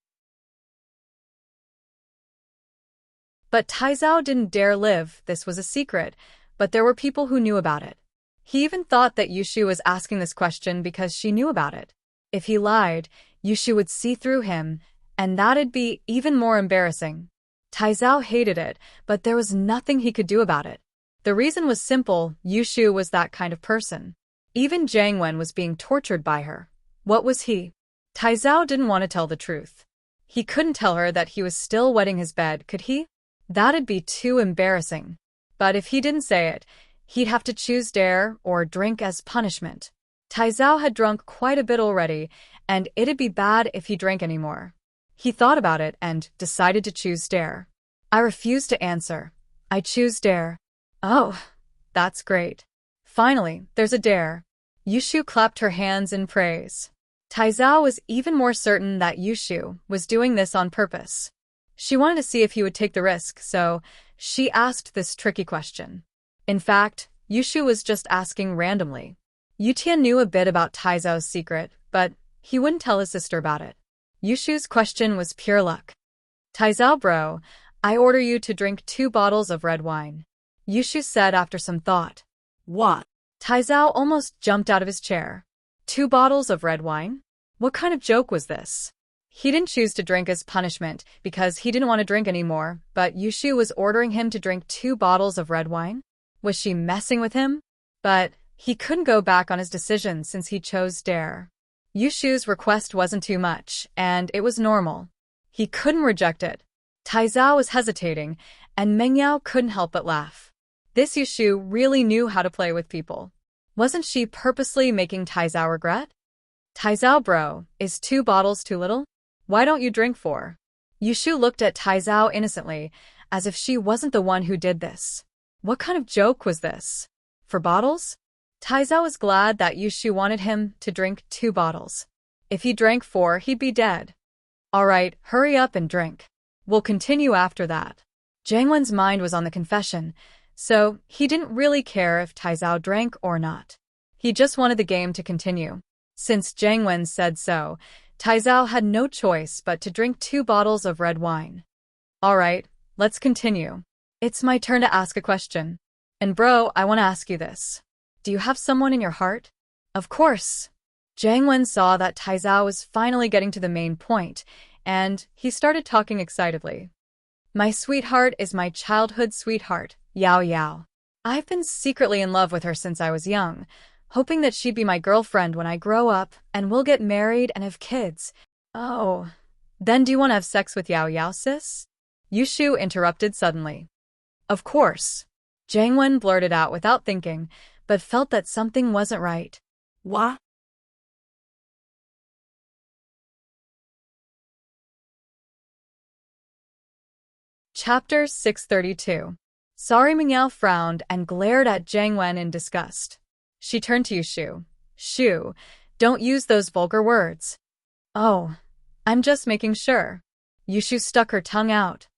But Taizao didn't dare live. This was a secret, but there were people who knew about it. He even thought that Yushu was asking this question because she knew about it. If he lied, Yushu would see through him, and that'd be even more embarrassing. Taizao hated it, but there was nothing he could do about it. The reason was simple: Yushu was that kind of person. Even Jiang Wen was being tortured by her. What was he? Taizao didn't want to tell the truth. He couldn't tell her that he was still wetting his bed, could he? That'd be too embarrassing. But if he didn't say it, he'd have to choose dare or drink as punishment. Taizao had drunk quite a bit already, and it'd be bad if he drank anymore. He thought about it and decided to choose dare. I refuse to answer. I choose dare. Oh, that's great. Finally, there's a dare. Yushu clapped her hands in praise. Taizao was even more certain that Yushu was doing this on purpose. She wanted to see if he would take the risk, so she asked this tricky question. In fact, Yushu was just asking randomly. Yutian knew a bit about Taizao's secret, but he wouldn't tell his sister about it. Yushu's question was pure luck. Taizao bro, I order you to drink 2 bottles of red wine, Yushu said after some thought. What? Taizao almost jumped out of his chair. 2 bottles of red wine? What kind of joke was this? He didn't choose to drink as punishment because he didn't want to drink anymore, but Yushu was ordering him to drink 2 bottles of red wine? Was she messing with him? But he couldn't go back on his decision since he chose dare. Yushu's request wasn't too much, and it was normal. He couldn't reject it. Taizao was hesitating, and Mengyao couldn't help but laugh. This Yushu really knew how to play with people. Wasn't she purposely making Taizao regret? Taizao bro, is 2 bottles too little? Why don't you drink 4? Yushu looked at Taizao innocently, as if she wasn't the one who did this. What kind of joke was this? 4 bottles? Taizao was glad that Yushu wanted him to drink 2 bottles. If he drank 4, he'd be dead. Alright, hurry up and drink. We'll continue after that. Jiang Wen's mind was on the confession, so he didn't really care if Taizao drank or not. He just wanted the game to continue. Since Jiang Wen said so, Taizao had no choice but to drink 2 bottles of red wine. Alright, let's continue. It's my turn to ask a question. And bro, I want to ask you this. Do you have someone in your heart? Of course. Jiang Wen saw that Taizao was finally getting to the main point, and he started talking excitedly. My sweetheart is my childhood sweetheart, Yao Yao. I've been secretly in love with her since I was young, hoping that she'd be my girlfriend when I grow up and we'll get married and have kids. Oh, then do you want to have sex with Yao Yao, sis? Yushu interrupted suddenly. Of course. Jiang Wen blurted out without thinking, but felt that something wasn't right. What? Chapter 632. Sorry, Mingyao frowned and glared at Jiang Wen in disgust. She turned to Yushu. Shu, don't use those vulgar words. Oh, I'm just making sure. Yushu stuck her tongue out.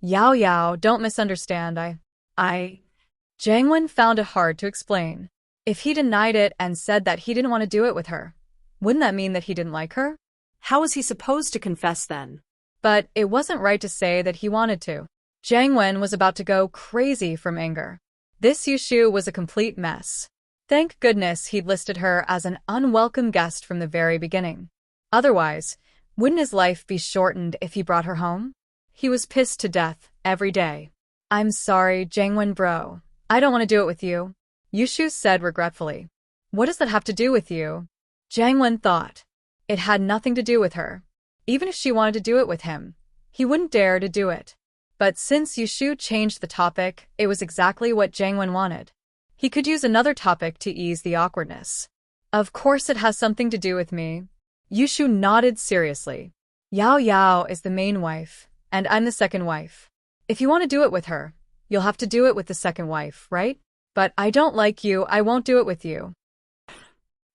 Yao Yao, don't misunderstand, Jiang Wen found it hard to explain. If he denied it and said that he didn't want to do it with her, wouldn't that mean that he didn't like her? How was he supposed to confess then? But it wasn't right to say that he wanted to. Jiang Wen was about to go crazy from anger. This Yushu was a complete mess. Thank goodness he'd listed her as an unwelcome guest from the very beginning. Otherwise, wouldn't his life be shortened if he brought her home? He was pissed to death every day. I'm sorry, Jiang Wen bro. I don't want to do it with you, Yushu said regretfully. What does that have to do with you? Jiang Wen thought. It had nothing to do with her. Even if she wanted to do it with him, he wouldn't dare to do it. But since Yushu changed the topic, it was exactly what Jiang Wen wanted. He could use another topic to ease the awkwardness. Of course it has something to do with me. Yushu nodded seriously. Yao Yao is the main wife, and I'm the second wife. If you want to do it with her, you'll have to do it with the second wife, right? But I don't like you, I won't do it with you.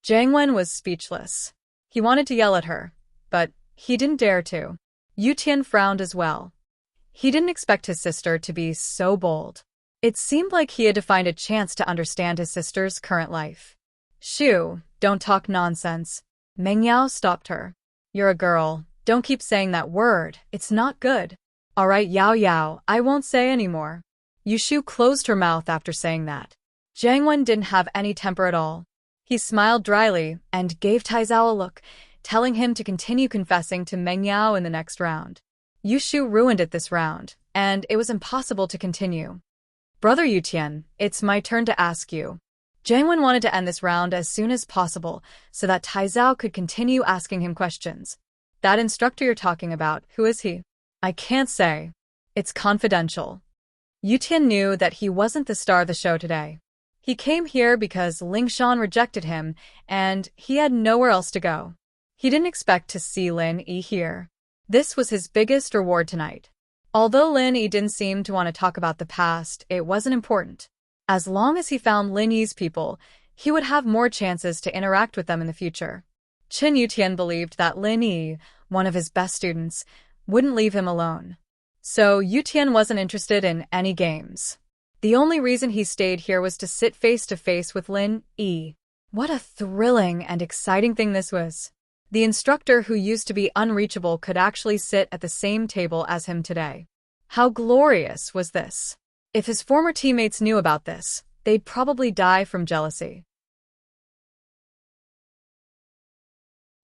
Jiang Wen was speechless. He wanted to yell at her, but he didn't dare to. Yu Tian frowned as well. He didn't expect his sister to be so bold. It seemed like he had to find a chance to understand his sister's current life. Shu, don't talk nonsense. Mengyao stopped her. You're a girl. Don't keep saying that word. It's not good. Alright, Yao Yao, I won't say anymore. Yushu closed her mouth after saying that. Jiang Wen didn't have any temper at all. He smiled dryly and gave Taizao a look, telling him to continue confessing to Mengyao in the next round. Yushu ruined it this round, and it was impossible to continue. Brother Yutian, it's my turn to ask you. Jiang Wen wanted to end this round as soon as possible so that Taizao could continue asking him questions. That instructor you're talking about, who is he? I can't say. It's confidential. Yutian knew that he wasn't the star of the show today. He came here because Lingshan rejected him, and he had nowhere else to go. He didn't expect to see Lin Yi here. This was his biggest reward tonight. Although Lin Yi didn't seem to want to talk about the past, it wasn't important. As long as he found Lin Yi's people, he would have more chances to interact with them in the future. Qin Yutian believed that Lin Yi, one of his best students, wouldn't leave him alone. So Yutian wasn't interested in any games. The only reason he stayed here was to sit face to face with Lin Yi. What a thrilling and exciting thing this was. The instructor who used to be unreachable could actually sit at the same table as him today. How glorious was this? If his former teammates knew about this, they'd probably die from jealousy.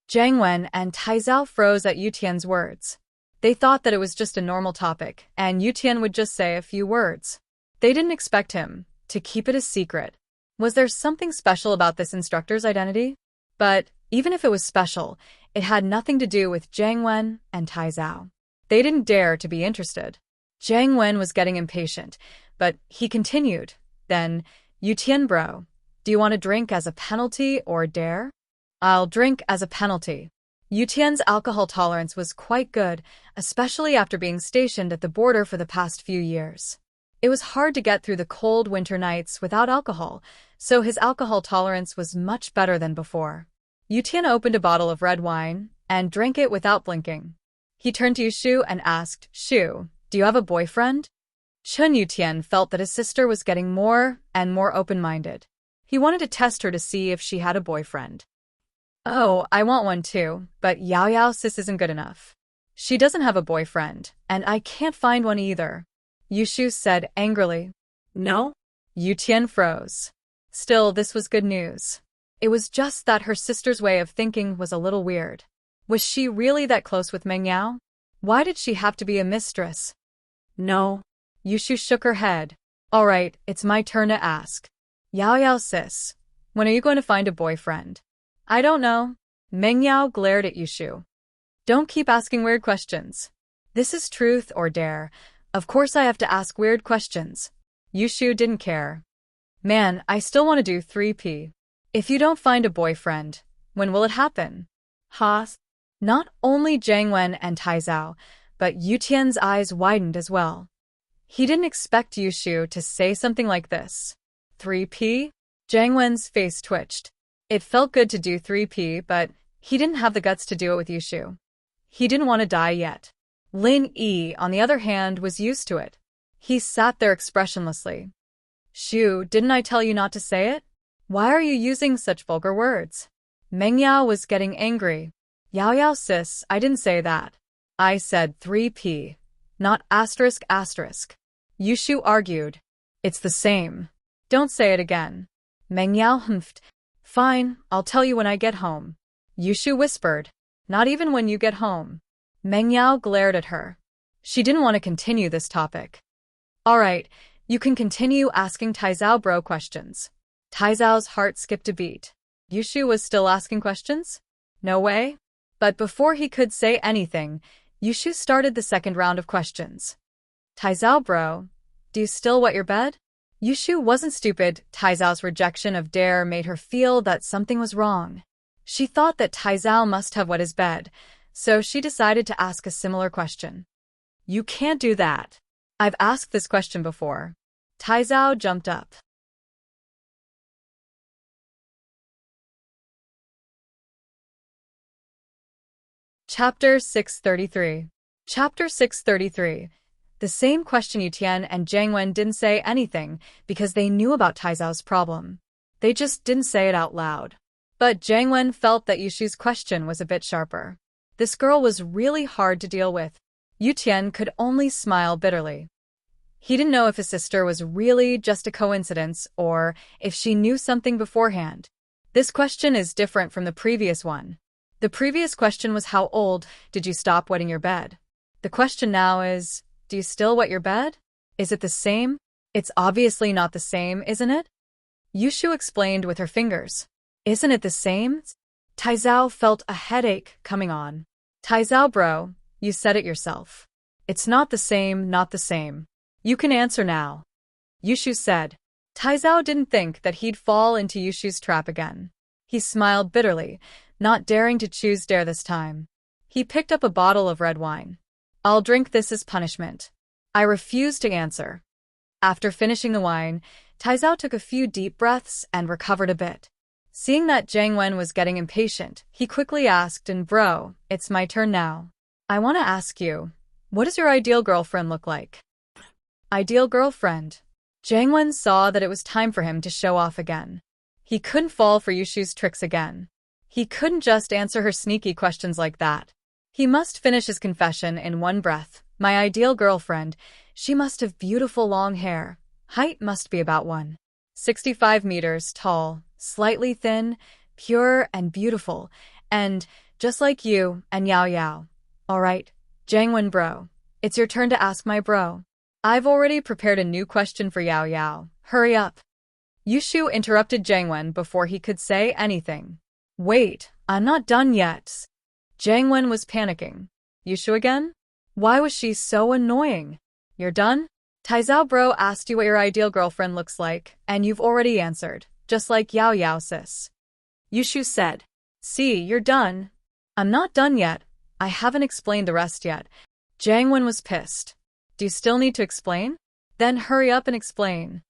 Jiang Wen and Taizao froze at Yutian's words. They thought that it was just a normal topic, and Yutian would just say a few words. They didn't expect him to keep it a secret. Was there something special about this instructor's identity? But even if it was special, it had nothing to do with Jiang Wen and Taizao. They didn't dare to be interested. Jiang Wen was getting impatient, but he continued. Then, Yutian bro, do you want a drink as a penalty or dare? I'll drink as a penalty. Yutian's alcohol tolerance was quite good, especially after being stationed at the border for the past few years. It was hard to get through the cold winter nights without alcohol, so his alcohol tolerance was much better than before. Yutian opened a bottle of red wine and drank it without blinking. He turned to Shu and asked, Shu, do you have a boyfriend? Chun Yutian felt that his sister was getting more and more open-minded. He wanted to test her to see if she had a boyfriend. Oh, I want one too, but Yao Yao sis isn't good enough. She doesn't have a boyfriend, and I can't find one either, Yushu said angrily. No? Yutian froze. Still, this was good news. It was just that her sister's way of thinking was a little weird. Was she really that close with Meng Yao? Why did she have to be a mistress? No. Yushu shook her head. All right, it's my turn to ask. Yao Yao sis, when are you going to find a boyfriend? I don't know. Meng Yao glared at Yushu. Don't keep asking weird questions. This is truth or dare. Of course I have to ask weird questions. Yushu didn't care. Man, I still want to do 3P. If you don't find a boyfriend, when will it happen? Haas? Not only Jiang Wen and Taizao, but Yutian's eyes widened as well. He didn't expect Yushu to say something like this. 3P? Jiang Wen's face twitched. It felt good to do 3P, but he didn't have the guts to do it with Yushu. He didn't want to die yet. Lin Yi, on the other hand, was used to it. He sat there expressionlessly. Shu, didn't I tell you not to say it? Why are you using such vulgar words? Meng Yao was getting angry. Yao Yao sis, I didn't say that. I said 3P, not asterisk asterisk. Yushu argued. It's the same. Don't say it again. Meng Yao humphed. Fine, I'll tell you when I get home. Yushu whispered. Not even when you get home. Meng Yao glared at her. She didn't want to continue this topic. All right, you can continue asking Taizao bro questions. Taizao's heart skipped a beat. Yushu was still asking questions? No way. But before he could say anything, Yushu started the second round of questions. Taizao bro, do you still wet your bed? Yushu wasn't stupid. Taizao's rejection of dare made her feel that something was wrong. She thought that Taizao must have wet his bed, so she decided to ask a similar question. You can't do that. I've asked this question before. Taizao jumped up. Chapter 633. Chapter 633. The same question. Yutian and Jiang Wen didn't say anything because they knew about Taizao's problem. They just didn't say it out loud. But Jiang Wen felt that Yushu's question was a bit sharper. This girl was really hard to deal with. Yutian could only smile bitterly. He didn't know if his sister was really just a coincidence or if she knew something beforehand. This question is different from the previous one. The previous question was how old did you stop wetting your bed? The question now is, do you still wet your bed? Is it the same? It's obviously not the same, isn't it? Yushu explained with her fingers. Isn't it the same? Taizao felt a headache coming on. Taizao bro, you said it yourself. It's not the same, not the same. You can answer now. Yushu said. Taizao didn't think that he'd fall into Yushu's trap again. He smiled bitterly, not daring to choose dare this time. He picked up a bottle of red wine. I'll drink this as punishment. I refuse to answer. After finishing the wine, Taizao took a few deep breaths and recovered a bit. Seeing that Jiang Wen was getting impatient, he quickly asked, and bro, it's my turn now. I want to ask you, what does your ideal girlfriend look like? Ideal girlfriend. Jiang Wen saw that it was time for him to show off again. He couldn't fall for Yushu's tricks again. He couldn't just answer her sneaky questions like that. He must finish his confession in one breath, My ideal girlfriend. She must have beautiful long hair. Height must be about 165 meters tall, slightly thin, pure and beautiful, and just like you and Yao Yao. Alright, Jangwon bro. It's your turn to ask my bro. I've already prepared a new question for Yao Yao. Hurry up. Yushu interrupted Jangwon before he could say anything. Wait, I'm not done yet. Jangwon was panicking. Yushu again? Why was she so annoying? You're done? Taizao bro asked you what your ideal girlfriend looks like, and you've already answered, just like Yao Yao sis. Yushu said. See, you're done. I'm not done yet. I haven't explained the rest yet. Jangwon was pissed. Do you still need to explain? Then hurry up and explain.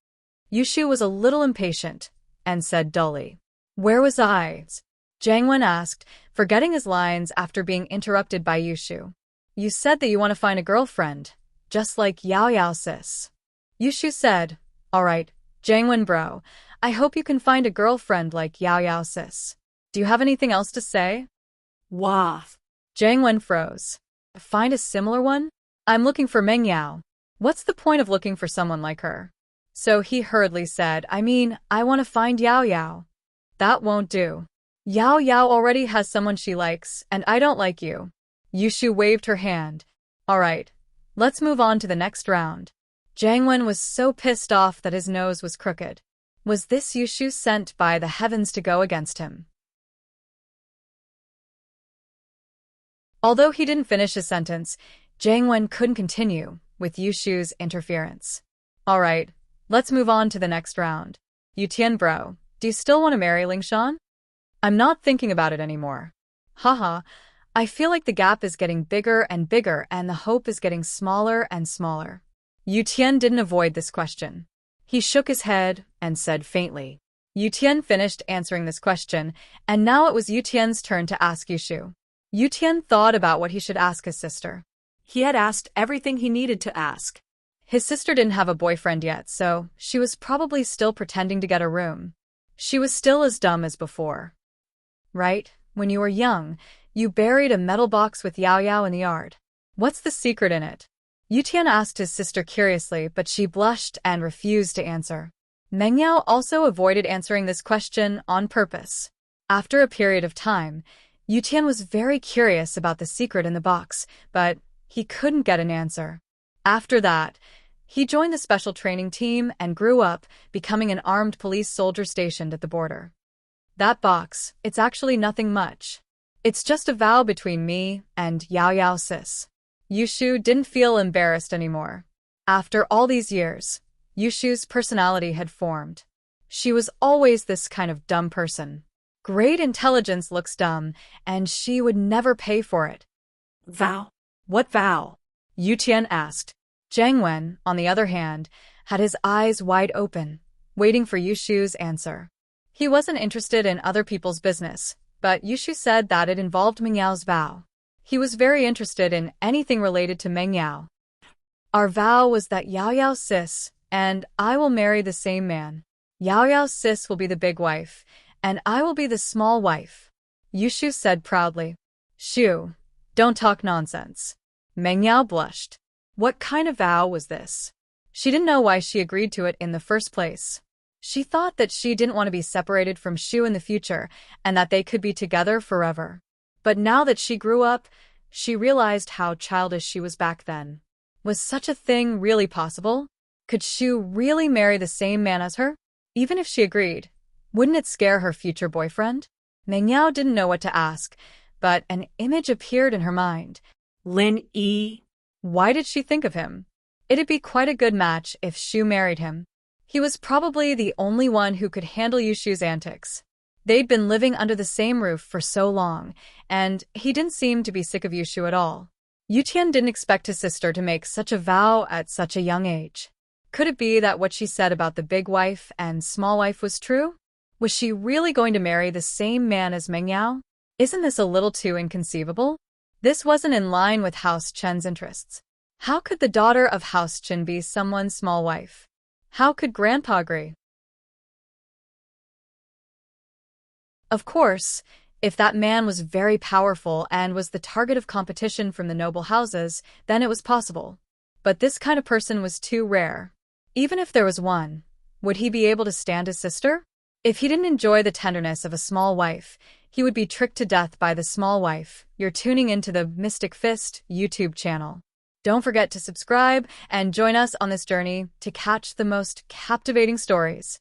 Yushu was a little impatient, and said dully. Where was I? Jangwon asked, forgetting his lines after being interrupted by Yushu. You said that you want to find a girlfriend, just like Yao Yao sis. Yushu said, Alright, Jangwon bro, I hope you can find a girlfriend like Yao Yao sis. Do you have anything else to say? Wah. Jangwon froze. Find a similar one? I'm looking for Meng Yao. What's the point of looking for someone like her? So he hurriedly said, I want to find Yao Yao. That won't do. Yao Yao already has someone she likes, and I don't like you. Yushu waved her hand. Alright, let's move on to the next round. Jangwon was so pissed off that his nose was crooked. Was this Yushu sent by the heavens to go against him? Although he didn't finish his sentence, Jangwon couldn't continue with Yushu's interference. Alright, let's move on to the next round. Yutian bro, do you still want to marry Lingshan? I'm not thinking about it anymore. Haha, I feel like the gap is getting bigger and bigger and the hope is getting smaller and smaller. Yutian didn't avoid this question. He shook his head and said faintly. Yutian finished answering this question, and now it was Yutian's turn to ask Yushu. Yutian thought about what he should ask his sister. He had asked everything he needed to ask. His sister didn't have a boyfriend yet, so she was probably still pretending to get a room. She was still as dumb as before. Right, when you were young, you buried a metal box with Yao Yao in the yard. What's the secret in it? Yutian asked his sister curiously, but she blushed and refused to answer. Meng Yao also avoided answering this question on purpose. After a period of time, Yutian was very curious about the secret in the box, but he couldn't get an answer. After that, he joined the special training team and grew up, becoming an armed police soldier stationed at the border. That box, it's actually nothing much. It's just a vow between me and Yao Yao sis. Yushu didn't feel embarrassed anymore. After all these years, Yushu's personality had formed. She was always this kind of dumb person. Great intelligence looks dumb, and she would never pay for it. Vow? What vow? Yutian asked. Jangwon, on the other hand, had his eyes wide open, waiting for Yushu's answer. He wasn't interested in other people's business, but Yushu said that it involved Meng Yao's vow. He was very interested in anything related to Meng Yao. Our vow was that Yao Yao sis and I will marry the same man. Yao Yao sis will be the big wife, and I will be the small wife. Yushu said proudly. Shu, don't talk nonsense. Meng Yao blushed. What kind of vow was this? She didn't know why she agreed to it in the first place. She thought that she didn't want to be separated from Shu in the future and that they could be together forever. But now that she grew up, she realized how childish she was back then. Was such a thing really possible? Could Shu really marry the same man as her? Even if she agreed, wouldn't it scare her future boyfriend? Meng Yao didn't know what to ask, but an image appeared in her mind. Lin Yi. Why did she think of him? It'd be quite a good match if Shu married him. He was probably the only one who could handle Yushu's antics. They'd been living under the same roof for so long, and he didn't seem to be sick of Yushu at all. Yutian didn't expect his sister to make such a vow at such a young age. Could it be that what she said about the big wife and small wife was true? Was she really going to marry the same man as Meng Yao? Isn't this a little too inconceivable? This wasn't in line with House Chen's interests. How could the daughter of House Chen be someone's small wife? How could Grandpa agree? Of course, If that man was very powerful and was the target of competition from the noble houses, then it was possible. But this kind of person was too rare. Even if there was one, would he be able to stand his sister? If he didn't enjoy the tenderness of a small wife, he would be tricked to death by the small wife. You're tuning into the Mystic Fist YouTube channel. Don't forget to subscribe and join us on this journey to catch the most captivating stories.